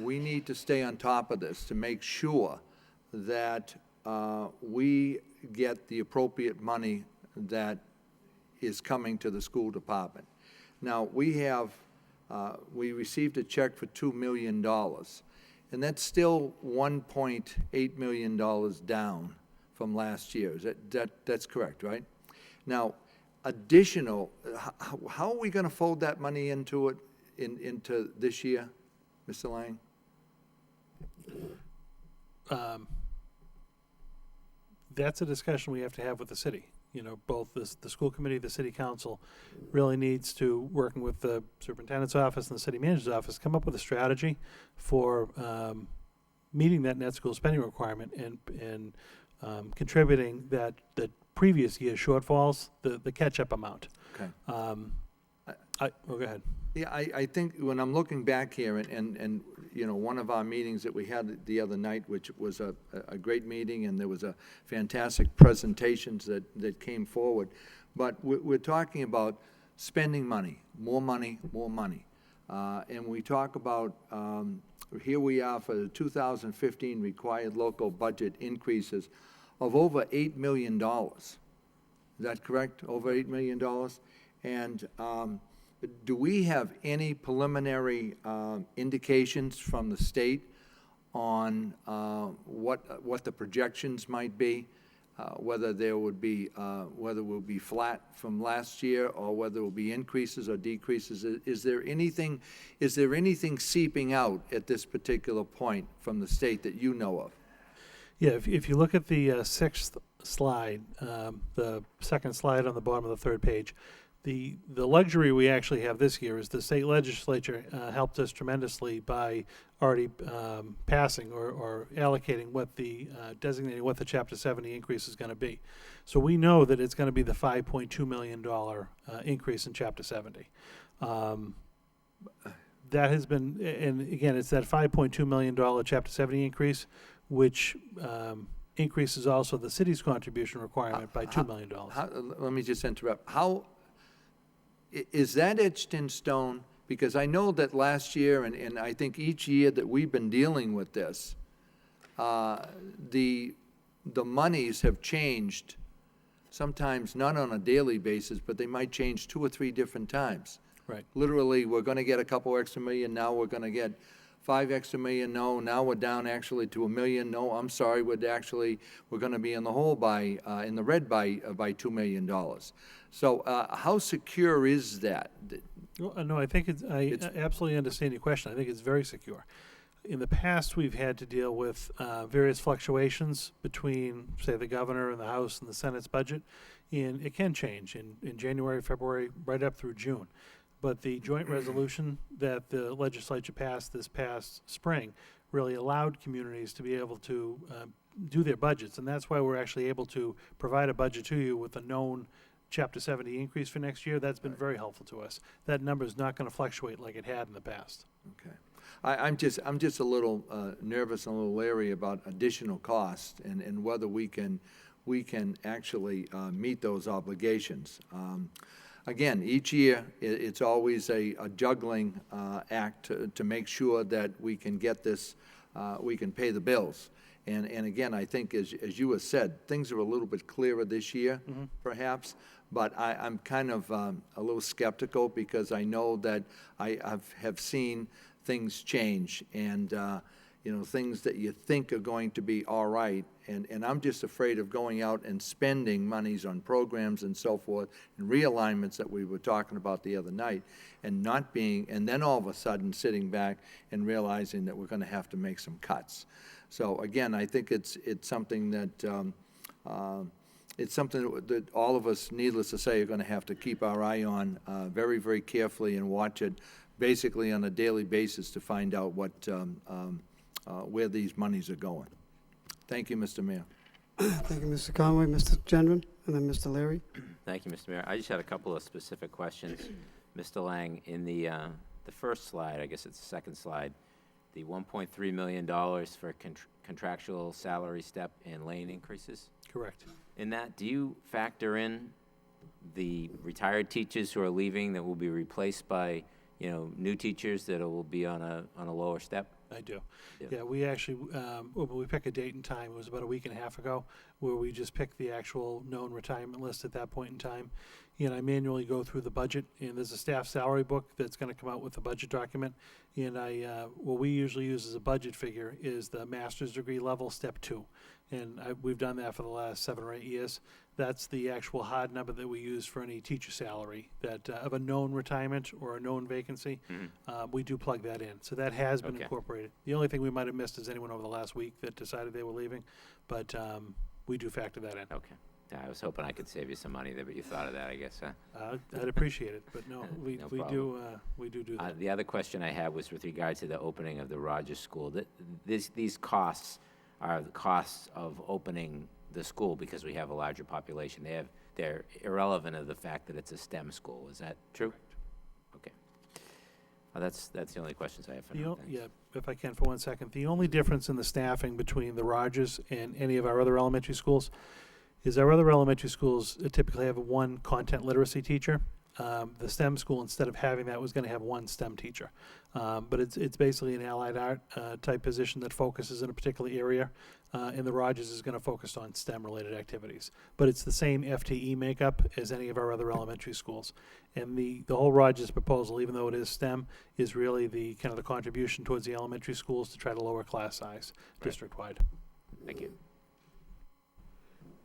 we need to stay on top of this to make sure that we get the appropriate money that is coming to the school department. Now, we received a check for $2 million, and that's still $1.8 million down from last year. That's correct, right? Now, additional, how are we going to fold that money into this year, Mr. Lang? that's a discussion we have to have with the city. You know, both the school committee, the city council really needs to, working with the superintendent's office and the city manager's office, come up with a strategy for meeting that net school spending requirement and contributing that previous year's shortfalls, the catch-up amount. Okay. Go ahead. Yeah, I think when I'm looking back here, and you know, one of our meetings that we had the other night, which was a great meeting, and there was a fantastic presentations that came forward, but we're talking about spending money, more money, more money. And we talk about, here we are for the 2015 required local budget increases of over $8 million. Is that correct? Over $8 million? And do we have any preliminary indications from the state on what the projections might be? Whether there would be, whether it will be flat from last year, or whether it will be increases or decreases? Is there anything seeping out at this particular point from the state that you know of? Yeah, if you look at the sixth slide, the second slide on the bottom of the third page, the luxury we actually have this year is the state legislature helped us tremendously by already passing or allocating what the designating what the Chapter 70 increase is going to be. So we know that it's going to be the $5.2 million increase in Chapter 70. That has been, and again, it's that $5.2 million Chapter 70 increase, which increases also the city's contribution requirement by $2 million. Let me just interrupt. How is that etched in stone? Because I know that last year, and I think each year that we've been dealing with this, the monies have changed, sometimes not on a daily basis, but they might change 2 or 3 different times. Right. Literally, we're going to get a couple extra million, now we're going to get 5 extra million, no, now we're down actually to $1 million, no, I'm sorry, we're going to be in the hole by, in the red by $2 million. So how secure is that? No, I think I absolutely understand your question. I think it's very secure. In the past, we've had to deal with various fluctuations between, say, the governor and the House and the Senate's budget, and it can change in January, February, right up through June. But the joint resolution that the legislature passed this past spring really allowed communities to be able to do their budgets, and that's why we're actually able to provide a budget to you with a known Chapter 70 increase for next year. That's been very helpful to us. That number is not going to fluctuate like it had in the past. Okay. I'm just a little nervous and a little leery about additional costs and whether we can actually meet those obligations. Again, each year, it's always a juggling act to make sure that we can get this, we can pay the bills. And again, I think, as you have said, things are a little bit clearer this year, perhaps, but I'm kind of a little skeptical because I know that I have seen things change and, you know, things that you think are going to be all right. And I'm just afraid of going out and spending monies on programs and so forth and realignments that we were talking about the other night and not being, and then all of a sudden sitting back and realizing that we're going to have to make some cuts. So again, I think it's something that all of us, needless to say, are going to have to keep our eye on very, very carefully and watch it basically on a daily basis to find out what where these monies are going. Thank you, Mr. Mayor. Thank you, Mr. Conway, Mr. Gendron, and then Mr. Leary. Thank you, Mr. Mayor. I just had a couple of specific questions. Mr. Lang, in the first slide, I guess it's the second slide, the $1.3 million for contractual salary step and lane increases? Correct. In that, do you factor in the retired teachers who are leaving that will be replaced by, you know, new teachers that will be on a lower step? I do. Yeah. Yeah, we actually, we pick a date and time, it was about a week and a half ago, where we just picked the actual known retirement list at that point in time. And I manually go through the budget, and there's a staff salary book that's going to come out with the budget document. And what we usually use as a budget figure is the master's degree level, step 2. And we've done that for the last 7 or 8 years. That's the actual hard number that we use for any teacher salary, that of a known retirement or a known vacancy. We do plug that in. So that has been Okay. incorporated. The only thing we might have missed is anyone over the last week that decided they were leaving, but we do factor that in. Okay. Yeah, I was hoping I could save you some money there, but you thought of that, I guess, huh? I'd appreciate it, but no, we No do that. The other question I had was with regard to the opening of the Rogers School. These costs are the costs of opening the school because we have a larger population. They're irrelevant of the fact that it's a STEM school. Is that true? Okay. Well, that's the only questions I have for now. Thanks. Yeah, if I can for 1 second. The only difference in the staffing between the Rogers and any of our other elementary schools is our other elementary schools typically have one content literacy teacher. The STEM school, instead of having that, was going to have one STEM teacher. But it's basically an allied art type position that focuses in a particular area, and the Rogers is going to focus on STEM-related activities. But it's the same FTE makeup as any of our other elementary schools. And the whole Rogers proposal, even though it is STEM, is really the kind of the contribution towards the elementary schools to try to lower class size district-wide. Thank you.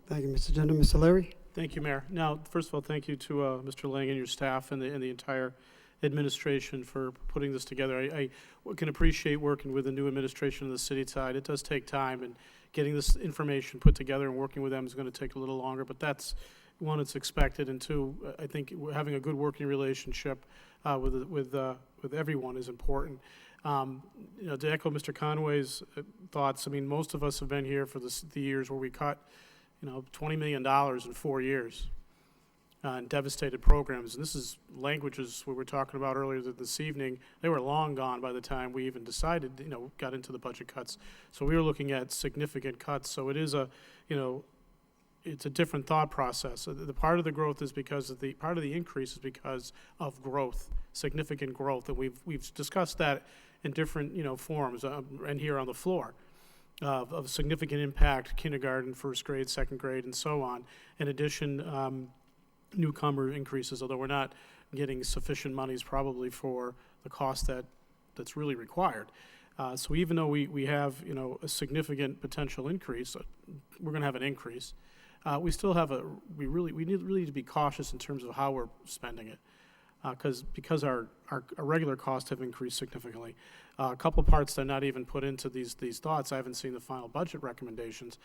Thank you, Mr. Gender. Mr. Larry? Thank you, Mayor. Now, first of all, thank you to Mr. Lang and your staff and the entire administration for putting this together. I can appreciate working with the new administration on the city side. It does take time, and getting this information put together and working with them is going to take a little longer, but that's, one, it's expected, and two, I think having a good working relationship with everyone is important. To echo Mr. Conway's thoughts, I mean, most of us have been here for the years where we cut $20 million in 4 years and devastated programs. And this is languages we were talking about earlier this evening. They were long gone by the time we even decided, got into the budget cuts. So we were looking at significant cuts. So it is it's a different thought process. So the part of the growth is because of part of the increase is because of growth, significant growth. And we've discussed that in different, forms and here on the floor. Of significant impact, kindergarten, first grade, second grade, and so on. In addition, newcomer increases, although we're not getting sufficient monies probably for the cost that's really required. So even though we have, a significant potential increase, we're going to have an increase. We still have we need to be cautious in terms of how we're spending it. Because our regular costs have increased significantly. A couple parts that are not even put into these thoughts. I haven't seen the final budget recommendations.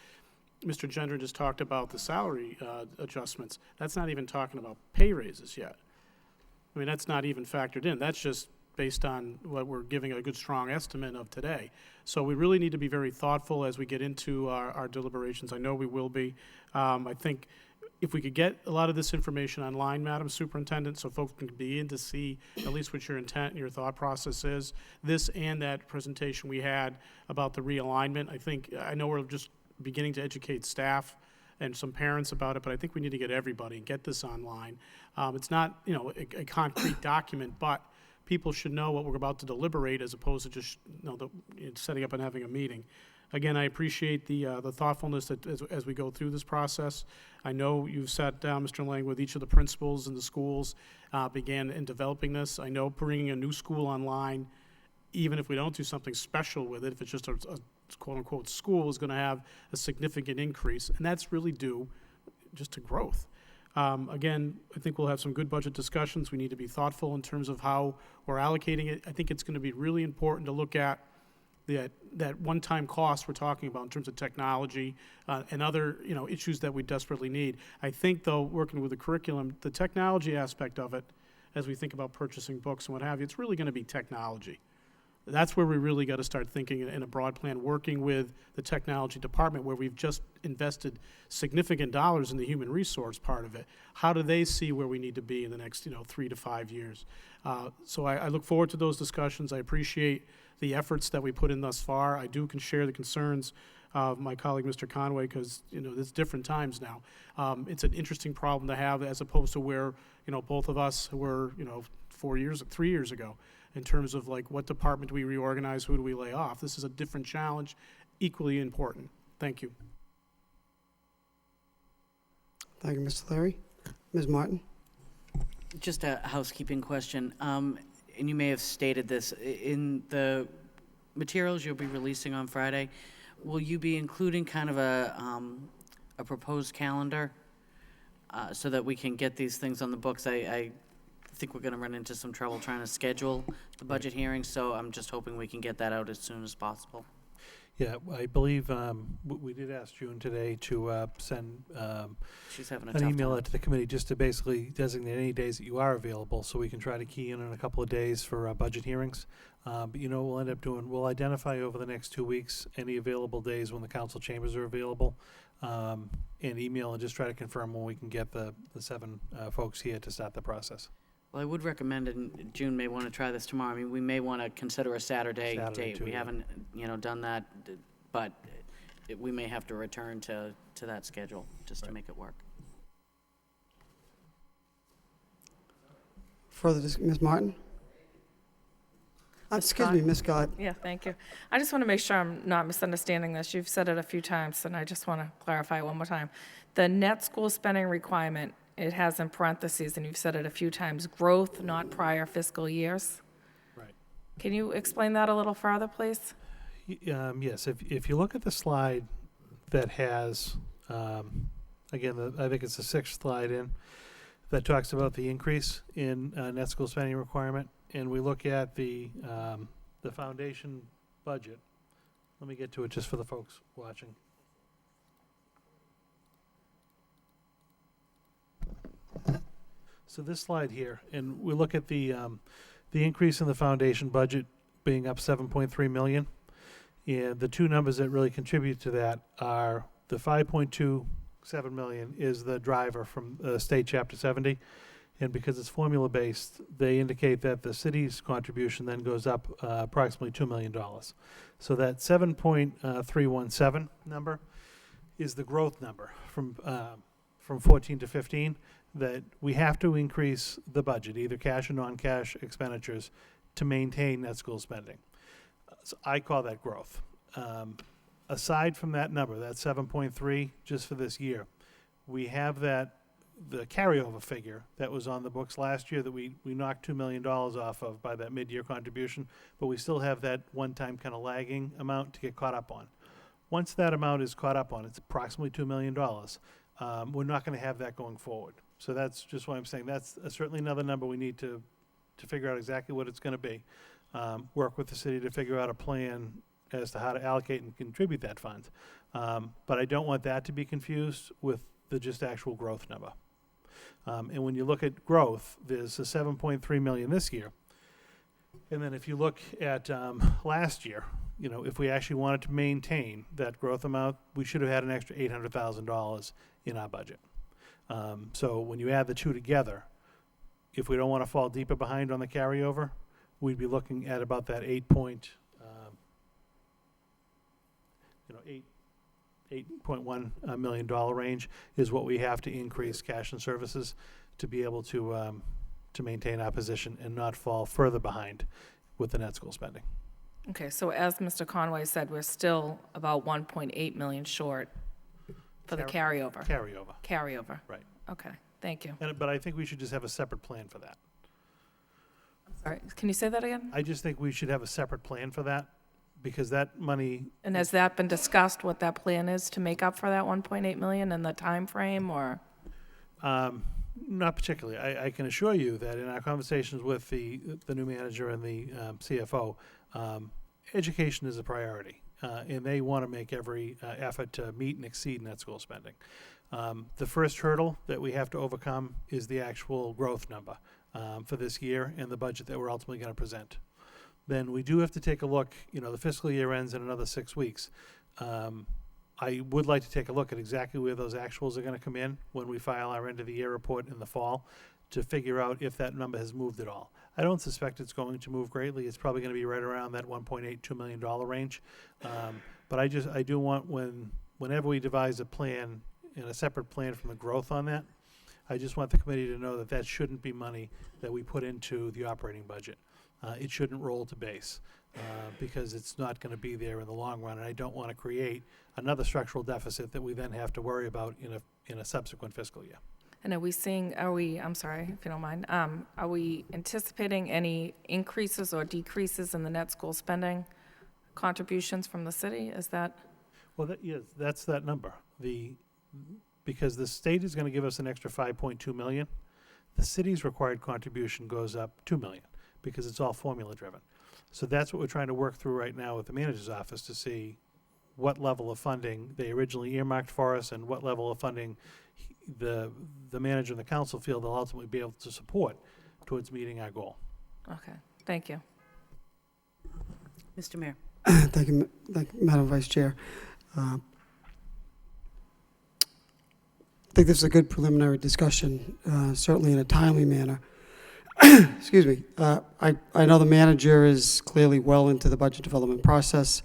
Mr. Gender just talked about the salary adjustments. That's not even talking about pay raises yet. I mean, that's not even factored in. That's just based on what we're giving a good, strong estimate of today. So we really need to be very thoughtful as we get into our deliberations. I know we will be. I think if we could get a lot of this information online, Madam Superintendent, so folks can begin to see at least what your intent and your thought process is, this and that presentation we had about the realignment, I know we're just beginning to educate staff and some parents about it, but I think we need to get everybody and get this online. It's not, a concrete document, but people should know what we're about to deliberate as opposed to just, setting up and having a meeting. Again, I appreciate the thoughtfulness that as we go through this process. I know you've sat down, Mr. Lang, with each of the principals in the schools, began in developing this. I know bringing a new school online, even if we don't do something special with it, if it's just a quote-unquote school, is going to have a significant increase, and that's really due just to growth. Again, I think we'll have some good budget discussions. We need to be thoughtful in terms of how we're allocating it. I think it's going to be really important to look at that one-time cost we're talking about in terms of technology and other issues that we desperately need. I think, though, working with the curriculum, the technology aspect of it, as we think about purchasing books and what have you, it's really going to be technology. That's where we really got to start thinking in a broad plan, working with the technology department where we've just invested significant dollars in the human resource part of it. How do they see where we need to be in the next 3 to 5 years? So I look forward to those discussions. I appreciate the efforts that we put in thus far. I can share the concerns of my colleague, Mr. Conway, because, it's different times now. It's an interesting problem to have as opposed to where, both of us were, 3 years ago in terms of like what department do we reorganize, who do we lay off. This is a different challenge, equally important. Thank you. Thank you, Mr. Larry. Ms. Martin? Just a housekeeping question, and you may have stated this. In the materials you'll be releasing on Friday, will you be including kind of a proposed calendar so that we can get these things on the books. I think we're gonna run into some trouble trying to schedule the budget hearings, so I'm just hoping we can get that out as soon as possible. Yeah, I believe we did ask June today to send She's having a an tough email time. out to the committee just to basically designate any days that you are available, so we can try to key in a couple of days for budget hearings. But you know, what we'll end up doing, we'll identify over the next 2 weeks any available days when the council chambers are available, and email and just try to confirm when we can get the 7 folks here to start the process. Well, I would recommend, and June may want to try this tomorrow, I mean, we may want to consider a Saturday Saturday date. too, We yeah. haven't, done that, but we may have to return to that schedule just to Right. make it work. Further, Ms. Martin? Excuse me, Ms. Scott. Yeah, thank you. I just want to make sure I'm not misunderstanding this. You've said it a few times, and I just want to clarify it one more time. The net school spending requirement, it has in parentheses, and you've said it a few times, growth, not prior fiscal years. Right. Can you explain that a little further, please? Yes, if you look at the slide that has, again, I think it's the 6th slide in, that talks about the increase in net school spending requirement, and we look at the foundation budget. Let me get to it just for the folks watching. So this slide here, and we look at the increase in the foundation budget being up 7.3 million. And the two numbers that really contribute to that are the 5.27 million is the driver from state chapter 70. And because it's formula-based, they indicate that the city's contribution then goes up approximately $2 million. So that 7.317 number is the growth number from 14 to 15, that we have to increase the budget, either cash or non-cash expenditures, to maintain net school spending. So I call that growth. Aside from that number, that 7.3 just for this year, we have the carryover figure that was on the books last year that we knocked $2 million off of by that mid-year contribution, but we still have that one-time kind of lagging amount to get caught up on. Once that amount is caught up on, it's approximately $2 million. We're not going to have that going forward. So that's just why I'm saying that's certainly another number we need to figure out exactly what it's going to be. Work with the city to figure out a plan as to how to allocate and contribute that fund. But I don't want that to be confused with the just actual growth number. And when you look at growth, there's a 7.3 million this year. And then if you look at last year, you know, if we actually wanted to maintain that growth amount, we should have had an extra $800,000 in our budget. So when you add the two together, if we don't want to fall deeper behind on the carryover, we'd be looking at about that $8.1 million range is what we have to increase cash and services to be able to maintain our position and not fall further behind with the net school spending. Okay, so as Mr. Conway said, we're still about 1.8 million short for the carryover. Carryover. Right. Okay, thank you. But I think we should just have a separate plan for that. All right, can you say that again? I just think we should have a separate plan for that, because that money, And has that been discussed, what that plan is to make up for that 1.8 million and the time frame, or? not particularly. I can assure you that in our conversations with the new manager and the CFO, education is a priority, and they want to make every effort to meet and exceed net school spending. The first hurdle that we have to overcome is the actual growth number for this year and the budget that we're ultimately going to present. Then we do have to take a look, you know, the fiscal year ends in another 6 weeks. I would like to take a look at exactly where those actuals are going to come in when we file our end of the year report in the fall to figure out if that number has moved at all. I don't suspect it's going to move greatly. It's probably going to be right around that $1.82 million range. But I do want, whenever we devise a plan and a separate plan from the growth on that, I just want the committee to know that that shouldn't be money that we put into the operating budget. It shouldn't roll to base because it's not going to be there in the long run, and I don't want to create another structural deficit that we then have to worry about in a subsequent fiscal year. And I'm sorry, if you don't mind, are we anticipating any increases or decreases in the net school spending contributions from the city? Is that? Well, yes, that's that number. because the state is going to give us an extra 5.2 million. The city's required contribution goes up 2 million because it's all formula driven. So that's what we're trying to work through right now with the manager's office to see what level of funding they originally earmarked for us and what level of funding the manager and the council feel they'll ultimately be able to support towards meeting our goal. Okay, thank you. Mr. Mayor. Thank you, Madam Vice Chair. I think this is a good preliminary discussion, certainly in a timely manner. Excuse me. I know the manager is clearly well into the budget development process,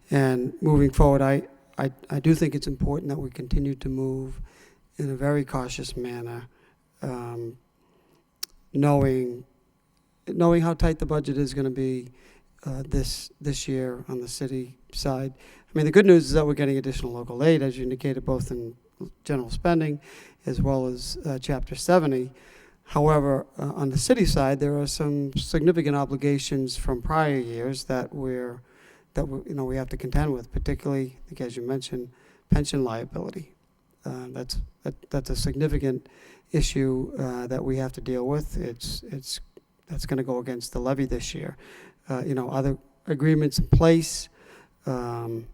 and moving forward, I do think it's important that we continue to move in a very cautious manner, knowing how tight the budget is going to be this year on the city side. I mean, the good news is that we're getting additional local aid, as you indicated, both in general spending as well as Chapter 70. However, on the city side, there are some significant obligations from prior years that we have to contend with, particularly, I think, as you mentioned, pension liability. That's a significant issue that we have to deal with. That's going to go against the levy this year. Other agreements in place, even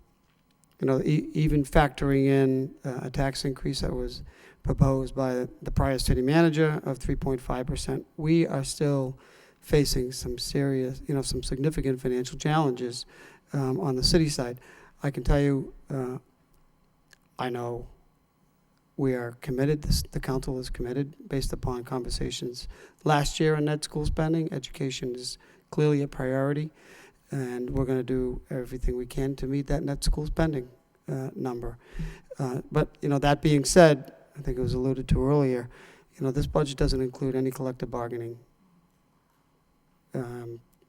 factoring in a tax increase that was proposed by the prior city manager of 3.5%, we are still facing some serious, some significant financial challenges on the city side. I can tell you, I know we are committed, the council is committed based upon conversations last year on net school spending. Education is clearly a priority, and we're going to do everything we can to meet that net school spending number. But that being said, I think it was alluded to earlier, this budget doesn't include any collective bargaining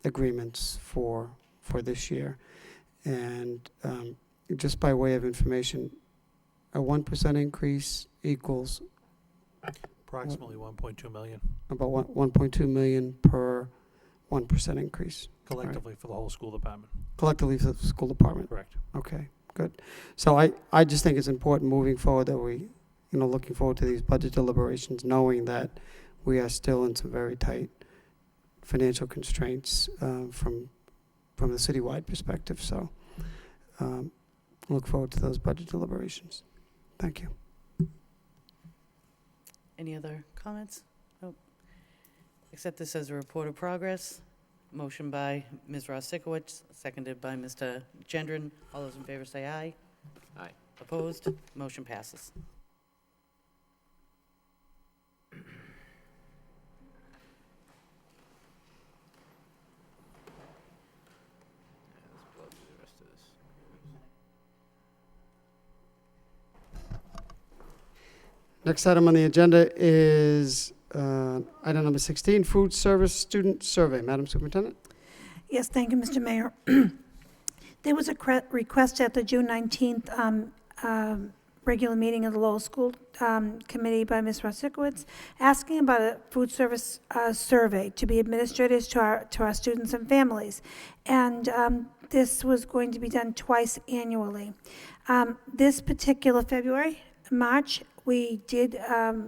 agreements for this year. And just by way of information, a 1% increase equals Approximately 1.2 million about 1.2 million per 1% increase. collectively for the whole school department. Collectively for the school department. Correct. Okay, good. So I just think it's important moving forward that we, looking forward to these budget deliberations, knowing that we are still in some very tight financial constraints from the citywide perspective. So look forward to those budget deliberations. Thank you. Any other comments? Nope. Accept this as a report of progress. Motion by Ms. Ross-Sikowicz, seconded by Mr. Gendron. All those in favor say aye. Aye. Opposed? Motion passes. Let's blow through the rest of this. Next item on the agenda is item number 16, food service student survey. Madam Superintendent? Yes, thank you, Mr. Mayor. There was a request at the June 19th regular meeting of the Lowell School Committee by Ms. Ross-Sikowicz asking about a food service survey to be administered to our students and families. And this was going to be done twice annually. This particular March, we did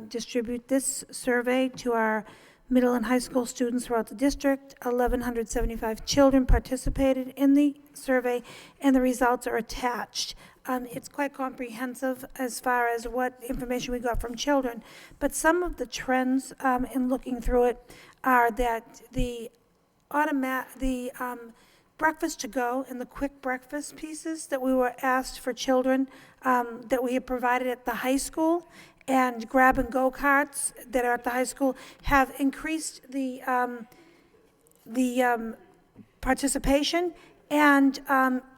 distribute this survey to our middle and high school students throughout the district. 1,175 children participated in the survey, and the results are attached. It's quite comprehensive as far as what information we got from children, but some of the trends in looking through it are that the breakfast to go and the quick breakfast pieces that we were asked for children that we have provided at the high school and grab and go carts that are at the high school have increased the participation and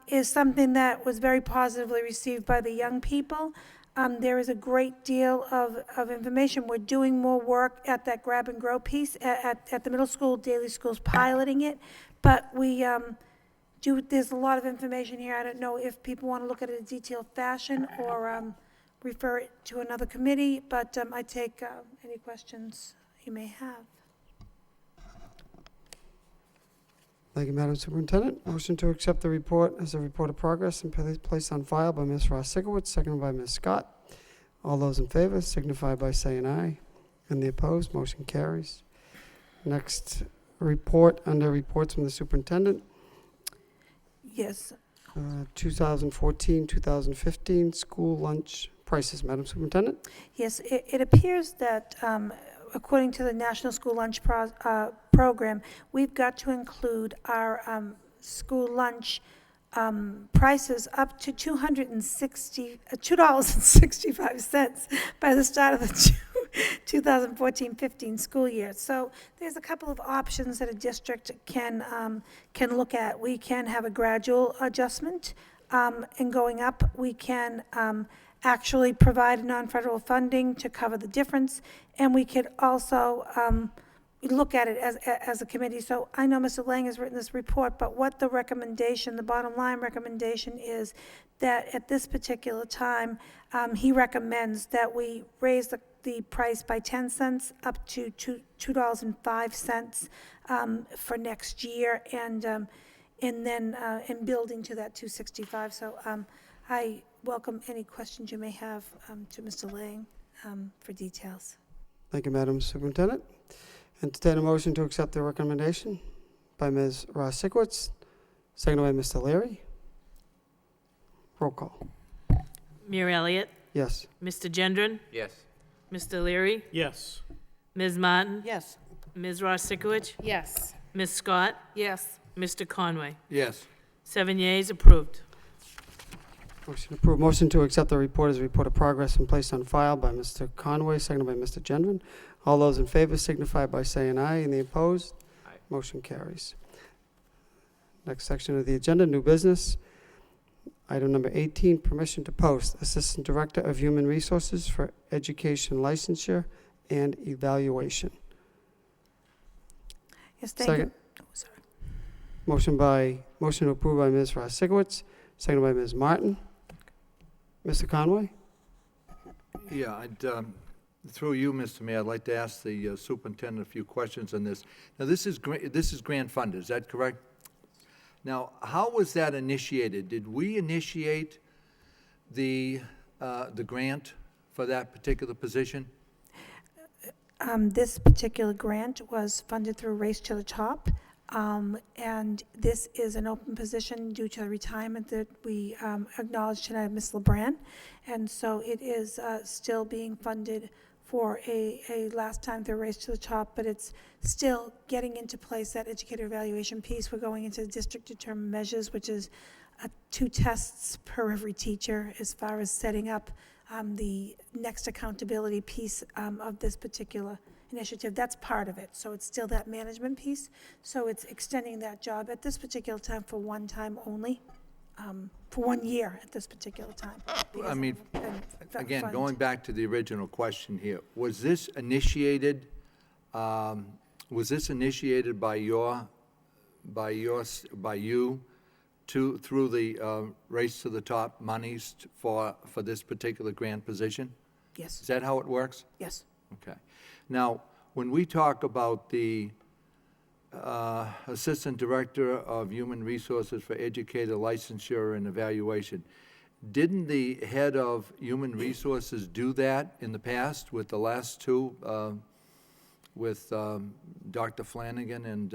is something that was very positively received by the young people. There is a great deal of information. We're doing more work at that grab and grow piece at the middle school, daily schools piloting it, but we there's a lot of information here. I don't know if people want to look at it in detailed fashion or refer it to another committee, but I take any questions you may have. Thank you, Madam Superintendent. Motion to accept the report as a report of progress and placed on file by Ms. Ross-Sikowicz, seconded by Ms. Scott. All those in favor signify by saying aye. And the opposed, motion carries. Next report, under reports from the superintendent, Yes. 2014, 2015 school lunch prices. Madam Superintendent? Yes, it appears that, according to the National School Lunch Program, we've got to include our school lunch prices up to $2.65 by the start of the 2014-15 school year. So there's a couple of options that a district can look at. We can have a gradual adjustment in going up. We can actually provide non-federal funding to cover the difference, and we could also look at it as a committee. So I know Mr. Lang has written this report, but what the recommendation, the bottom line recommendation is that at this particular time, he recommends that we raise the price by 10 cents up to $2.05 for next year, and then in building to that 265. So I welcome any questions you may have to Mr. Lang for details. Thank you, Madam Superintendent. Entertain a motion to accept the recommendation by Ms. Ross Sikowitz, seconded by Mr. Leary. Roll call. Mayor Elliott, Yes. Mr. Gendron, Yes. Mr. Leary, Yes. Ms. Martin, Yes. Ms. Ross Sikowicz, Yes. Ms. Scott, Yes. Mr. Conway. Yes. 7 yeas, approved. Motion approved. Motion to accept the report as a report of progress and placed on file by Mr. Conway, seconded by Mr. Gendron. All those in favor signify by saying aye, and the opposed, Aye. motion carries. Next section of the agenda, new business. Item number 18, permission to post Assistant Director of Human Resources for Education Licensure and Evaluation. Yes, thank you. Second. Oh, sorry. Motion approved by Ms. Ross Sikowitz, seconded by Ms. Martin. Mr. Conway? Yeah, through you, Mr. Mayor, I'd like to ask the superintendent a few questions on this. Now, this is grant funded, is that correct? Now, how was that initiated? Did we initiate the grant for that particular position? This particular grant was funded through Race to the Top, and this is an open position due to the retirement that we acknowledged tonight of Ms. LeBran, and so it is still being funded for a last time through Race to the Top, but it's still getting into place, that educator evaluation piece. We're going into the district determined measures, which is 2 tests per every teacher as far as setting up the next accountability piece of this particular initiative. That's part of it. So it's still that management piece. So it's extending that job at this particular time for one time only, for 1 year at this particular time. I mean, again, fund. going back to the original question here, was this initiated by you through the Race to the Top monies for this particular grant position? Yes, Is that how it works? yes. Okay. Now, when we talk about the Assistant Director of Human Resources for Educator Licensure and Evaluation, didn't the head of Human Resources do that in the past with the last 2, with Dr. Flanagan and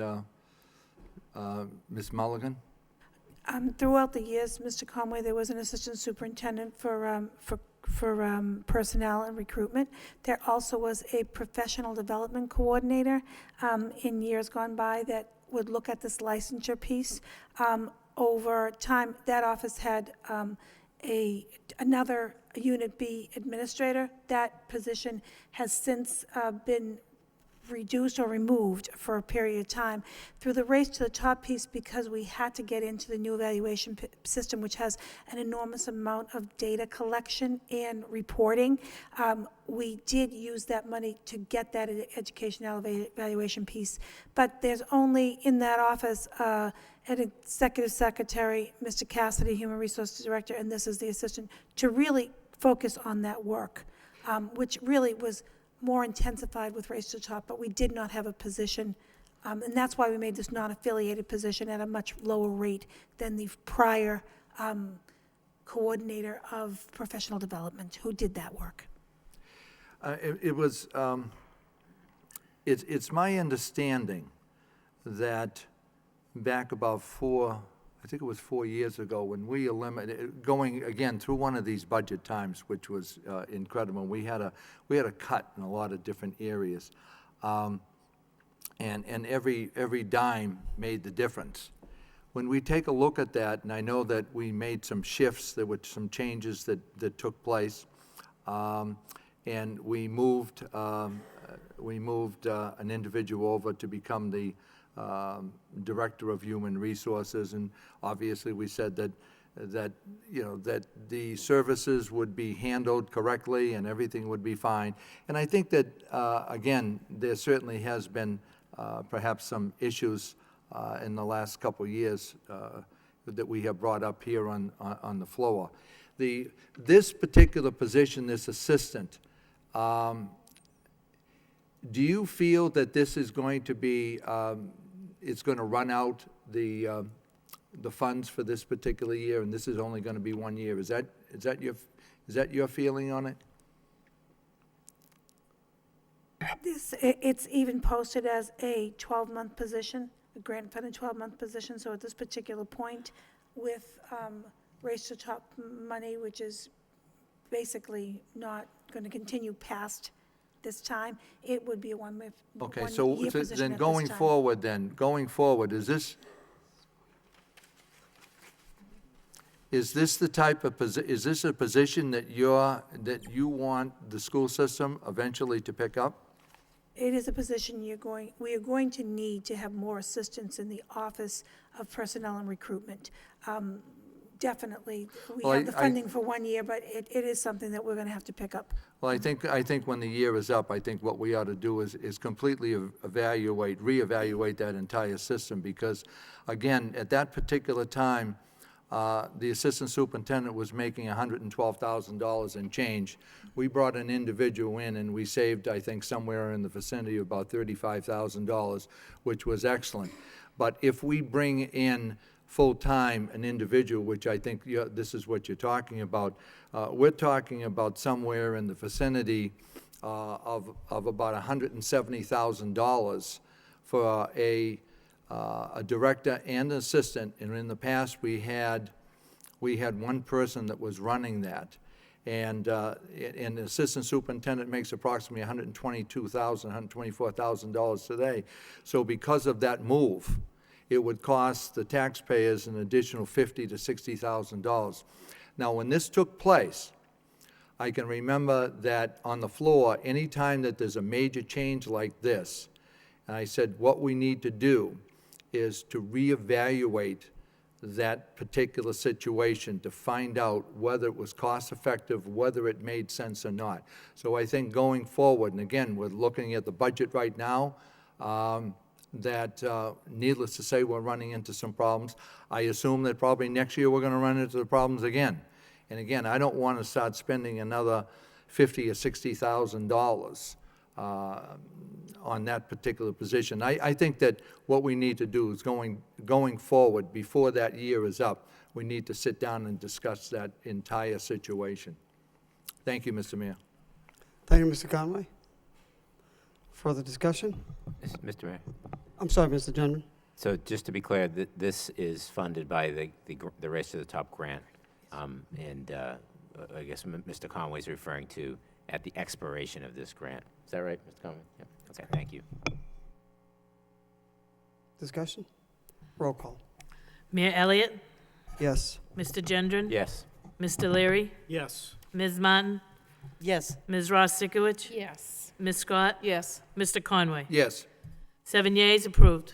Ms. Mulligan? Throughout the years, Mr. Conway, there was an assistant superintendent for personnel and recruitment. There also was a professional development coordinator in years gone by that would look at this licensure piece. Over time, that office had another Unit B administrator. That position has since been reduced or removed for a period of time. Through the Race to the Top piece, because we had to get into the new evaluation system, which has an enormous amount of data collection and reporting, we did use that money to get that educational evaluation piece. But there's only in that office an executive secretary, Mr. Cassidy, Human Resources Director, and this is the assistant, to really focus on that work, which really was more intensified with Race to the Top, but we did not have a position, and that's why we made this non-affiliated position at a much lower rate than the prior coordinator of professional development who did that work. It was, it's my understanding that back about I think it was 4 years ago, when we eliminated, going again through one of these budget times, which was incredible, we had a cut in a lot of different areas. And every dime made the difference. When we take a look at that, and I know that we made some shifts, there were some changes that took place, and we moved an individual over to become the Director of Human Resources, and obviously we said that the services would be handled correctly and everything would be fine. And I think that, again, there certainly has been perhaps some issues in the last couple of years that we have brought up here on the floor. This particular position, this assistant, do you feel that this is going to be, it's going to run out the funds for this particular year, and this is only going to be 1 year? Is that your feeling on it? It's even posted as a 12-month position, a grant-funded 12-month position, so at this particular point, with Race to Top money, which is basically not going to continue past this time, it would be a one-year Okay, so position then at going this time. forward, is this the type of is this a position that you want the school system eventually to pick up? It is a position we are going to need to have more assistance in the Office of Personnel and Recruitment. Definitely, we have the funding for 1 year, but it is something that we're going to have to pick up. Well, I think when the year is up, I think what we ought to do is completely reevaluate that entire system, because, again, at that particular time, the assistant superintendent was making $112,000 and change. We brought an individual in, and we saved, I think, somewhere in the vicinity of about $35,000, which was excellent. But if we bring in full-time an individual, which I think this is what you're talking about, we're talking about somewhere in the vicinity of about $170,000 for a director and an assistant. And in the past, we had one person that was running that. And the assistant superintendent makes approximately $122,000, $124,000 today. So because of that move, it would cost the taxpayers an additional $50,000 to $60,000. Now, when this took place, I can remember that on the floor, anytime that there's a major change like this, and I said, what we need to do is to reevaluate that particular situation to find out whether it was cost-effective, whether it made sense or not. So I think going forward, and again, we're looking at the budget right now, that needless to say, we're running into some problems. I assume that probably next year we're going to run into the problems again. And again, I don't want to start spending another $50,000 or $60,000 on that particular position. I think that what we need to do is going forward, before that year is up, we need to sit down and discuss that entire situation. Thank you, Mr. Mayor. Thank you, Mr. Conway. Further discussion? Mr. Mayor. I'm sorry, Mr. General. So just to be clear, this is funded by the Race to the Top grant. And I guess Mr. Conway's referring to at the expiration of this grant. Is that right, Mr. Conway? Yep. Okay, thank you. Discussion? Roll call. Mayor Elliott, Yes. Mr. Gendron. Yes. Mr. Leary, Yes. Ms. Martin, Yes. Ms. Ross Sikowicz, Yes. Ms. Scott, Yes. Mr. Conway. Yes. 7 yeas, approved.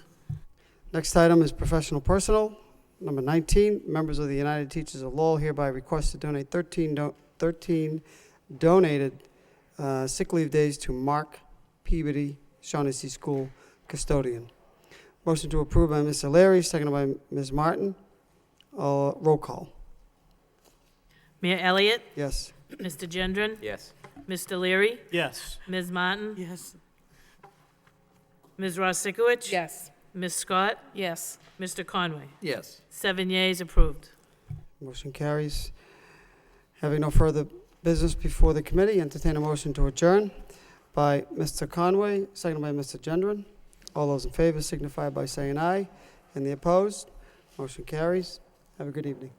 Next item is professional personnel. Number 19, members of the United Teachers of Lowell hereby request to donate 13 donated sick leave days to Mark Peabody, Shaughnessy School custodian. Motion to approve by Mr. Leary, seconded by Ms. Martin. Roll call. Mayor Elliott, Yes. Mr. Gendron, Yes. Mr. Leary, Yes. Ms. Martin, Yes. Ms. Ross Sikowicz, Yes. Ms. Scott, Yes. Mr. Conway. Yes. 7 yeas, approved. Motion carries. Having no further business before the committee. Entertain a motion to adjourn by Mr. Conway, seconded by Mr. Gendron. All those in favor signify by saying aye. And the opposed? Motion carries. Have a good evening.